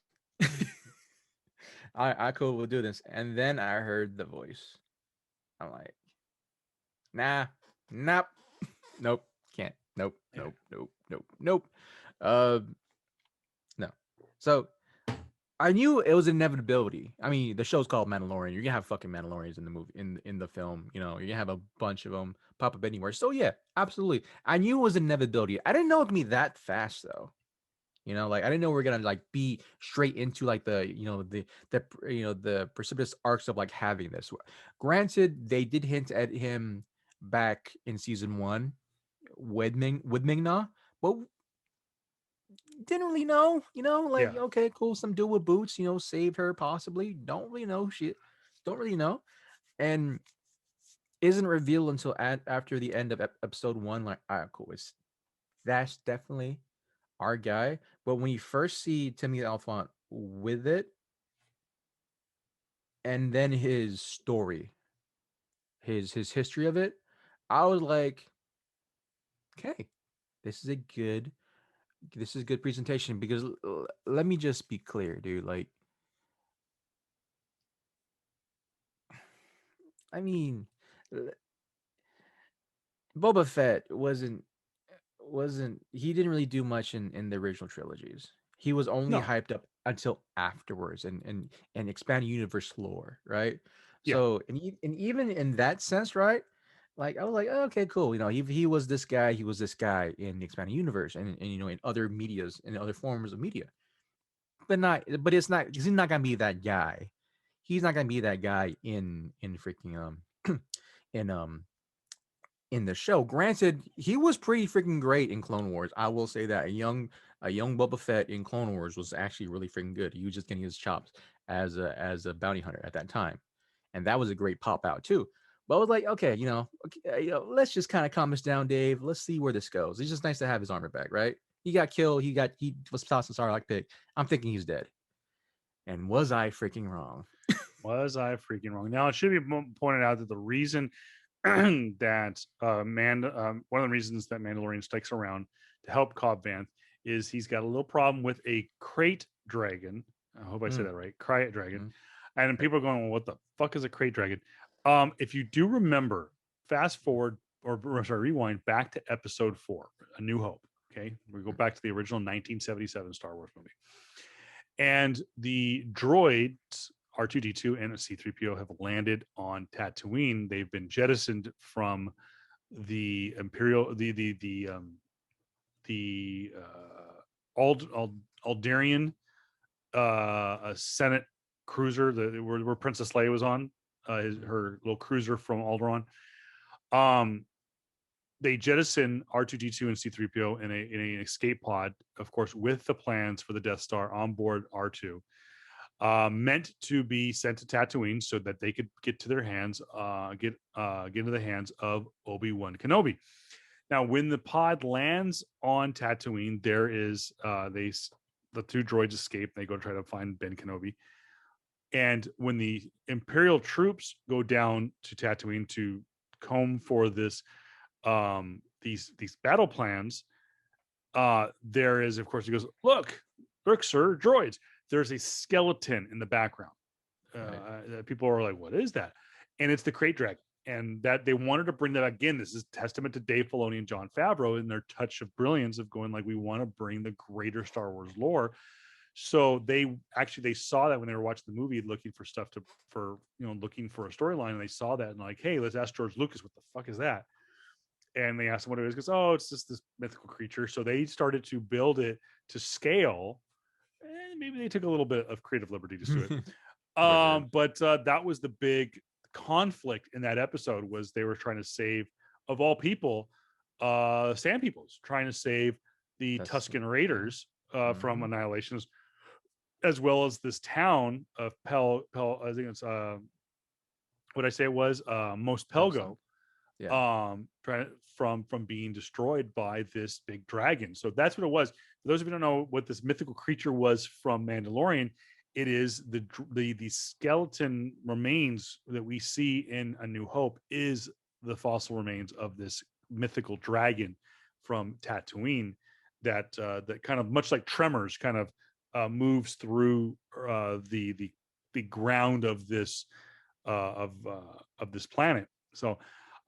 Speaker 1: I cool, we'll do this. And then I heard the voice. I'm like, nah, nope, nope, can't, nope, nope, nope, nope, nope. No. So I knew it was an inevitability. I mean, the show's called Mandalorian. You're gonna have fucking Mandalorians in the movie, in the film. You know, you're gonna have a bunch of them pop up anywhere. So yeah, absolutely. I knew it was an inevitability. I didn't know it'd be that fast though. You know, like I didn't know we are gonna like be straight into like the the precipitous arcs of like having this. Granted, they did hint at him back in season 1 with Ming-Na, but didn't really know. You know, like okay, cool, some dude with boots, saved her possibly. Don't really know shit. Don't really know, and isn't revealed until after the end of episode 1. Like, all right, cool. That's definitely our guy. But when you first see Timothy Olyphant with it, and then his story, his history of it, I was like, okay, this is a good presentation. Because let me just be clear, dude. Like, I mean, Boba Fett wasn't he didn't really do much in the original trilogies. He was only hyped up until afterwards, and expanded universe lore, right? So and even in that sense, right? Like I was like, oh, okay, cool. He was this guy. He was this guy in the expanded universe, and in other medias, in other forms of media. But it's not. He's not gonna be that guy. He's not gonna be that guy in freaking in in the show. Granted, he was pretty freaking great in Clone Wars. I will say that a young Boba Fett in Clone Wars was actually really freaking good. He was just getting his chops as a bounty hunter at that time, and that was a great pop out too. But I was like, okay, let's just kind of calm this down, Dave. Let's see where this goes. It's just nice to have his armor back, right? He got killed. He was tossed in Sarlacc pit. I'm thinking he's dead. And was I freaking wrong?
Speaker 2: Was I freaking wrong? Now, it should be pointed out that the reason that one of the reasons that Mandalorian sticks around to help Cobb Vanth is he's got a little problem with a crate dragon. I hope I said that right. Crate dragon. And people are going, well, what the fuck is a crate dragon? If you do remember, fast forward rewind back to episode 4, A New Hope. Okay. We go back to the original 1977 Star Wars movie. And the droids R2D2 and C3PO have landed on Tatooine. They've been jettisoned from the Imperial, the Alderian a Senate cruiser, where Princess Leia was on, her little cruiser from Alderaan. they jettison R2D2 and C3PO in an escape pod, of course, with the plans for the Death Star on board R2, meant to be sent to Tatooine so that they could get to their hands, get into the hands of Obi-Wan Kenobi. Now, when the pod lands on Tatooine, there is the two droids escape. And they go try to find Ben Kenobi. And when the Imperial troops go down to Tatooine to comb for these battle plans, there is, of course, he goes, look, sir, droids. There's a skeleton in the background. People are like, what is that? And it's the Crate Dragon. And that they wanted to bring that again. This is testament to Dave Filoni and Jon Favreau and their touch of brilliance of going like, we want to bring the greater Star Wars lore. So they saw that when they were watching the movie, looking for stuff looking for a storyline, and they saw that and like, hey, let's ask George Lucas, what the fuck is that? And they asked him what it is. Because, oh, it's just this mythical creature. So they started to build it to scale, and maybe they took a little bit of creative liberty to do it. But that was the big conflict in that episode, was they were trying to save, of all people, Sand Peoples, trying to save the Tusken Raiders from annihilation, as well as this town of Pel. I think it's what I say it was Most Pelgo, from being destroyed by this big dragon. So that's what it was. For those of you who don't know what this mythical creature was from Mandalorian, it is the skeleton remains that we see in A New Hope is the fossil remains of this mythical dragon from Tatooine that kind of, much like Tremors, kind of moves through the ground of this planet. So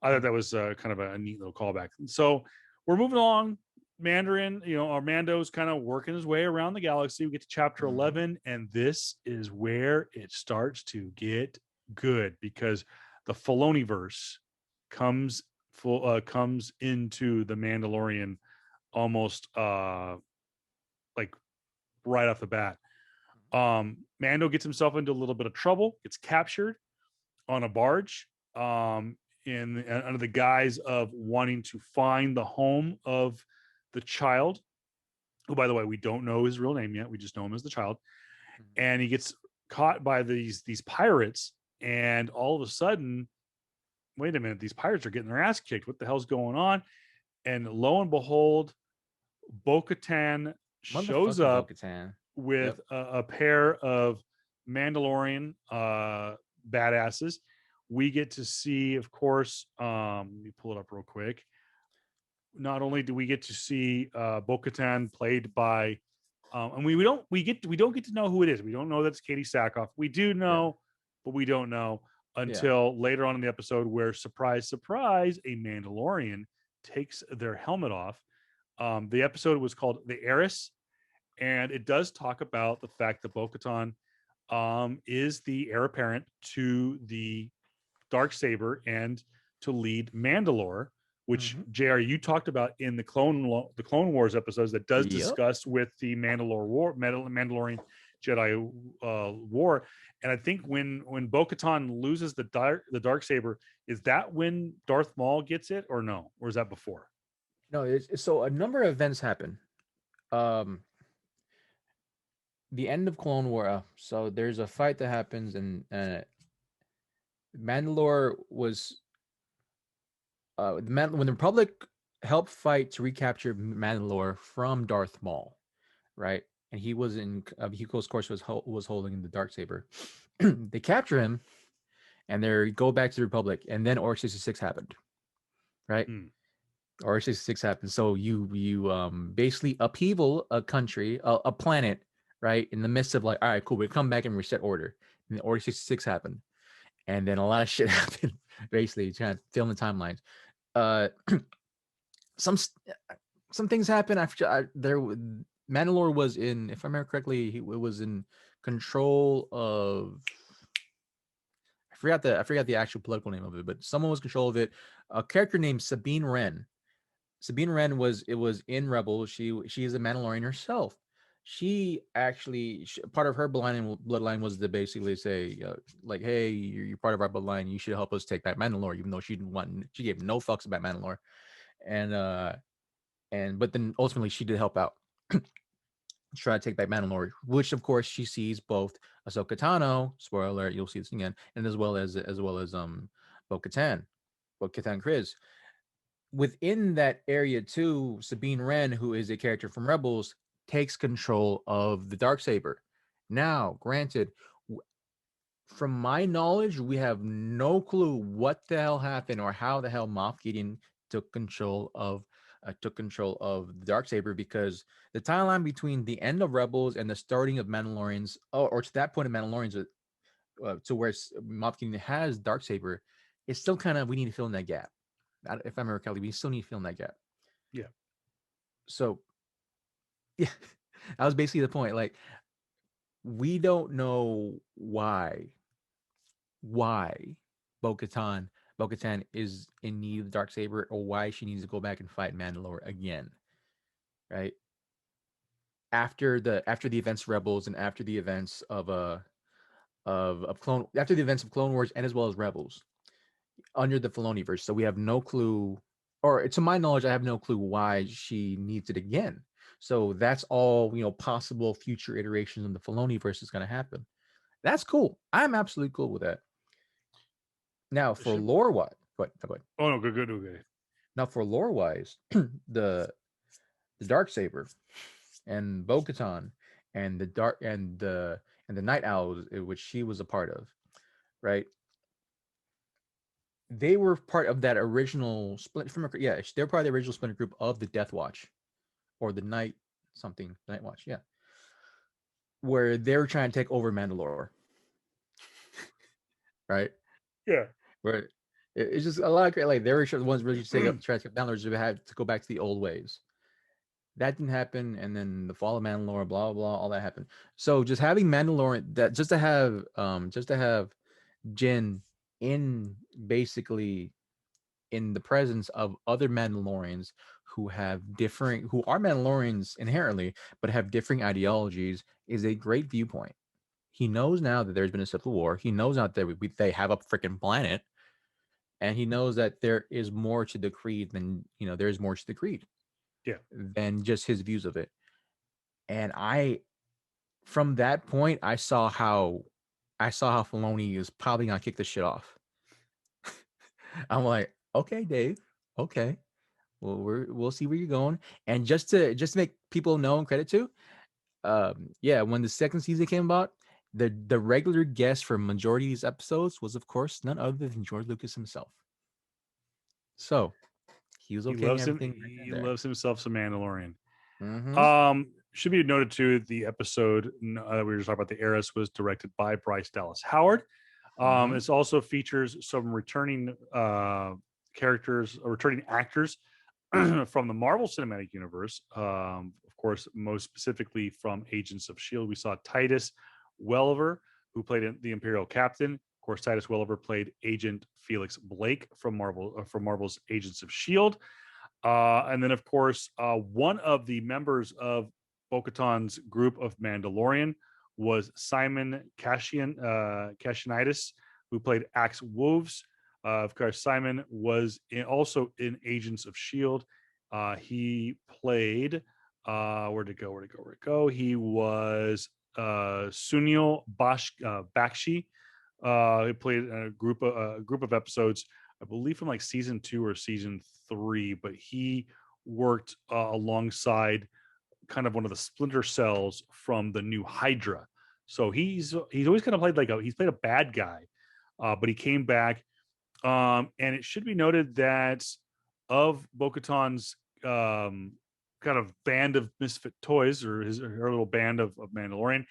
Speaker 2: I thought that was kind of a neat little callback. So we're moving along. Mandarin, Armando's kind of working his way around the galaxy. We get to chapter 11, and this is where it starts to get good, because the Filoniverse comes into the Mandalorian almost like right off the bat. Mando gets himself into a little bit of trouble, gets captured on a barge, under the guise of wanting to find the home of the child, who, by the way, we don't know his real name yet. We just know him as the child. And he gets caught by these pirates, and all of a sudden, wait a minute, these pirates are getting their ass kicked. What the hell's going on? And lo and behold, Bo-Katan shows up with a pair of Mandalorian badasses. We get to see, of course, let me pull it up real quick. Not only do we get to see Bo-Katan played by, and we don't get to know who it is. We don't know that it's Katie Sackhoff. We do know, but we don't know until later on in the episode, where, surprise, surprise, a Mandalorian takes their helmet off. The episode was called The Heiress, and it does talk about the fact that Bo-Katan is the heir apparent to the Darksaber and to lead Mandalore, which JR, you talked about in the Clone Wars episodes, that does discuss with the Mandalorian Jedi war. And I think when Bo-Katan loses the Darksaber, is that when Darth Maul gets it, or no? Or is that before?
Speaker 1: No, so a number of events happen. The end of Clone War. So there's a fight that happens, and Mandalore was when the Republic helped fight to recapture Mandalore from Darth Maul, right? And he was he of course was holding the Darksaber. They capture him, and they go back to the Republic, and then Order 66 happened, right? Order 66 happened. So you basically upheaval a country, a planet, right? In the midst of like, all right, cool, we come back and reset order. And then Order 66 happened. And then a lot of shit happened, basically, trying to fill in the timelines. Some things happened. Mandalore was in, if I remember correctly, it was in control of, I forgot the actual political name of it, but someone was in control of it. A character named Sabine Wren. Sabine Wren was in Rebels. She is a Mandalorian herself. She actually, part of her bloodline was to basically say, like, hey, you're part of our bloodline. You should help us take back Mandalore, even though she gave no fucks about Mandalore. and but then ultimately she did help out, try to take back Mandalore, which of course she sees both Ahsoka Tano, spoiler alert, you'll see this again, and as well as Bo-Katan, Bo-Katan Kryze. Within that area too, Sabine Wren, who is a character from Rebels, takes control of the Darksaber. Now, granted, from my knowledge, we have no clue what the hell happened or how the hell Moff Gideon took control of the Darksaber, because the timeline between the end of Rebels and the starting of Mandalorians, or to that point of Mandalorians, to where Moff Gideon has Darksaber, it's still kind of, we need to fill in that gap. If I remember correctly, we still need to fill in that gap.
Speaker 2: Yeah.
Speaker 1: So yeah, that was basically the point. Like, we don't know why Bo-Katan Bo-Katan is in need of the Darksaber, or why she needs to go back and fight Mandalore again. Right? After the events of Rebels, and after the events of Clone after the events of Clone Wars, and as well as Rebels under the Filoniverse. So we have no clue, or to my knowledge, I have no clue why she needs it again. So that's all, possible future iterations of the Filoniverse is going to happen. That's cool. I'm absolutely cool with that. Now for
Speaker 2: Should,
Speaker 1: lore wise, go ahead.
Speaker 2: oh no, good, good, okay.
Speaker 1: Now for lore wise, the the dark saber and Bo-Katan and the dark and the Night Owls, which she was a part of, right? They were part of that original split from, yeah, they're part of the original splinter group of the Death Watch, or the Night something, Night Watch, yeah, where they're trying to take over Mandalore, right?
Speaker 2: Yeah.
Speaker 1: Where it's just a lot of great, like they were the ones really take up try to take Mandalore, just had to go back to the old ways. That didn't happen, and then the fall of Mandalore, blah blah blah, all that happened. So just having Mandalorian, that just to have Jin in, basically in the presence of other Mandalorians who are Mandalorians inherently, but have differing ideologies, is a great viewpoint. He knows now that there's been a civil war. He knows now that they have a freaking planet, and he knows that there is more to the creed than, there's more to the creed
Speaker 2: Yeah.
Speaker 1: than just his views of it. And from that point, I saw how Filoni is probably gonna kick this shit off. I'm like, okay, Dave, okay, well, we'll see where you're going. And just to make people know and credit to, yeah, when the second season came about, the regular guest for majority of these episodes was, of course, none other than George Lucas himself. So he was
Speaker 2: He
Speaker 1: okaying
Speaker 2: loves him.
Speaker 1: everything right then
Speaker 2: He
Speaker 1: there.
Speaker 2: loves himself some Mandalorian.
Speaker 1: Mm-hmm.
Speaker 2: Should be noted too, the episode we were just talking about, the Heiress, was directed by Bryce Dallas Howard.
Speaker 1: Mm-hmm.
Speaker 2: It also features some returning characters, or returning actors from the Marvel Cinematic Universe. Of course, most specifically from Agents of S.H.I.E.L.D. We saw Titus Welliver, who played the Imperial Captain. Of course, Titus Welliver played Agent Felix Blake from Marvel's Agents of S.H.I.E.L.D. And then, of course, one of the members of Bo-Katan's group of Mandalorian was Simon Kashianitis, who played Axe Wolves. Of course, Simon was also in Agents of S.H.I.E.L.D. He played, where'd it go? He was Sunil Bakshi. He played a group of episodes, I believe, from like season 2 or season 3, but he worked alongside kind of one of the splinter cells from the new Hydra. So he's always kind of played he's played a bad guy, but he came back. And it should be noted that of Bo-Katan's kind of band of misfit toys, or her little band of Mandalorian,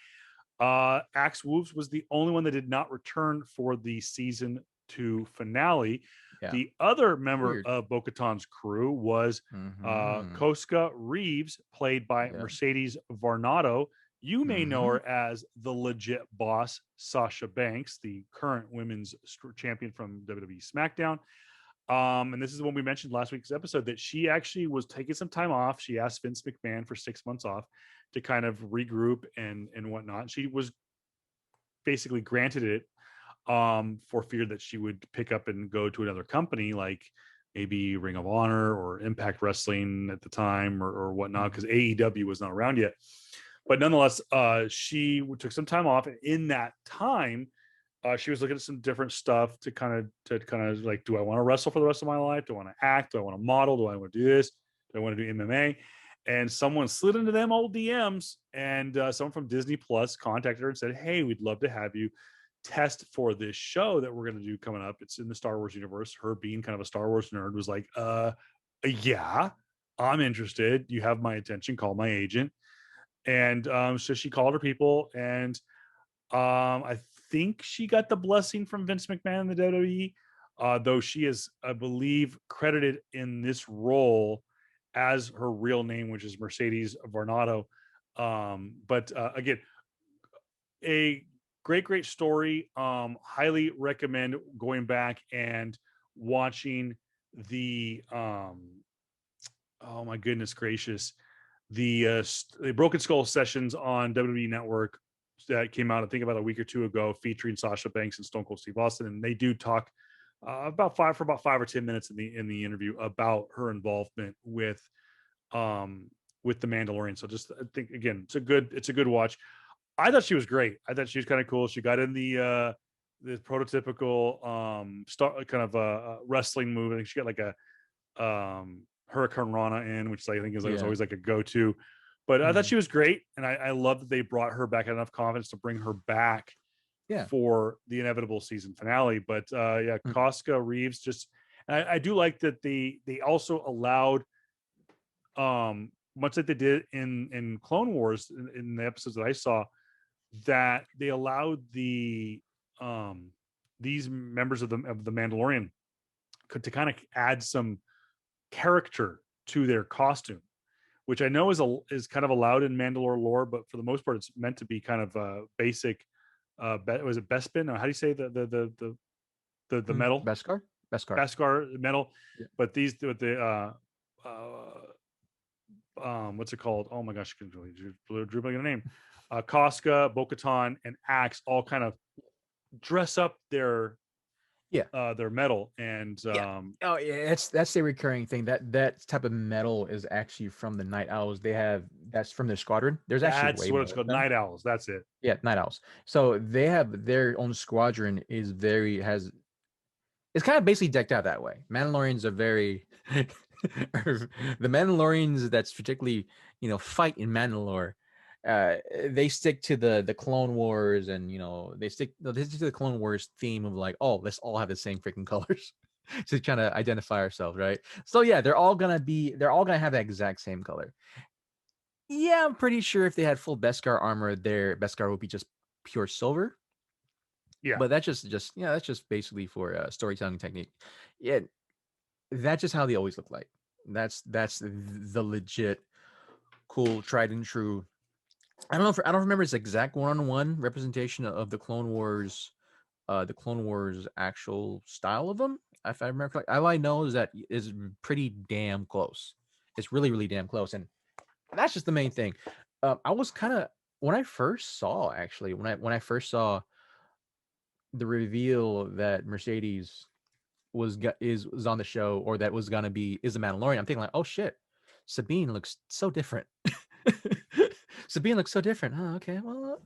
Speaker 2: Axe Wolves was the only one that did not return for the season 2 finale.
Speaker 1: Yeah.
Speaker 2: The other member
Speaker 1: Weird.
Speaker 2: of Bo-Katan's crew was
Speaker 1: Mm-hmm.
Speaker 2: Koska Reeves, played by
Speaker 1: Yeah.
Speaker 2: Mercedes Varnado. You may know
Speaker 1: Mm-hmm.
Speaker 2: her as the legit boss, Sasha Banks, the current women's champion from WWE SmackDown. And this is when we mentioned last week's episode that she actually was taking some time off. She asked Vince McMahon for 6 months off to kind of regroup and whatnot. She was basically granted it for fear that she would pick up and go to another company like maybe Ring of Honor or Impact Wrestling at the time or whatnot, because AEW was not around yet. But nonetheless, she took some time off, and in that time, she was looking at some different stuff to kind of like, do I want to wrestle for the rest of my life? Do I want to act? Do I want to model? Do I want to do this? Do I want to do MMA? And someone slid into them old DMs, and someone from Disney Plus contacted her and said, "Hey, we'd love to have you test for this show that we're going to do coming up. It's in the Star Wars universe." Her being kind of a Star Wars nerd was like, yeah, I'm interested. You have my attention. Call my agent." And so she called her people, and I think she got the blessing from Vince McMahon in the WWE, though she is, I believe, credited in this role as her real name, which is Mercedes Varnado. But again, a great story. Highly recommend going back and watching the oh my goodness gracious, the Broken Skull sessions on WWE Network that came out, I think, about a week or two ago, featuring Sasha Banks and Stone Cold Steve Austin, and they do talk about 5 or 10 minutes in the interview about her involvement with the Mandalorian. So just, I think, again, it's a good watch. I thought she was great. I thought she was kind of cool. She got in the prototypical star kind of wrestling move. I think she got like a Hurricane Rana in, which I think is like, was
Speaker 1: Yeah.
Speaker 2: always like a go-to. But I thought
Speaker 1: Mhm.
Speaker 2: she was great, and I love that they brought her back, had enough confidence to bring her back
Speaker 1: Yeah.
Speaker 2: for the inevitable season finale. But yeah,
Speaker 1: Mm.
Speaker 2: Casca Reeves just, and I do like that they also allowed, much like they did in Clone Wars, in the episodes that I saw, that they allowed um these members of the Mandalorian to kind of add some character to their costume, which I know is kind of allowed in Mandalore lore, but for the most part, it's meant to be kind of basic. Was it Bespin? Or how do you say the metal?
Speaker 1: Beskar. Beskar.
Speaker 2: Beskar metal.
Speaker 1: Yeah.
Speaker 2: But these with the what's it called? Oh my gosh, I can drew a name. Casca, Bo-Katan, and Axe all kind of dress up
Speaker 1: Yeah.
Speaker 2: their metal, and
Speaker 1: Yeah. Oh yeah, that's the recurring thing. That type of metal is actually from the Night Owls. They have that's from their squadron. There's actually
Speaker 2: that's
Speaker 1: way
Speaker 2: what
Speaker 1: more
Speaker 2: it's
Speaker 1: of
Speaker 2: called.
Speaker 1: them.
Speaker 2: Night Owls. That's it.
Speaker 1: Yeah, Night Owls. So they have their own squadron is very has it's kind of basically decked out that way. Mandalorians are very the Mandalorians that's particularly, fight in Mandalore. They stick to the Clone Wars, and they stick to the Clone Wars theme of like, oh, let's all have the same freaking colors to trying to identify ourselves, right? So yeah, they're all gonna have that exact same color. Yeah, I'm pretty sure if they had full Beskar armor, their Beskar would be just pure silver.
Speaker 2: Yeah.
Speaker 1: But that's just basically for storytelling technique. Yeah, that's just how they always look like. That's the legit cool, tried and true. I don't remember its exact one-on-one representation of the Clone Wars actual style of them. If I remember correctly, all I know is that is pretty damn close. It's really really damn close, and that's just the main thing. I was kind of when I first saw actually when I first saw the reveal that Mercedes was on the show, or that was gonna be is the Mandalorian. I'm thinking like, oh shit, Sabine looks so different. Sabine looks so different. Oh, okay. Well,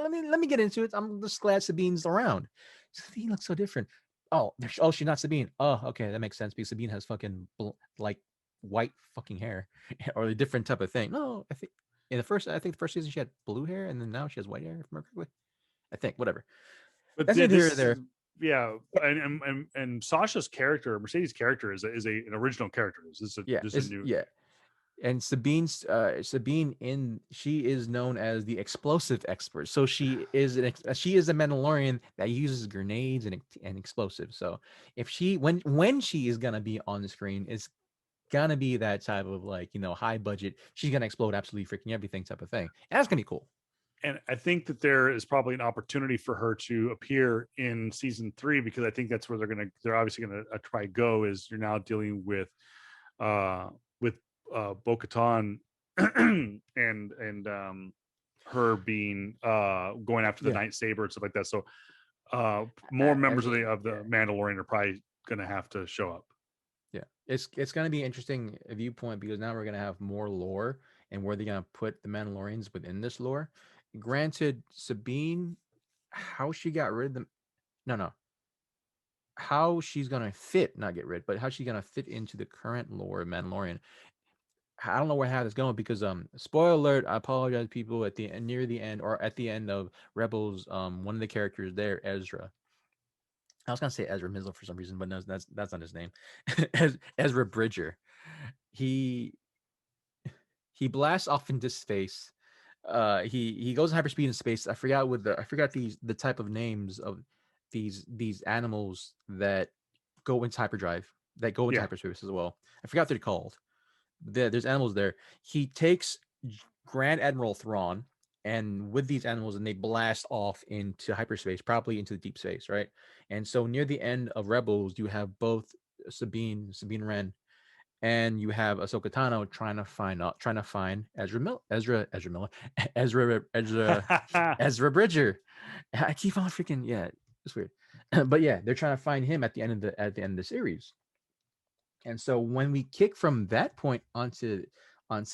Speaker 1: let me get into it. I'm just glad Sabine's around. Sabine looks so different. Oh, she's not Sabine. Oh, okay, that makes sense because Sabine has fucking like white fucking hair or a different type of thing. No, I think the first season she had blue hair, and then now she has white hair. If I remember correctly, I think whatever.
Speaker 2: But
Speaker 1: That's neither here or
Speaker 2: this,
Speaker 1: there.
Speaker 2: yeah, and Sasha's character, Mercedes' character, an original character.
Speaker 1: Yeah,
Speaker 2: This is a
Speaker 1: is
Speaker 2: new.
Speaker 1: yeah. And Sabine she is known as the explosive expert. So she is a Mandalorian that uses grenades and explosives. So if when she is gonna be on the screen, it's gonna be that type of like high budget. She's gonna explode absolutely freaking everything type of thing. And that's gonna be cool.
Speaker 2: And I think that there is probably an opportunity for her to appear in season 3, because I think that's where they're obviously gonna try go, is you're now dealing uh with Bo-Katan and her being going after the
Speaker 1: Yeah,
Speaker 2: lightsaber and stuff like that. So more
Speaker 1: I
Speaker 2: members of
Speaker 1: mean,
Speaker 2: the
Speaker 1: yeah.
Speaker 2: Mandalorian are probably gonna have to show up.
Speaker 1: Yeah, it's gonna be an interesting viewpoint because now we're gonna have more lore and where they're gonna put the Mandalorians within this lore. Granted, Sabine, how she got rid of them? No, no, how she's gonna fit, not get rid, but how she's gonna fit into the current lore of Mandalorian. I don't know where how this going because spoiler alert, I apologize people at the near the end or at the end of Rebels, one of the characters there, Ezra. I was gonna say Ezra Mizzle for some reason, but no, that's not his name. Ezra Bridger. He he blasts off into space. He goes in hyperspeed in space. I forgot the type of names of these animals that go into hyperdrive, that go into
Speaker 2: Yeah.
Speaker 1: hyperspace as well. I forgot what they're called. There's animals there. He takes Grand Admiral Thrawn and with these animals and they blast off into hyperspace, probably into the deep space, right? And so near the end of Rebels, you have both Sabine Wren, and you have Ahsoka Tano trying to find Ezra Miller, Ezra Bridger. I keep on freaking yeah, it's weird, but yeah, they're trying to find him at the end of the series. And so when we kick from that point onto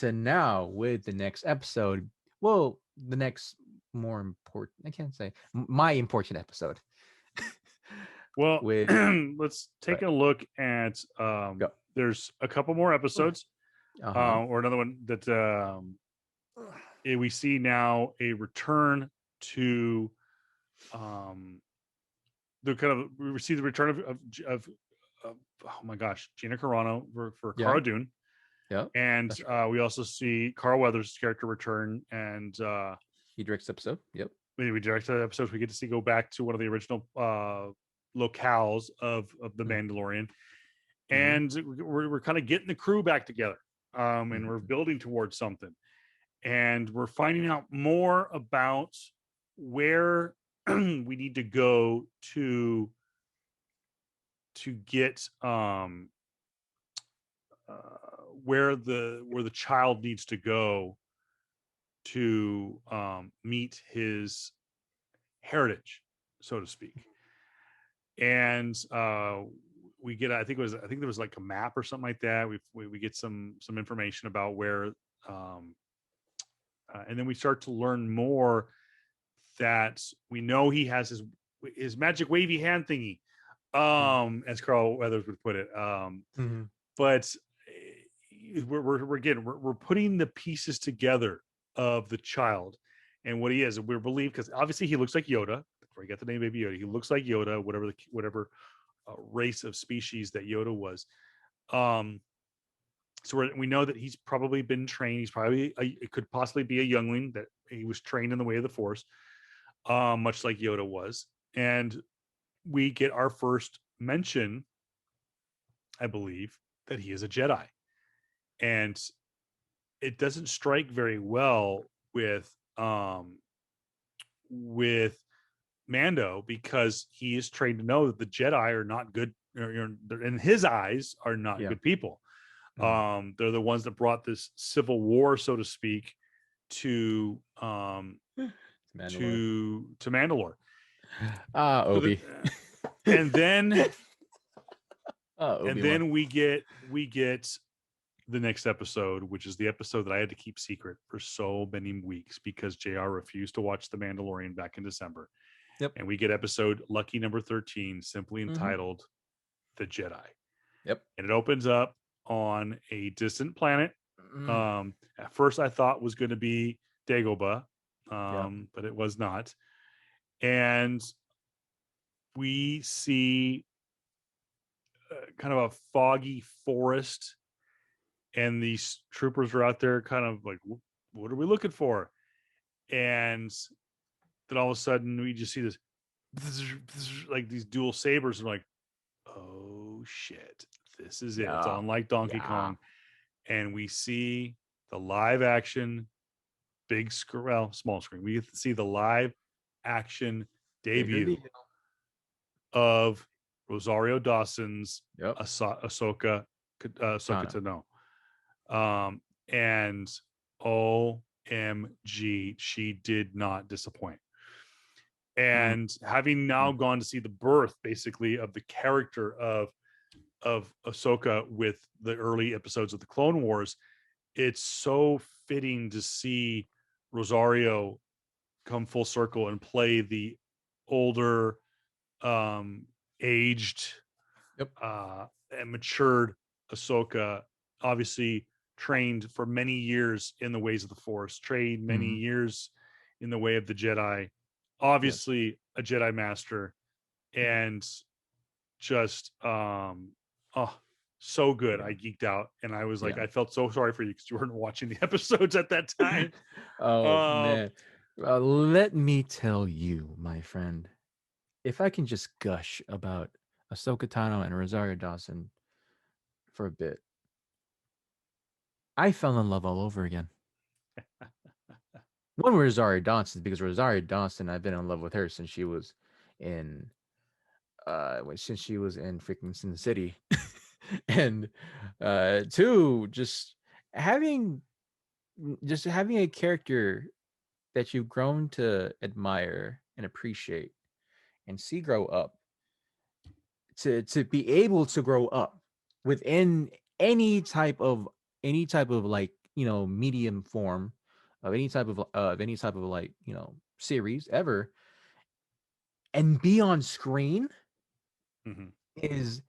Speaker 1: now with the next episode, well, the next more important, I can't say my important episode
Speaker 2: Well,
Speaker 1: with
Speaker 2: let's take
Speaker 1: right,
Speaker 2: a look at.
Speaker 1: go.
Speaker 2: There's a couple more episodes,
Speaker 1: Uh huh.
Speaker 2: or another one that we see now a return to um, the kind of we see the return of oh my gosh, Gina Carano for
Speaker 1: Yeah.
Speaker 2: Cara Dune,
Speaker 1: Yeah.
Speaker 2: and
Speaker 1: That's right.
Speaker 2: we also see Carl Weathers' character return, and
Speaker 1: He directs the episode. Yep.
Speaker 2: we direct the episodes. We get to see go back to one of the original locales of the Mandalorian,
Speaker 1: Mm-hmm.
Speaker 2: and we're kind of getting the crew back together, and we're
Speaker 1: Mm-hmm.
Speaker 2: building towards something, and we're finding out more about where we need to go to get where the child needs to go to meet his heritage, so to speak. And we get, I think there was like a map or something like that. We get some information about where, um, and then we start to learn more that we know he has his magic wavy hand thingy, as Carl Weathers would put it.
Speaker 1: Mm-hmm.
Speaker 2: But we're again we're putting the pieces together of the child and what he is. And we're believed because obviously he looks like Yoda. Before he got the name Baby Yoda, he looks like Yoda, whatever race of species that Yoda was. Um, so we know that he's probably been trained. He's probably it could possibly be a youngling that he was trained in the way of the Force, much like Yoda was. And we get our first mention, I believe, that he is a Jedi, and it doesn't strike very well with Mando because he is trained to know that the Jedi are not good, in his eyes, are not
Speaker 1: Yeah.
Speaker 2: good people.
Speaker 1: Mm-hmm.
Speaker 2: They're the ones that brought this civil war, so to speak, to
Speaker 1: Mandalore.
Speaker 2: to Mandalore.
Speaker 1: Ah,
Speaker 2: So that,
Speaker 1: Obi.
Speaker 2: and then and
Speaker 1: Obi-Wan.
Speaker 2: then we get the next episode, which is the episode that I had to keep secret for so many weeks because JR refused to watch The Mandalorian back in December.
Speaker 1: Yep.
Speaker 2: And we get episode lucky number 13, simply
Speaker 1: Mm-hmm.
Speaker 2: entitled The Jedi.
Speaker 1: Yep.
Speaker 2: And it opens up on a distant planet.
Speaker 1: Mm.
Speaker 2: At first I thought was going to be Dagobah,
Speaker 1: Yeah.
Speaker 2: but it was not. And we see kind of a foggy forest, and these troopers are out there kind of like, what are we looking for? And then all of a sudden we just see this like these dual sabers, and like, oh shit, this is it. It's
Speaker 1: Yeah.
Speaker 2: on like Donkey
Speaker 1: Yeah.
Speaker 2: Kong. And we see the live action big screen, well, small screen. We get to see the live action
Speaker 1: Bigger
Speaker 2: debut
Speaker 1: deal.
Speaker 2: of Rosario Dawson's
Speaker 1: Yep.
Speaker 2: Ahsoka
Speaker 1: Tano.
Speaker 2: Tano. And OMG, she did not disappoint.
Speaker 1: Mm.
Speaker 2: And having now gone to see the birth, basically, of the character of of Ahsoka with the early episodes of the Clone Wars, it's so fitting to see Rosario come full circle and play the older, um, aged,
Speaker 1: Yep.
Speaker 2: and matured Ahsoka. Obviously, trained for many years in the ways of the Force, trained many
Speaker 1: Hmm.
Speaker 2: years in the way of the Jedi.
Speaker 1: Yes.
Speaker 2: Obviously, a Jedi Master, and just oh, so good.
Speaker 1: Yeah.
Speaker 2: I geeked out, and I was like,
Speaker 1: Yeah.
Speaker 2: I felt so sorry for you because you weren't watching the episodes at that time.
Speaker 1: Oh
Speaker 2: uh
Speaker 1: man. Let me tell you, my friend, if I can just gush about Ahsoka Tano and Rosario Dawson for a bit, I fell in love all over again. One with Rosario Dawson, because Rosario Dawson, I've been in love with her since she was in since she was in freaking Sin City. And two, having just having a character that you've grown to admire and appreciate and see grow up, to be able to grow up within any type of like, medium form of any type of like, series ever, and be on screen
Speaker 2: mhm.
Speaker 1: is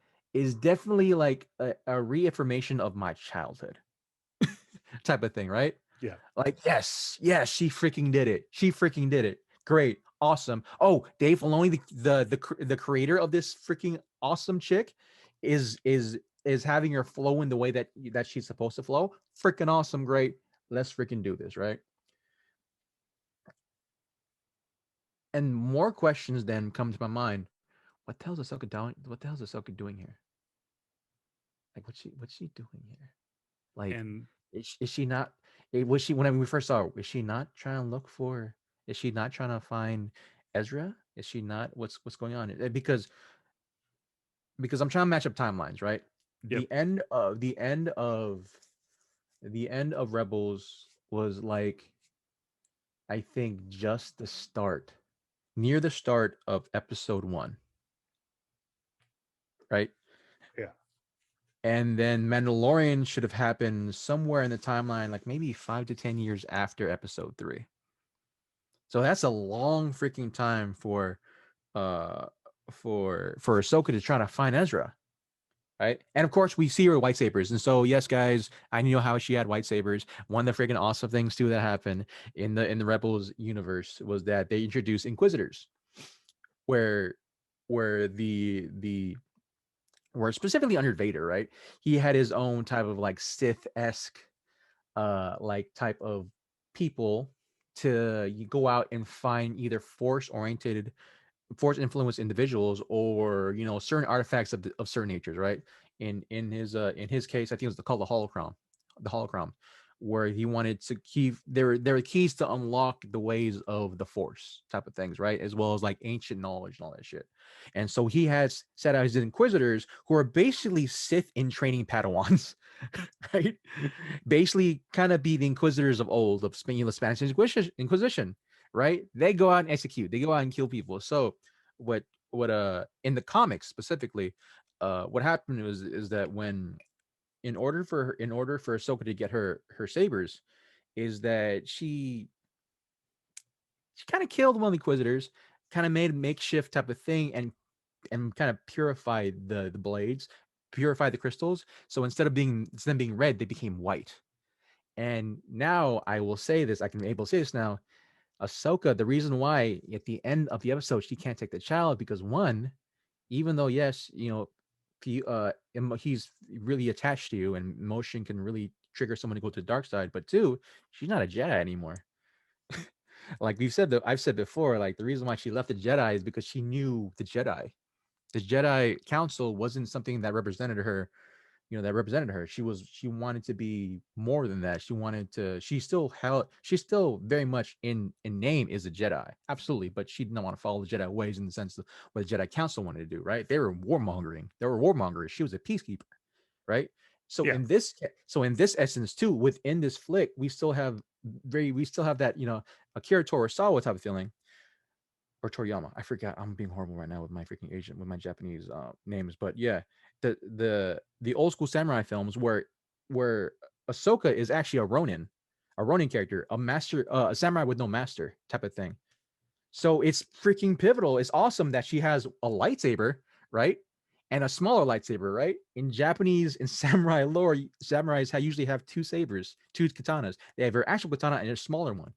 Speaker 1: definitely like a reaffirmation of my childhood type of thing, right?
Speaker 2: Yeah.
Speaker 1: Like, yes, yes, she freaking did it. She freaking did it. Great, awesome. Oh, Dave Filoni, the creator of this freaking awesome chick, is having her flow in the way that she's supposed to flow. Freaking awesome, great. Let's freaking do this, right? And more questions then come to my mind. What the hell's Ahsoka doing? What the hell's Ahsoka doing here? Like, what's she doing here? Like,
Speaker 2: And
Speaker 1: is she not? Was she when we first saw her? Is she not trying to look for? Is she not trying to find Ezra? Is she not? What's going on? Because I'm trying to match up timelines, right?
Speaker 2: yep.
Speaker 1: The end of Rebels was like, I think, just the start, near the start of Episode 1, right?
Speaker 2: Yeah.
Speaker 1: And then Mandalorian should have happened somewhere in the timeline, like maybe 5 to 10 years after Episode 3. So that's a long freaking time uh for Ahsoka to try to find Ezra, right? And of course, we see her with lightsabers. And so, yes, guys, I know how she had lightsabers. One of the freaking awesome things too that happened in the Rebels universe was that they introduced Inquisitors, where the where specifically under Vader, right? He had his own type of like Sith-esque like type of people to you go out and find either force influenced individuals, or certain artifacts of certain natures, right? In his case, I think it was called the holocron, where he wanted to keep there are keys to unlock the ways of the force type of things, right? As well as like ancient knowledge and all that shit. And so he has set out his inquisitors, who are basically Sith in training Padawans, right? Basically, kind of be the inquisitors of old, of the Spanish Inquisition, right? They go out and execute. They go out and kill people. So what in the comics specifically, what happened is that when in order for Ahsoka to get her sabers, is that she kind of killed one of the Inquisitors, kind of made a makeshift type of thing, and kind of purified the blades, purified the crystals. So instead of being red, they became white. And now I will say this, I can be able to say this now. Ahsoka, the reason why at the end of the episode she can't take the child, because one, even though yes, he's really attached to you, and emotion can really trigger someone to go to the dark side, but two, she's not a Jedi anymore. Like I've said before, like the reason why she left the Jedi is because she knew the Jedi. The Jedi Council wasn't something that represented her. She wanted to be more than that. She's still very much in name is a Jedi, absolutely, but she didn't want to follow the Jedi ways in the sense of what the Jedi Council wanted to do, right? They were warmongers. She was a peacekeeper, right? So
Speaker 2: Yeah.
Speaker 1: in this essence too, within this flick, we still have that Akira Kurosawa type of feeling, or Toriyama. I forgot. I'm being horrible right now with my freaking Asian with my Japanese names, but yeah, the old school samurai films where Ahsoka is actually a Ronin character, a master, a samurai with no master type of thing. So it's freaking pivotal. It's awesome that she has a lightsaber, right? And a smaller lightsaber, right? In Japanese, in samurai lore, samurais usually have two sabers, two katanas. They have their actual katana and a smaller one.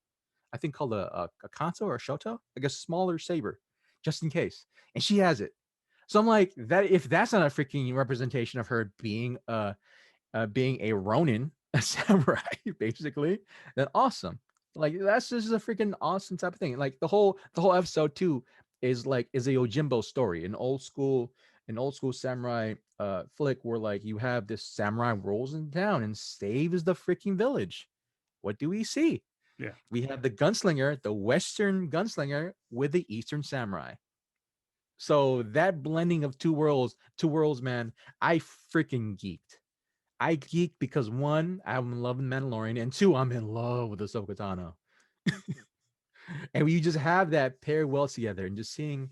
Speaker 1: I think called a kanto or a shoto, like a smaller saber, just in case. And she has it. So I'm like, that if that's not a freaking representation of her being a Ronin, a samurai, basically, then awesome. Like that's just a freaking awesome type of thing. Like the whole episode too is a Yojimbo story, an old school samurai flick where like you have this samurai rolls in town and saves the freaking village. What do we see?
Speaker 2: Yeah.
Speaker 1: We have the gunslinger, the Western gunslinger with the Eastern samurai. So that blending of two worlds, man, I freaking geeked. I geek because one, I'm loving Mandalorian, and two, I'm in love with Ahsoka Tano. And we just have that pair well together, and just seeing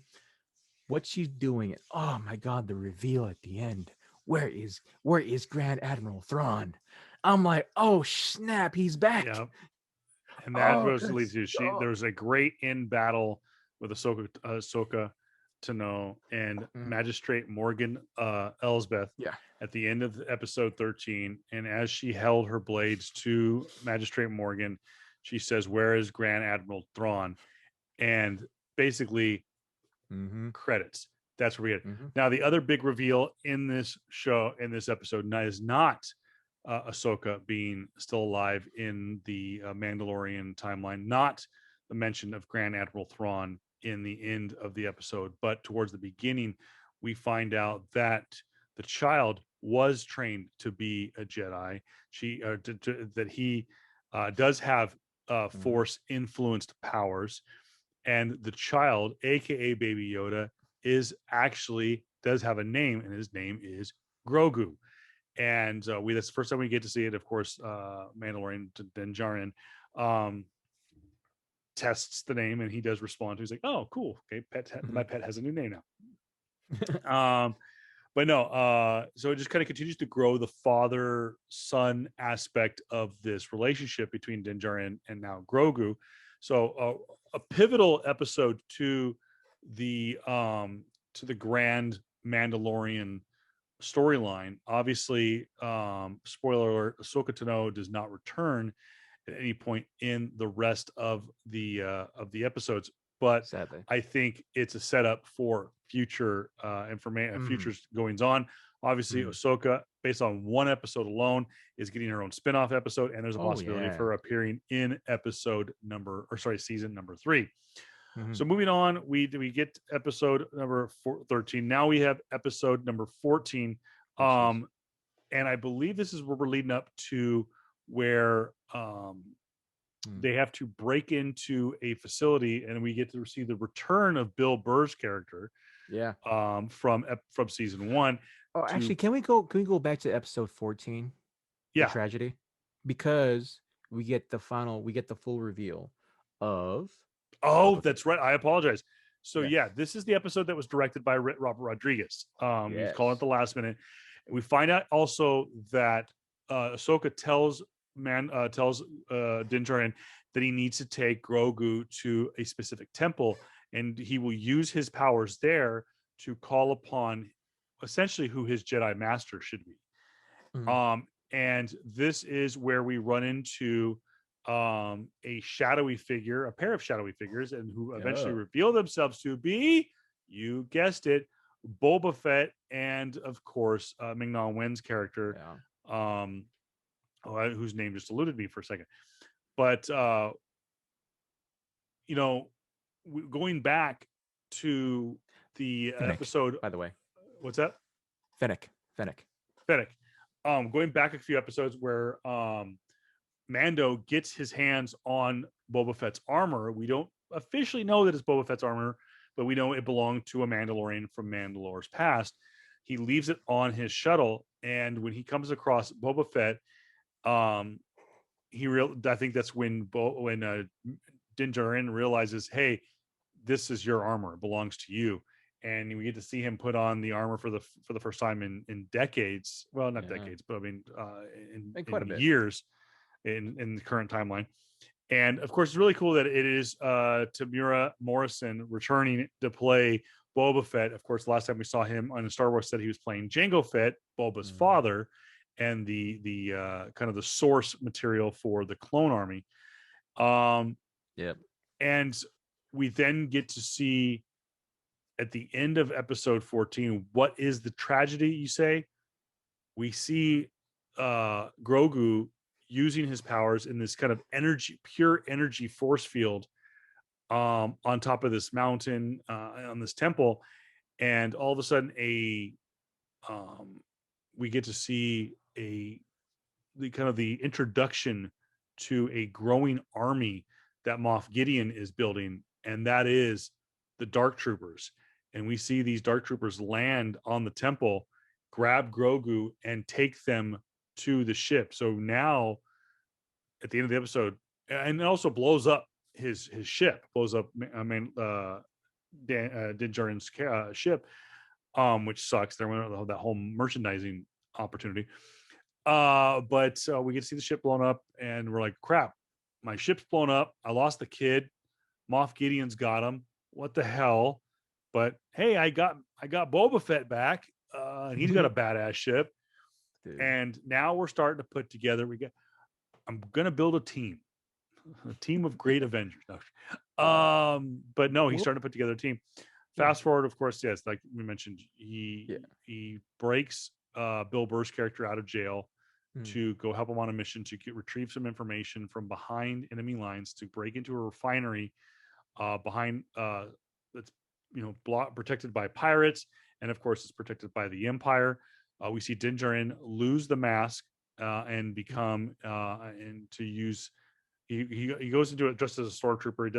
Speaker 1: what she's doing. And oh my god, the reveal at the end. Where is Grand Admiral Thrawn? I'm like, oh snap, he's back.
Speaker 2: Yeah. And that
Speaker 1: Oh,
Speaker 2: was leads
Speaker 1: let's
Speaker 2: to
Speaker 1: go.
Speaker 2: there was a great in battle with Ahsoka Tano and
Speaker 1: Mhm.
Speaker 2: Magistrate Morgan Elsbeth
Speaker 1: Yeah.
Speaker 2: at the end of episode 13. And as she held her blades to Magistrate Morgan, she says, "Where is Grand Admiral Thrawn?" And basically
Speaker 1: Mm-hmm.
Speaker 2: credits. That's where we get.
Speaker 1: Mm-hmm.
Speaker 2: Now, the other big reveal in this show, in this episode, is not Ahsoka being still alive in the Mandalorian timeline, not the mention of Grand Admiral Thrawn in the end of the episode, but towards the beginning, we find out that the child was trained to be a Jedi. That he does have
Speaker 1: Mm-hmm.
Speaker 2: Force influenced powers, and the child, aka Baby Yoda, is actually does have a name, and his name is Grogu. And we that's the first time we get to see it. Of course, Mandalorian Din Djarin um, tests the name, and he does respond. He's like, "Oh, cool. Okay, my pet has a new name now." But no, so it just kind of continues to grow the father son aspect of this relationship between Din Djarin and now Grogu. So a pivotal episode to the grand Mandalorian storyline. Obviously, spoiler alert: Ahsoka Tano does not return at any point in the rest of the episodes. But
Speaker 1: Sadly.
Speaker 2: I think it's a setup for future information,
Speaker 1: Mm.
Speaker 2: future goings on. Obviously,
Speaker 1: Mm.
Speaker 2: Ahsoka, based on one episode alone, is getting her own spin-off episode, and there's a
Speaker 1: Oh
Speaker 2: possibility of
Speaker 1: yeah.
Speaker 2: her appearing in season number 3.
Speaker 1: Mm-hmm.
Speaker 2: So moving on, we get episode number 13. Now we have episode number 14.
Speaker 1: Oh jeez.
Speaker 2: Um, and I believe this is where we're leading up to where
Speaker 1: Mm.
Speaker 2: they have to break into a facility, and we get to see the return of Bill Burr's character
Speaker 1: Yeah.
Speaker 2: from season 1
Speaker 1: Oh,
Speaker 2: to
Speaker 1: actually, can we go back to episode 14, the
Speaker 2: yeah.
Speaker 1: tragedy, because we get the full reveal of
Speaker 2: Oh,
Speaker 1: Boba Fett.
Speaker 2: that's right. I apologize. So
Speaker 1: Yeah.
Speaker 2: yeah, this is the episode that was directed by Robert Rodriguez. He was calling at
Speaker 1: Yes.
Speaker 2: the last minute. We find out also that Ahsoka tells Din Djarin that he needs to take Grogu to a specific temple, and he will use his powers there to call upon essentially who his Jedi master should be.
Speaker 1: Mhm.
Speaker 2: And this is where we run into a shadowy figure, a pair of shadowy figures, and who eventually
Speaker 1: Oh.
Speaker 2: reveal themselves to be, you guessed it, Boba Fett, and of course, Ming-Na Wen's character,
Speaker 1: Yeah.
Speaker 2: um, whose name just eluded me for a second. But you know, going back to the
Speaker 1: Fennec,
Speaker 2: episode,
Speaker 1: by the way.
Speaker 2: what's that?
Speaker 1: Fennec. Fennec.
Speaker 2: Fennec. Going back a few episodes where Mando gets his hands on Boba Fett's armor. We don't officially know that it's Boba Fett's armor, but we know it belonged to a Mandalorian from Mandalore's past. He leaves it on his shuttle, and when he comes across Boba Fett, um, I think that's when Din Djarin realizes, hey, this is your armor, it belongs to you. And we get to see him put on the armor for the first time in decades. Well, not decades, but I mean
Speaker 1: Quite a
Speaker 2: in
Speaker 1: bit.
Speaker 2: years in the current timeline. And of course, it's really cool that it is Tamura Morrison returning to play Boba Fett. Of course, the last time we saw him on a Star Wars set, he was playing Jango Fett, Boba's father, and the kind of the source material for the clone army.
Speaker 1: Yep.
Speaker 2: And we then get to see at the end of episode 14, what is the tragedy, you say? We see Grogu using his powers in this kind of pure energy force field on top of this mountain, on this temple. And all of a sudden we get to see the kind of the introduction to a growing army that Moff Gideon is building, and that is the Dark Troopers. And we see these Dark Troopers land on the temple, grab Grogu, and take them to the ship. So now, at the end of the episode, and it also blows up his ship, blows up Din Djarin's ship, which sucks. There went that whole merchandising opportunity. But we get to see the ship blown up, and we're like, crap, my ship's blown up. I lost the kid. Moff Gideon's got him. What the hell? But hey, I got Boba Fett back. And he's got a badass ship.
Speaker 1: Dude.
Speaker 2: And now we're starting to put together. I'm gonna build a team of great Avengers. But no, he's starting to put together a team. Fast forward, of course, yes, like we mentioned, he breaks Bill Burr's character out of jail to go help him on a mission to retrieve some information from behind enemy lines, to break into a refinery behind that's protected by pirates, and of course it's protected by the Empire. We see Din Djarin lose the mask and become and to use. He goes into it dressed as a stormtrooper. He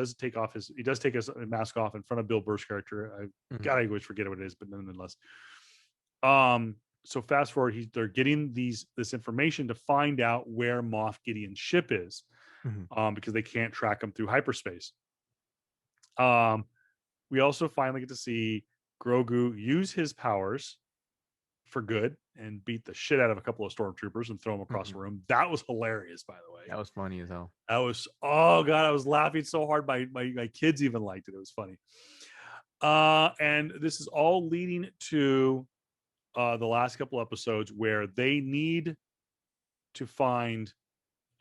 Speaker 2: does take his mask off in front of Bill Burr's character. I always forget what it is, but nonetheless. So fast forward, they're getting this information to find out where Moff Gideon's ship is, because they can't track him through hyperspace. We also finally get to see Grogu use his powers for good and beat the shit out of a couple of stormtroopers and throw them across the room. That was hilarious, by the way.
Speaker 1: That was funny as hell.
Speaker 2: That was, oh god, I was laughing so hard. My kids even liked it. It was funny. And this is all leading to the last couple episodes where they need to find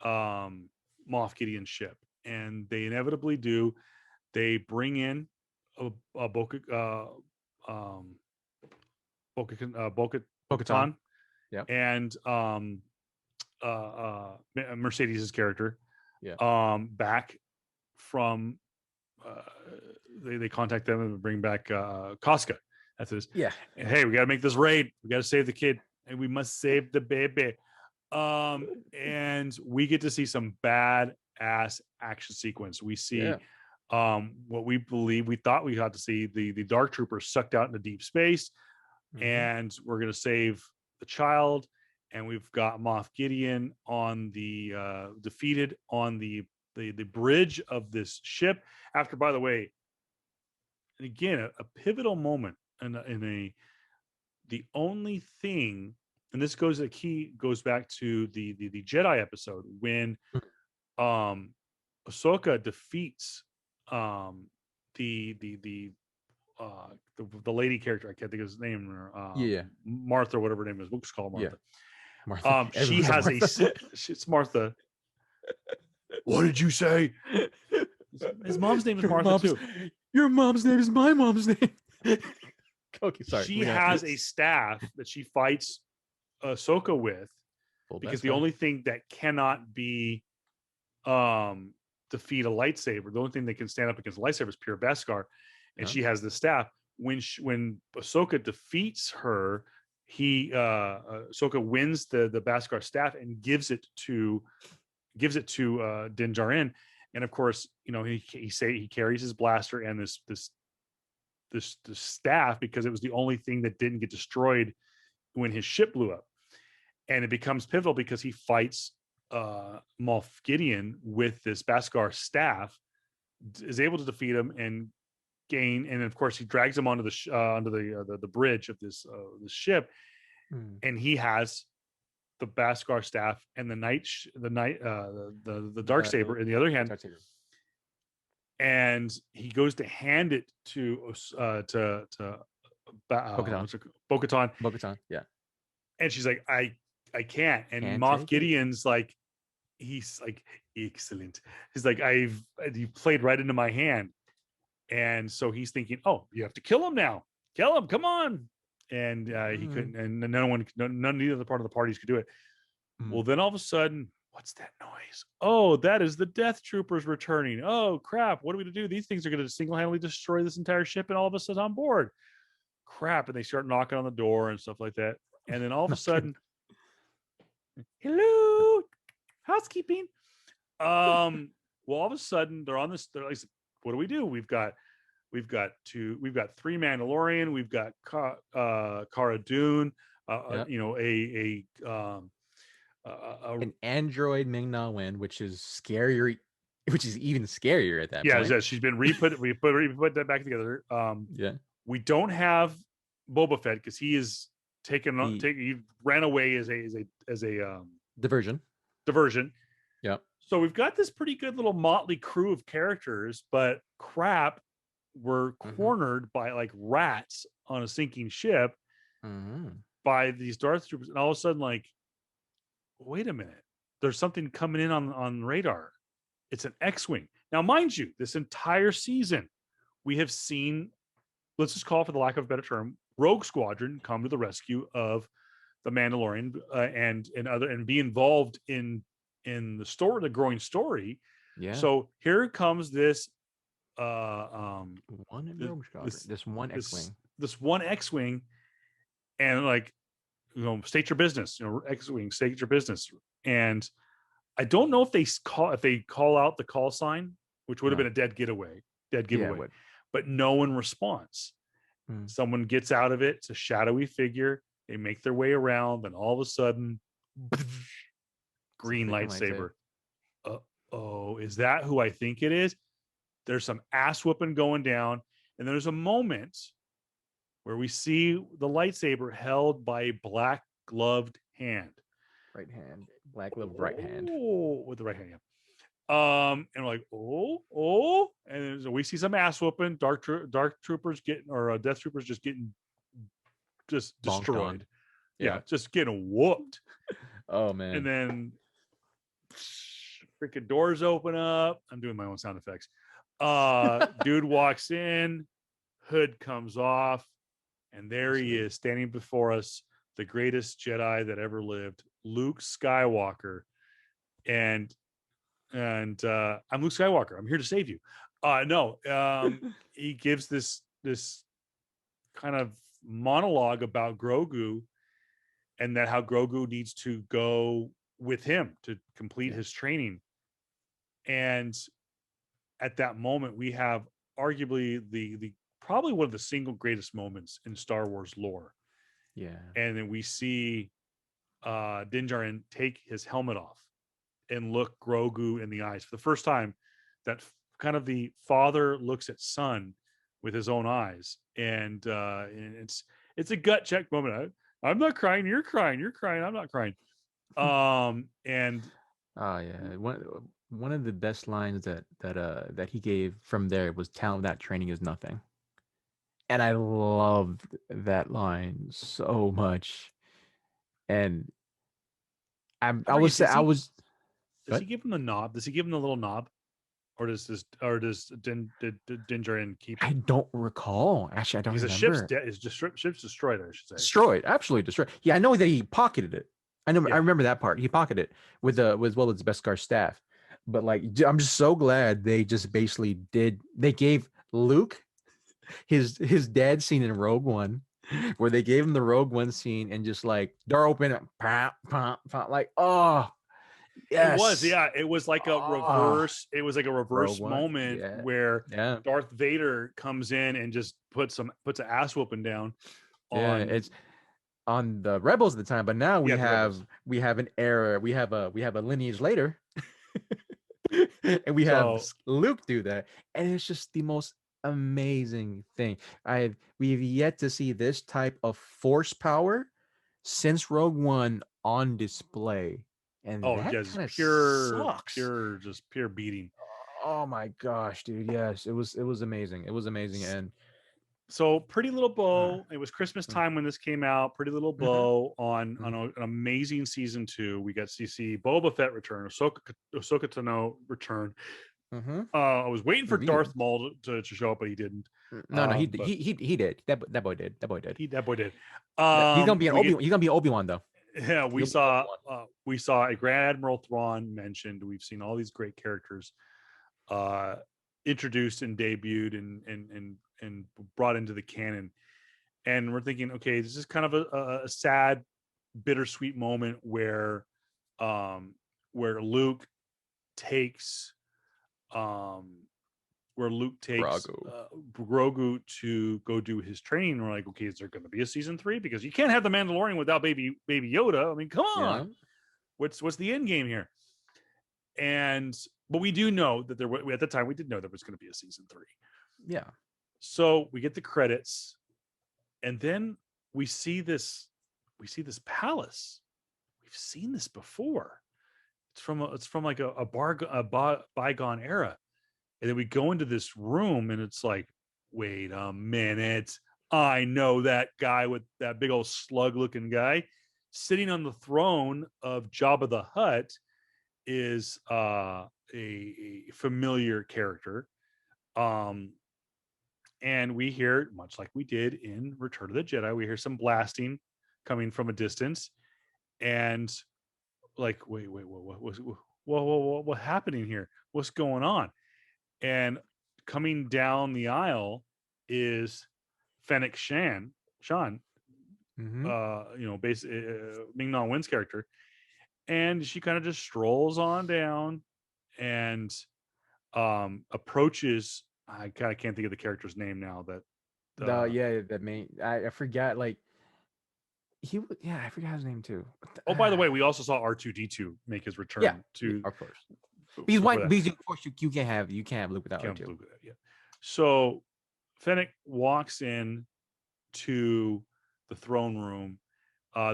Speaker 2: Moff Gideon's ship, and they inevitably do. They bring in Bo-Katan, and Mercedes' character, back from. They contact them and bring back Casca. That's this.
Speaker 1: Yeah.
Speaker 2: And, hey, we got to make this raid. We got to save the kid, and we must save the baby. And we get to see some badass action sequence. We see what we thought we got to see, the Dark Troopers sucked out into deep space, and we're going to save the child. And we've got Moff Gideon on the defeated on the bridge of this ship. After, by the way, and again, a pivotal moment in the only thing, and this goes back to the Jedi episode when Ahsoka defeats the lady character. I can't think of his name. Martha, whatever her name is. We'll just call her Martha.
Speaker 1: Martha.
Speaker 2: She has it's Martha. What did you say? His mom's name is Martha too.
Speaker 1: Your mom's name is my mom's name. Okay, sorry.
Speaker 2: She has a staff that she fights Ahsoka with, because the only thing that cannot be defeat a lightsaber, the only thing that can stand up against a lightsaber is pure Beskar, and she has the staff. When Ahsoka defeats her, Ahsoka wins the Beskar staff and gives it to Din Djarin. And of course, he carries his blaster and this staff because it was the only thing that didn't get destroyed when his ship blew up. And it becomes pivotal because he fights Moff Gideon with this Beskar staff, is able to defeat him, and gain, and of course he drags him onto the bridge of the ship, and he has the Beskar staff and the dark saber in the other hand, and he goes to hand it to Bo-Katan,
Speaker 1: Bo-Katan, yeah.
Speaker 2: and she's like, I can't. And
Speaker 1: Can't
Speaker 2: Moff
Speaker 1: take it.
Speaker 2: Gideon's like, he's like, excellent. He's like, you played right into my hand. And so he's thinking, oh, you have to kill him now. Kill him, come on. And he couldn't, and neither of the part of the parties could do it. Well, then all of a sudden, what's that noise? Oh, that is the Death Troopers returning. Oh, crap. What are we going to do? These things are going to single-handedly destroy this entire ship and all of us is on board. Crap. And they start knocking on the door and stuff like that. And then all of a sudden, hello, housekeeping. Well, all of a sudden they're on this. They're like, what do? We've got three Mandalorian. We've got Cara Dune.
Speaker 1: An android Ming-Na Wen, which is scarier, which is even scarier at that point.
Speaker 2: Yeah, she's been we put that back together.
Speaker 1: Yeah,
Speaker 2: we don't have Boba Fett because he is he ran away as a
Speaker 1: diversion. Yeah.
Speaker 2: So we've got this pretty good little motley crew of characters, but crap, we're cornered by like rats on a sinking ship by these Darth Troopers, and all of a sudden, like, wait a minute, there's something coming in on radar. It's an X-wing. Now, mind you, this entire season, we have seen, let's just call it, for the lack of a better term, Rogue Squadron come to the rescue of the Mandalorian and be involved in the growing story.
Speaker 1: Yeah.
Speaker 2: So here comes this
Speaker 1: this one X-wing.
Speaker 2: This one X-wing, and like, state your business. X-wing, state your business. And I don't know if they call out the call sign, which would have been a dead giveaway. But no one responds. Someone gets out of it. It's a shadowy figure. They make their way around, and all of a sudden, green lightsaber. Oh, is that who I think it is? There's some ass whooping going down, and there's a moment where we see the lightsaber held by a black gloved hand.
Speaker 1: Right hand, black gloved right hand.
Speaker 2: Oh, with the right hand, yeah. And we're like, oh, and so we see some ass whooping. Dark troopers Death Troopers just getting destroyed. Yeah, just getting whooped.
Speaker 1: Oh man!
Speaker 2: And then freaking doors open up. I'm doing my own sound effects. Dude walks in, hood comes off, and there he is standing before us, the greatest Jedi that ever lived, Luke Skywalker. And I'm Luke Skywalker. I'm here to save you. He gives this kind of monologue about Grogu, and that how Grogu needs to go with him to complete his training. And at that moment, we have arguably the probably one of the single greatest moments in Star Wars lore.
Speaker 1: Yeah.
Speaker 2: And then we see Din Djarin take his helmet off and look Grogu in the eyes for the first time. That kind of the father looks at son with his own eyes, and it's a gut check moment. I'm not crying. You're crying. You're crying. I'm not crying. And
Speaker 1: one of the best lines that he gave from there was, "Talent without training is nothing," and I loved that line so much. And does
Speaker 2: he give him the knob? Does he give him the little knob? Or does Din Djarin keep it?
Speaker 1: I don't recall. Actually, I don't remember.
Speaker 2: Ship's destroyed, I should say.
Speaker 1: Destroyed, absolutely destroyed. Yeah, I know that he pocketed it. I remember that part. He pocketed it with Beskar staff. But like, I'm just so glad they just basically they gave Luke his dad scene in Rogue One, where they gave him the Rogue One scene and just like door open, like, oh. Yes.
Speaker 2: It was like a reverse. It was like a reverse moment where Darth Vader comes in and just puts an ass whooping down.
Speaker 1: It's on the Rebels at the time, but now we have an era. We have a lineage later, and we have Luke do that, and it's just the most amazing thing. We've yet to see this type of force power since Rogue One on display, and
Speaker 2: Oh,
Speaker 1: that
Speaker 2: yeah, just
Speaker 1: kind of
Speaker 2: pure,
Speaker 1: sucks.
Speaker 2: just pure beating.
Speaker 1: Oh my gosh, dude! Yes, it was amazing. It was amazing, and
Speaker 2: So Pretty Little
Speaker 1: uh,
Speaker 2: Bow, it was Christmas time when this came out. Pretty Little
Speaker 1: mm-hmm,
Speaker 2: Bow on
Speaker 1: mm-hmm.
Speaker 2: an amazing season 2. We got to see Boba Fett return, Ahsoka Tano return.
Speaker 1: Mm-hmm.
Speaker 2: I was waiting for
Speaker 1: Reveal.
Speaker 2: Darth Maul to show up, but he didn't.
Speaker 1: No, no, he
Speaker 2: But
Speaker 1: he did. That boy did. That boy did.
Speaker 2: that boy did.
Speaker 1: He's gonna be an
Speaker 2: We
Speaker 1: Obi.
Speaker 2: get
Speaker 1: He's gonna be Obi Wan though.
Speaker 2: Yeah,
Speaker 1: He'll be Obi Wan.
Speaker 2: we saw a Grand Admiral Thrawn mentioned. We've seen all these great characters uh, introduced and debuted and brought into the canon. And we're thinking, okay, this is kind of a sad, bittersweet moment um, where Luke takes um,
Speaker 1: Brago.
Speaker 2: Grogu to go do his training. And we're like, okay, is there going to be a season 3? Because you can't have the Mandalorian without baby Yoda. I mean, come
Speaker 1: Yeah,
Speaker 2: on, what's the end game here? And but we do know that at the time we did know there was going to be a season 3.
Speaker 1: yeah.
Speaker 2: So we get the credits, and then we see this palace. We've seen this before. It's from like a bygone era. And then we go into this room, and it's like, wait a minute, I know that guy with that big old slug looking guy sitting on the throne of Jabba the Hutt is a familiar character. Um, and we hear, much like we did in Return of the Jedi, we hear some blasting coming from a distance, and like, what happening here? What's going on? And coming down the aisle is Fennec Shan,
Speaker 1: Mm-hmm.
Speaker 2: Ming Na Wen's character, and she kind of just strolls on down and approaches. I kind of can't think of the character's name now. That
Speaker 1: The yeah, that main. I forgot. Like yeah, I forgot his name too.
Speaker 2: Oh, by the way, we also saw R2D2 make his
Speaker 1: Yeah,
Speaker 2: return
Speaker 1: yeah,
Speaker 2: to
Speaker 1: of course. Because
Speaker 2: before
Speaker 1: why?
Speaker 2: that.
Speaker 1: Because of course you can't have Luke without R
Speaker 2: Can't
Speaker 1: two.
Speaker 2: believe that. Yeah. So Fennec walks in to the throne room.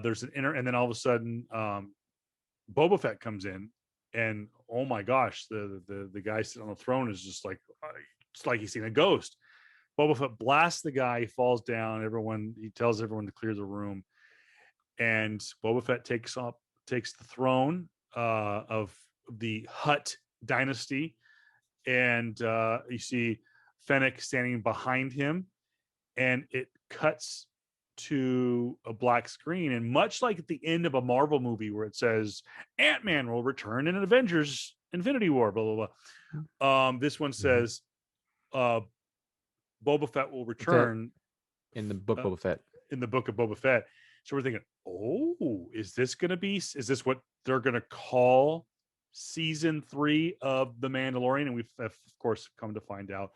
Speaker 2: There's an inner, and then all of a sudden, Boba Fett comes in, and oh my gosh, the guy sitting on the throne is just like, it's like he's seen a ghost. Boba Fett blasts the guy, he falls down. He tells everyone to clear the room, and Boba Fett takes the throne of the Hutt dynasty, and you see Fennec standing behind him, and it cuts to a black screen. And much like at the end of a Marvel movie where it says Ant-Man will return in an Avengers Infinity War, blah blah blah. This one
Speaker 1: Mm-hmm.
Speaker 2: says uh, Boba Fett will
Speaker 1: Fett
Speaker 2: return
Speaker 1: in the book
Speaker 2: uh,
Speaker 1: Boba Fett.
Speaker 2: in the book of Boba Fett. So we're thinking, oh, is this what they're going to call season 3 of The Mandalorian? And we've of course come to find out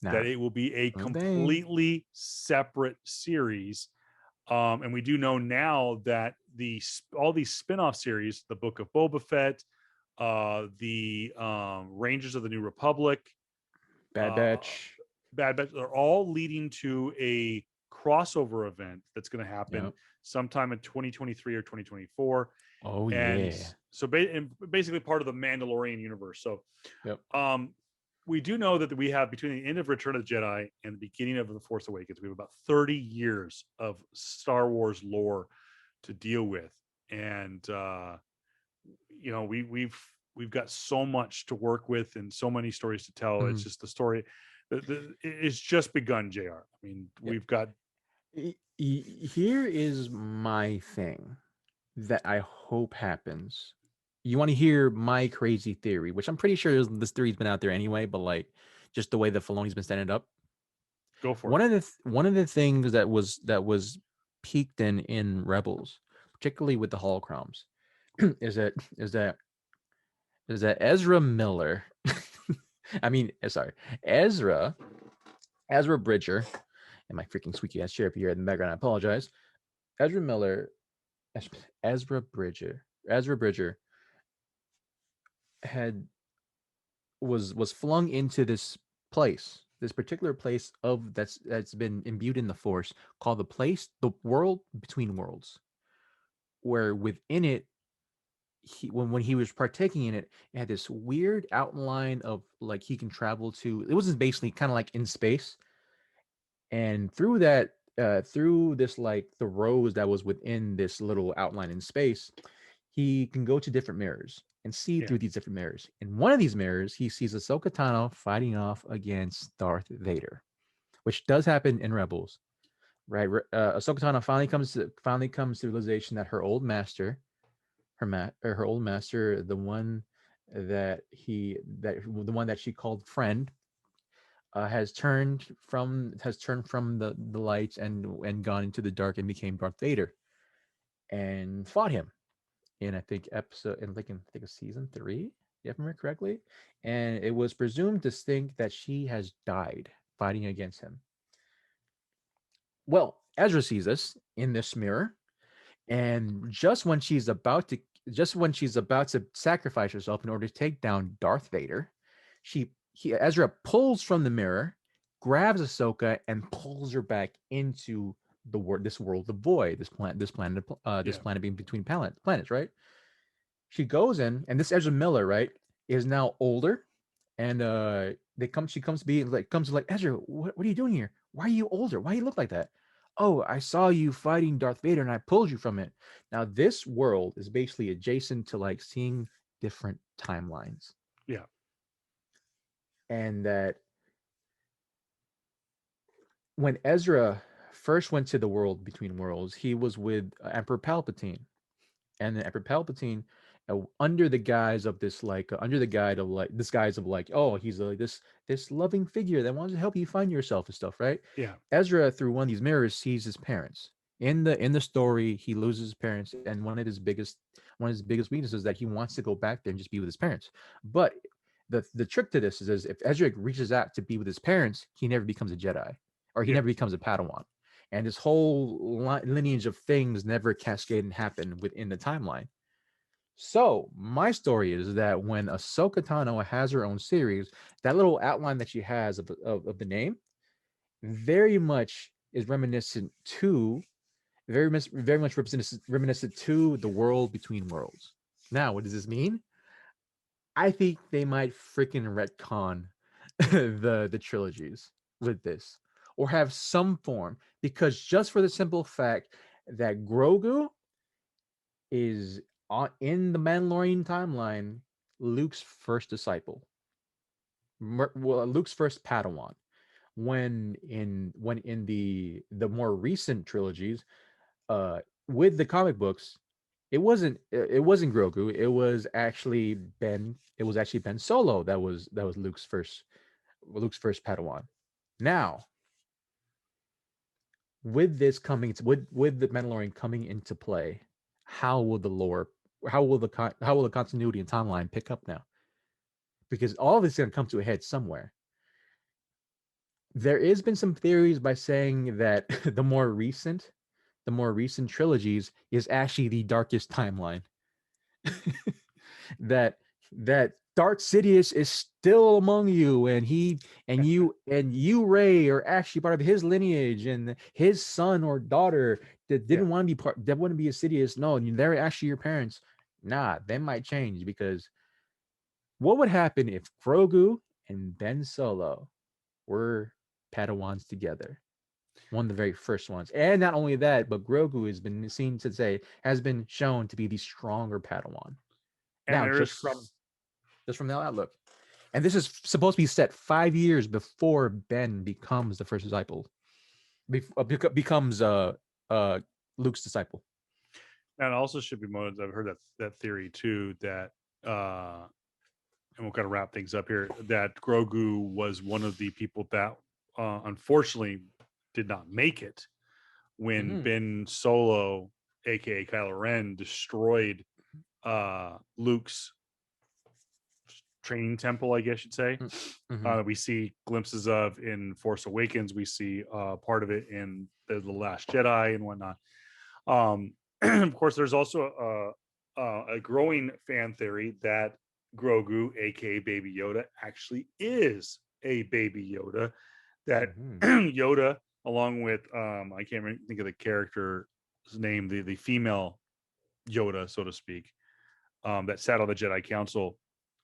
Speaker 1: Nah,
Speaker 2: that it will be a
Speaker 1: one thing.
Speaker 2: completely separate series. And we do know now that all these spin-off series, the Book of Boba Fett, the Rangers of the New Republic,
Speaker 1: Bad
Speaker 2: uh,
Speaker 1: Batch.
Speaker 2: Bad Batch, are all leading to a crossover event that's going to happen
Speaker 1: Yep.
Speaker 2: sometime in 2023 or 2024.
Speaker 1: Oh
Speaker 2: And
Speaker 1: yeah.
Speaker 2: so basically part of the Mandalorian universe. So
Speaker 1: Yep.
Speaker 2: um, we do know that we have, between the end of Return of the Jedi and the beginning of The Force Awakens, we have about 30 years of Star Wars lore to deal with. And we've got so much to work with and so many stories to tell. It's
Speaker 1: Mhm.
Speaker 2: just the story. It's just begun, Jr. I mean,
Speaker 1: Yep.
Speaker 2: we've got
Speaker 1: Here is my thing that I hope happens. You want to hear my crazy theory, which I'm pretty sure this theory's been out there anyway, but like just the way that Filoni's been setting it up.
Speaker 2: go for it.
Speaker 1: One of the things that was peaked in Rebels, particularly with the holocrons, is that Ezra Miller. I mean, sorry, Ezra Bridger, and my freaking squeaky ass chair up here in the background. I apologize. Ezra Miller, Ezra Bridger had was flung into this place this particular place of that's been imbued in the Force called the place, the world between worlds, where within it, when he was partaking in it, it had this weird outline of like he can travel to. It was basically kind of like in space, and through that, through this like the rose that was within this little outline in space, he can go to different mirrors and see
Speaker 2: Yeah.
Speaker 1: through these different mirrors. In one of these mirrors, he sees Ahsoka Tano fighting off against Darth Vader, which does happen in Rebels, right? Ahsoka Tano finally comes to the realization that her old master, her old master, the one that she called friend, has turned from the light and gone into the dark and became Darth Vader and fought him in I think it's season 3, if I remember correctly, and it was presumed to think that she has died fighting against him. Well, Ezra sees this in this mirror, and just when she's about to sacrifice herself in order to take down Darth Vader, Ezra pulls from the mirror, grabs Ahsoka, and pulls her back into this world of void, this
Speaker 2: Yeah.
Speaker 1: planet being between planets, right? She goes in, and this Ezra Miller, right, is now older, and she comes like Ezra, what are you doing here? Why are you older? Why do you look like that? Oh, I saw you fighting Darth Vader, and I pulled you from it. Now this world is basically adjacent to like seeing different timelines,
Speaker 2: Yeah.
Speaker 1: and that when Ezra first went to the world between worlds, he was with Emperor Palpatine, and then Emperor Palpatine, under the guise of this guise of like, oh, he's this loving figure that wants to help you find yourself and stuff, right?
Speaker 2: Yeah.
Speaker 1: Ezra, through one of these mirrors, sees his parents. In the story, he loses his parents, and one of his biggest weaknesses is that he wants to go back there and just be with his parents. But the trick to this is if Ezra reaches out to be with his parents, he never becomes a Jedi, or he
Speaker 2: Yeah.
Speaker 1: never becomes a Padawan, and this whole lineage of things never cascade and happen within the timeline. So my story is that when Ahsoka Tano has her own series, that little outline that she has of the name very much is reminiscent to very much reminiscent to the world between worlds. Now, what does this mean? I think they might freaking retcon the trilogies with this, or have some form, because just for the simple fact that Grogu is in the Mandalorian timeline, Luke's first disciple, Luke's first Padawan. When in the more recent trilogies, uh, with the comic books, it wasn't Grogu. It was actually Ben. It was actually Ben Solo that was Luke's first Padawan. Now, with this coming with the Mandalorian coming into play, how will the lore, how will the continuity and timeline pick up now? Because all of this is going to come to a head somewhere. There has been some theories by saying that the more recent trilogies is actually the darkest timeline. that that Darth Sidious is still among you, and you Ray are actually part of his lineage, and his son or daughter that
Speaker 2: Yeah.
Speaker 1: didn't want to be part that wouldn't be a Sidious. No, they're actually your parents. Nah, they might change, because what would happen if Grogu and Ben Solo were Padawans together? One of the very first ones. And not only that, but Grogu has been shown to be the stronger Padawan.
Speaker 2: And
Speaker 1: Now,
Speaker 2: there is some.
Speaker 1: just from the outlook. And this is supposed to be set 5 years before Ben becomes the first disciple, becomes uh Luke's disciple.
Speaker 2: And also should be noted, I've heard that theory too, that and we'll kind of wrap things up here, that Grogu was one of the people that unfortunately did not make it when
Speaker 1: Mm-hmm.
Speaker 2: Ben Solo, aka Kylo Ren, destroyed Luke's training temple, I guess you'd say.
Speaker 1: Mm-hmm.
Speaker 2: We see glimpses of in Force Awakens. We see part of it in the Last Jedi and whatnot. Of course, there's also a growing fan theory that Grogu, aka Baby Yoda, actually is a baby Yoda. That
Speaker 1: Mhm.
Speaker 2: Yoda, along with I can't think of the character's name, the female Yoda, so to speak, that sat on the Jedi Council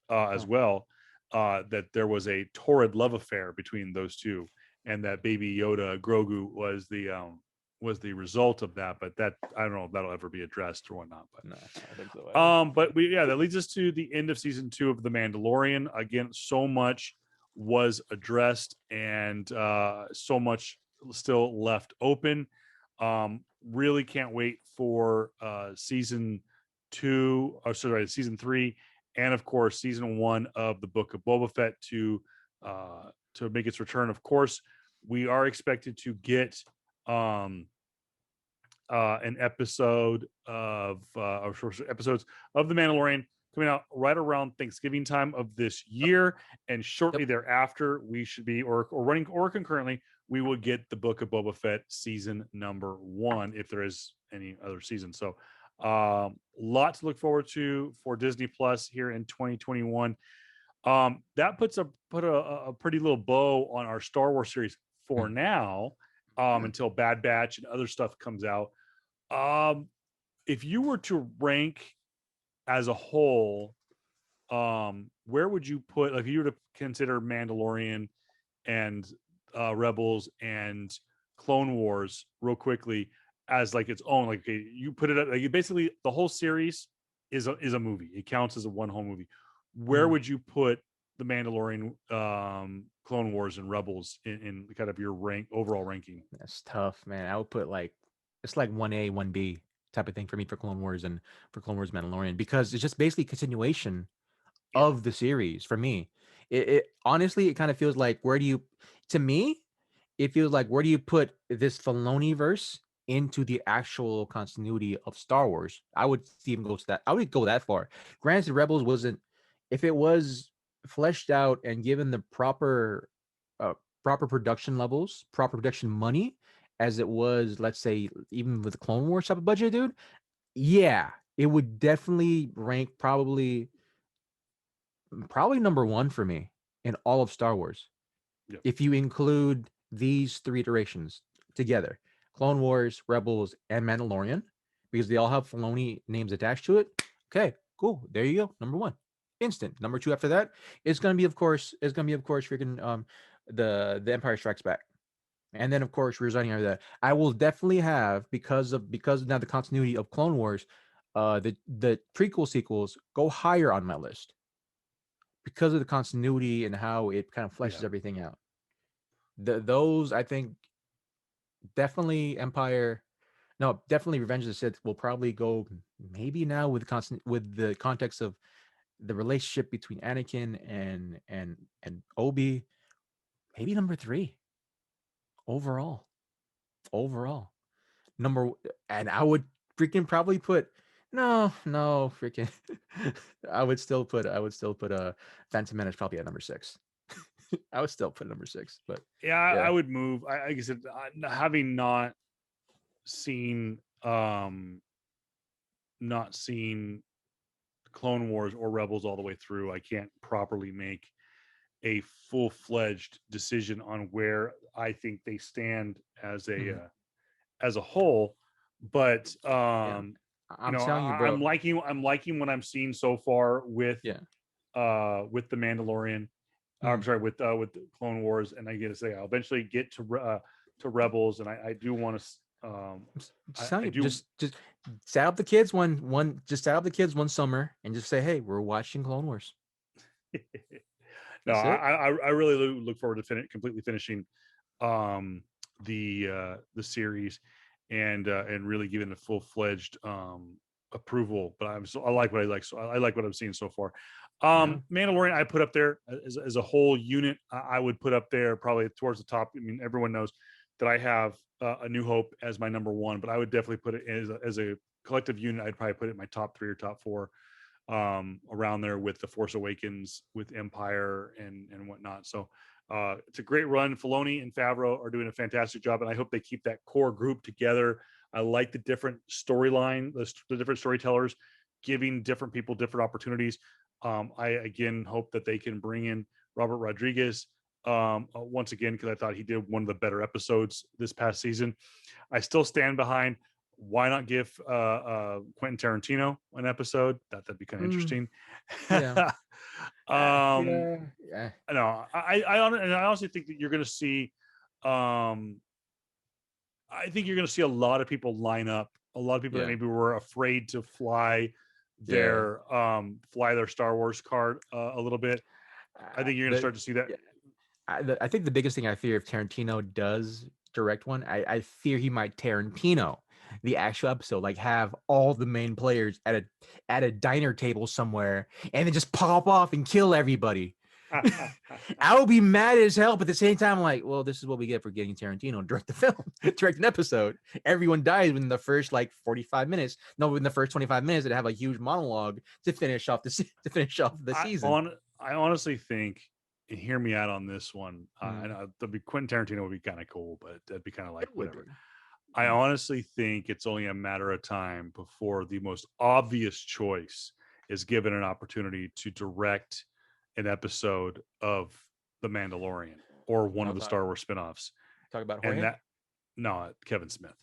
Speaker 2: as
Speaker 1: Huh.
Speaker 2: well. That there was a torrid love affair between those two, and that Baby Yoda Grogu was the result of that. But that I don't know if that'll ever be addressed or whatnot.
Speaker 1: No, I don't think so
Speaker 2: But
Speaker 1: either.
Speaker 2: that leads us to the end of season 2 of The Mandalorian. Again, so much was addressed and so much still left open. Really can't wait for season 2, or sorry, season 3, and of course season 1 of the Book of Boba Fett to make its return. Of course, we are expected to get um an episode of or episodes of The Mandalorian coming out right around Thanksgiving time of this year, and shortly
Speaker 1: Yep.
Speaker 2: thereafter we should be or running or concurrently we will get the Book of Boba Fett season number 1 if there is any other season. So lot to look forward to for Disney Plus here in 2021. That put a pretty little bow on our Star Wars series for
Speaker 1: Mm.
Speaker 2: now, until Bad Batch and other stuff comes out. um, if you were to rank as a whole, where would you put, like, if you were to consider Mandalorian and Rebels and Clone Wars real quickly as like its own, like, okay, you put it like basically the whole series is a movie. It counts as a one whole movie. Where
Speaker 1: Mm.
Speaker 2: would you put the Mandalorian, Clone Wars, and Rebels in kind of your overall ranking?
Speaker 1: That's tough, man. I would put like it's like 1A, 1B type of thing for me for Clone Wars and for Clone Wars Mandalorian because it's just basically continuation
Speaker 2: Yeah,
Speaker 1: of the series for me. It honestly it kind of feels like where do you to me it feels like where do you put this Filoni verse into the actual continuity of Star Wars? I would even go to that. I would go that far. Granted, Rebels wasn't if it was fleshed out and given the uh, proper production levels, proper production money, as it was, let's say, even with the Clone Wars type of budget, dude. Yeah, it would definitely rank probably number one for me in all of Star Wars.
Speaker 2: yeah,
Speaker 1: If you include these three iterations together, Clone Wars, Rebels, and Mandalorian, because they all have Filoni names attached to it. Okay, cool. There you go. Number one. Instant. Number two after that, it's gonna be of course freaking the Empire Strikes Back. And then of course resigning after that. I will definitely have because of now the continuity of Clone Wars, the prequel sequels go higher on my list because of the continuity and how it kind of
Speaker 2: yeah,
Speaker 1: fleshes everything out. Those I think definitely Empire. No, definitely Revenge of the Sith will probably go maybe now with the context of the relationship between Anakin and Obi. Maybe number three overall. Overall number, and I would freaking probably put no freaking. I would still put a Phantom Menace probably at number six. I would still put number six, but
Speaker 2: yeah. I
Speaker 1: yeah.
Speaker 2: would move. Like I said, having seen um not seen Clone Wars or Rebels all the way through, I can't properly make a full-fledged decision on where I think they stand
Speaker 1: Mhm.
Speaker 2: as a whole. But
Speaker 1: Yeah. I'm telling you,
Speaker 2: I'm
Speaker 1: bro.
Speaker 2: liking what I'm seeing so far
Speaker 1: Yeah.
Speaker 2: with the Mandalorian. I'm
Speaker 1: Mhm.
Speaker 2: sorry, with the Clone Wars, and I gotta say I'll eventually get to Rebels, and I do want to.
Speaker 1: Just telling
Speaker 2: I
Speaker 1: you,
Speaker 2: do.
Speaker 1: just set up the kids one just set up the kids one summer and just say, hey, we're watching Clone Wars.
Speaker 2: No,
Speaker 1: That's it.
Speaker 2: I really look forward to completely finishing um the series and really giving a full-fledged approval. But I like what I like, so I like what I'm seeing so far.
Speaker 1: Yeah.
Speaker 2: Mandalorian I put up there as a whole unit. I would put up there probably towards the top. I mean, everyone knows that I have A New Hope as my number one, but I would definitely put it as a collective unit. I'd probably put it in my top 3 or top 4, around there with The Force Awakens, with Empire, and whatnot. So it's a great run. Filoni and Favreau are doing a fantastic job, and I hope they keep that core group together. I like the different storyline, the different storytellers giving different people different opportunities. I again hope that they can bring in Robert Rodriguez once again, because I thought he did one of the better episodes this past season. I still stand behind. Why not give Quentin Tarantino an episode? That'd be kind of
Speaker 1: Mm,
Speaker 2: interesting.
Speaker 1: yeah.
Speaker 2: um,
Speaker 1: Yeah. Yeah.
Speaker 2: no, and I honestly think that you're going to see. Um, I think you're going to see a lot of people line up. A lot of people that
Speaker 1: Yeah.
Speaker 2: maybe were afraid to
Speaker 1: Yeah.
Speaker 2: fly their Star Wars card a little bit. I think you're going to
Speaker 1: The
Speaker 2: start to see that.
Speaker 1: yeah, I think the biggest thing I fear if Tarantino does direct one, I fear he might Tarantino the actual episode, like have all the main players at a diner table somewhere, and then just pop off and kill everybody. I would be mad as hell, but at the same time, like, well, this is what we get for getting Tarantino to direct the film, direct an episode. Everyone dies within the first like 45 minutes. No, within the first 25 minutes, they have a huge monologue to finish off the season.
Speaker 2: I honestly think, and hear me out on this one. I
Speaker 1: Mm,
Speaker 2: know Quentin Tarantino would be kind of cool, but that'd be kind of like
Speaker 1: it would be.
Speaker 2: whatever. I
Speaker 1: Mm,
Speaker 2: honestly think it's only a matter of time before the most obvious choice is given an opportunity to direct an episode of The Mandalorian or one of
Speaker 1: I'll
Speaker 2: the
Speaker 1: talk
Speaker 2: Star Wars spinoffs.
Speaker 1: talk about
Speaker 2: And
Speaker 1: Jorge.
Speaker 2: that, no, Kevin Smith.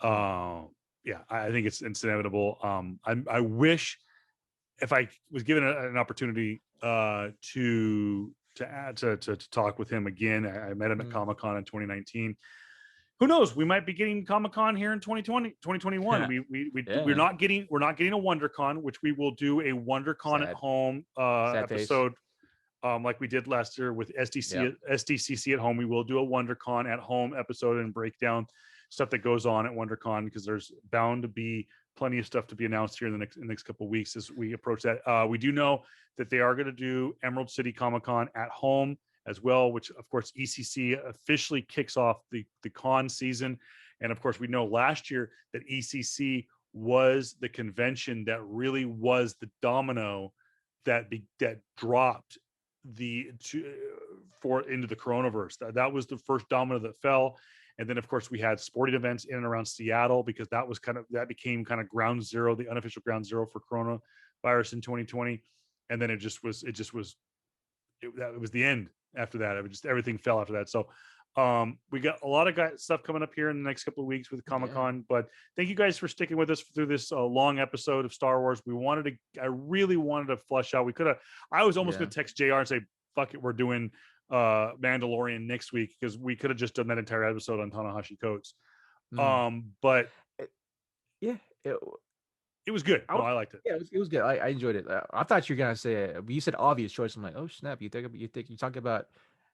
Speaker 1: Oh,
Speaker 2: Yeah, I think it's inevitable. I wish if I was given an opportunity to talk with him again. I met him at
Speaker 1: mm.
Speaker 2: Comic-Con in 2019. Who knows? We might be getting Comic-Con here in 2020, 2021.
Speaker 1: Yeah.
Speaker 2: We're not getting a WonderCon, which we will do a WonderCon at
Speaker 1: Sad.
Speaker 2: home
Speaker 1: Sad face.
Speaker 2: episode, like we did last year with
Speaker 1: Yep.
Speaker 2: SDCC at home. We will do a WonderCon at home episode and break down stuff that goes on at WonderCon, because there's bound to be plenty of stuff to be announced here in the next couple of weeks as we approach that. We do know that they are going to do Emerald City Comic Con at home as well, which of course ECC officially kicks off the con season. And of course, we know last year that ECC was the convention that really was the domino that dropped the for into the coronavirus. That was the first domino that fell. And then of course we had sporting events in and around Seattle, because that became kind of ground zero, the unofficial ground zero for coronavirus in 2020. And then it was the end after that. It was just, everything fell after that. So we got a lot of stuff coming up here in the next couple of weeks with
Speaker 1: Yeah.
Speaker 2: Comic-Con, but thank you guys for sticking with us through this long episode of Star Wars. I really wanted to flush out. I was almost
Speaker 1: Yeah.
Speaker 2: going to text JR and say, fuck it, we're doing Mandalorian next week, because we could have just done that entire episode on Tanahashi Coates.
Speaker 1: Mm.
Speaker 2: But
Speaker 1: Yeah.
Speaker 2: it was good.
Speaker 1: I
Speaker 2: No,
Speaker 1: was,
Speaker 2: I liked it.
Speaker 1: yeah, it was good. I enjoyed it. I thought you were gonna say you said obvious choice. I'm like, oh snap! You talking about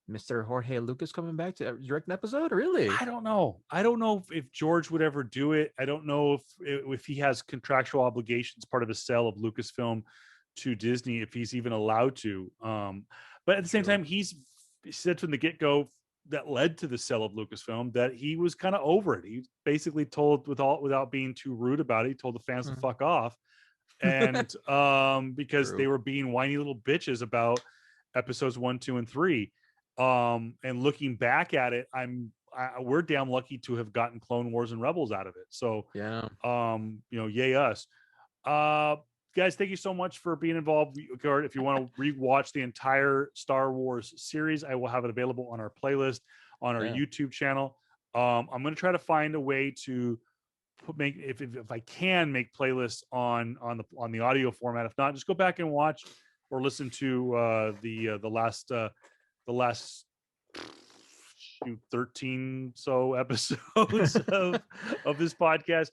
Speaker 1: Mr. Jorge Lucas coming back to direct an episode? Really?
Speaker 2: I don't know. I don't know if George would ever do it. I don't know if he has contractual obligations, part of his sale of Lucasfilm to Disney, if he's even allowed to. But at the same
Speaker 1: True.
Speaker 2: time, he said from the get-go that led to the sale of Lucasfilm that he was kind of over it. He basically told, without being too rude about it, he told the fans to fuck off. And because they
Speaker 1: True.
Speaker 2: were being whiny little bitches about episodes 1, 2, and 3. And looking back at it, we're damn lucky to have gotten Clone Wars and Rebels out of it. So
Speaker 1: Yeah.
Speaker 2: yay us. Guys, thank you so much for being involved. If you want to rewatch the entire Star Wars series, I will have it available on our playlist on our
Speaker 1: Yeah.
Speaker 2: YouTube channel. I'm going to try to find a way to make, if I can, make playlists on the audio format. If not, just go back and watch or listen to the last 13 so episodes of this podcast,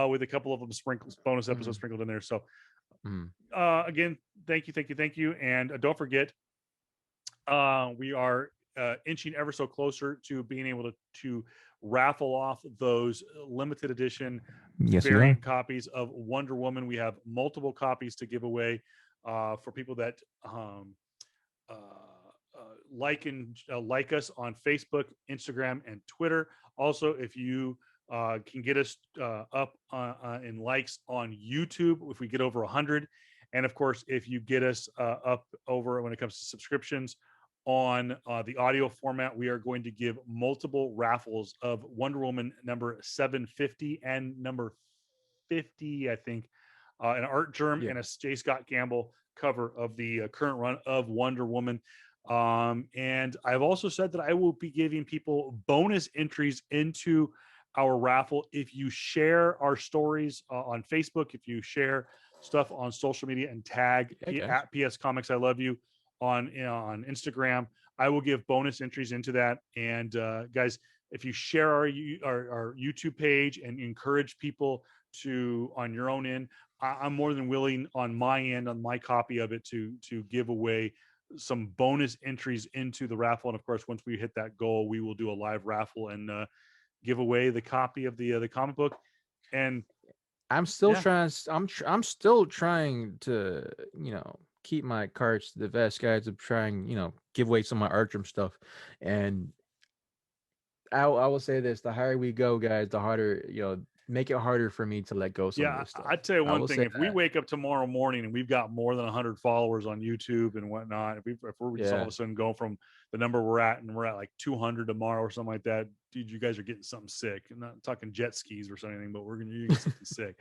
Speaker 2: with a couple of them bonus episodes sprinkled in there. So again, thank you. And don't forget, we are inching ever so closer to being able to raffle off those limited edition
Speaker 1: Yes, we are.
Speaker 2: variant copies of Wonder Woman. We have multiple copies to give away for people that like us on Facebook, Instagram, and Twitter. Also, if you can get us up in likes on YouTube, if we get over 100, and of course, if you get us up over, when it comes to subscriptions on the audio format, we are going to give multiple raffles of Wonder Woman number 750 and number 50, I think, an Art Germ and a J. Scott Campbell cover of the current run of Wonder Woman. And I've also said that I will be giving people bonus entries into our raffle if you share our stories on Facebook, if you share stuff on social media and tag
Speaker 1: Yeah, guys.
Speaker 2: at PS Comics I Love You on Instagram. I will give bonus entries into that. And guys, if you share our YouTube page and encourage people to on your own end, I'm more than willing on my end, on my copy of it, to give away some bonus entries into the raffle. And of course, once we hit that goal, we will do a live raffle and give away the copy of the comic book. And
Speaker 1: I'm still
Speaker 2: yeah,
Speaker 1: trying. I'm still trying to, keep my cards to the vest, guys. I'm trying, give away some of my Artrum stuff, and I will say this: the higher we go, guys, the harder, make it harder for me to let go some of
Speaker 2: yeah,
Speaker 1: this stuff.
Speaker 2: I'd tell you
Speaker 1: I
Speaker 2: one
Speaker 1: will
Speaker 2: thing:
Speaker 1: say
Speaker 2: if we
Speaker 1: that.
Speaker 2: wake up tomorrow morning and we've got more than 100 followers on YouTube and whatnot, if we're just all of
Speaker 1: Yeah,
Speaker 2: a sudden going from the number we're at and we're at like 200 tomorrow or something like that, dude, you guys are getting something sick. I'm not talking jet skis or something, but you get something sick.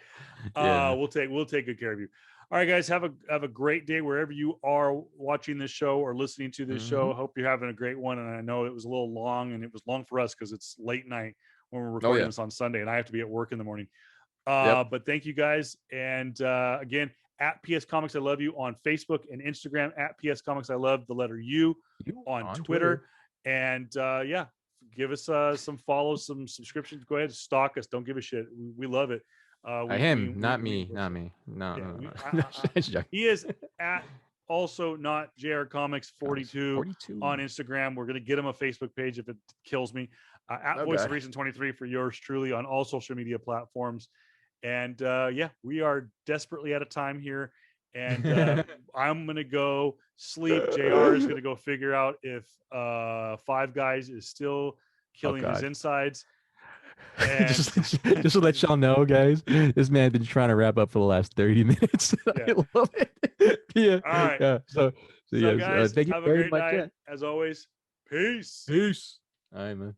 Speaker 1: yeah, man.
Speaker 2: We'll take good care of you. All right, guys, have a great day wherever you are watching this show or listening to this
Speaker 1: Hmm.
Speaker 2: show. Hope you're having a great one. And I know it was a little long, and it was long for us because it's late night when we're
Speaker 1: Oh
Speaker 2: recording
Speaker 1: yeah.
Speaker 2: this on Sunday, and I have to be at work in the morning.
Speaker 1: Yep.
Speaker 2: But thank you guys, and again, at PS Comics I Love You on Facebook and Instagram, at PS Comics I Love the letter U
Speaker 1: You
Speaker 2: on
Speaker 1: on
Speaker 2: Twitter,
Speaker 1: Twitter.
Speaker 2: and yeah, give us some follows, some subscriptions. Go ahead, stalk us. Don't give a shit. We love it.
Speaker 1: Him, not me, not me. No,
Speaker 2: Yeah,
Speaker 1: no, no, no. Just joking.
Speaker 2: he is at also not JR Comics
Speaker 1: Comics
Speaker 2: 42
Speaker 1: 42.
Speaker 2: on Instagram. We're gonna get him a Facebook page if it kills me. At
Speaker 1: Oh
Speaker 2: Voice of
Speaker 1: god.
Speaker 2: Reason 23 for yours truly on all social media platforms. And yeah, we are desperately out of time here. And I'm gonna go sleep. JR is gonna go figure out if Five Guys is still
Speaker 1: Oh
Speaker 2: killing his
Speaker 1: god.
Speaker 2: insides. And
Speaker 1: Just to let y'all know, guys, this man been trying to wrap up for the last 30 minutes.
Speaker 2: yeah.
Speaker 1: I love it. Yeah,
Speaker 2: All right.
Speaker 1: yeah. So
Speaker 2: So
Speaker 1: yes,
Speaker 2: guys,
Speaker 1: thank you
Speaker 2: have a
Speaker 1: very
Speaker 2: great
Speaker 1: much.
Speaker 2: night.
Speaker 1: Yeah.
Speaker 2: As always, peace.
Speaker 1: Peace. All right, man.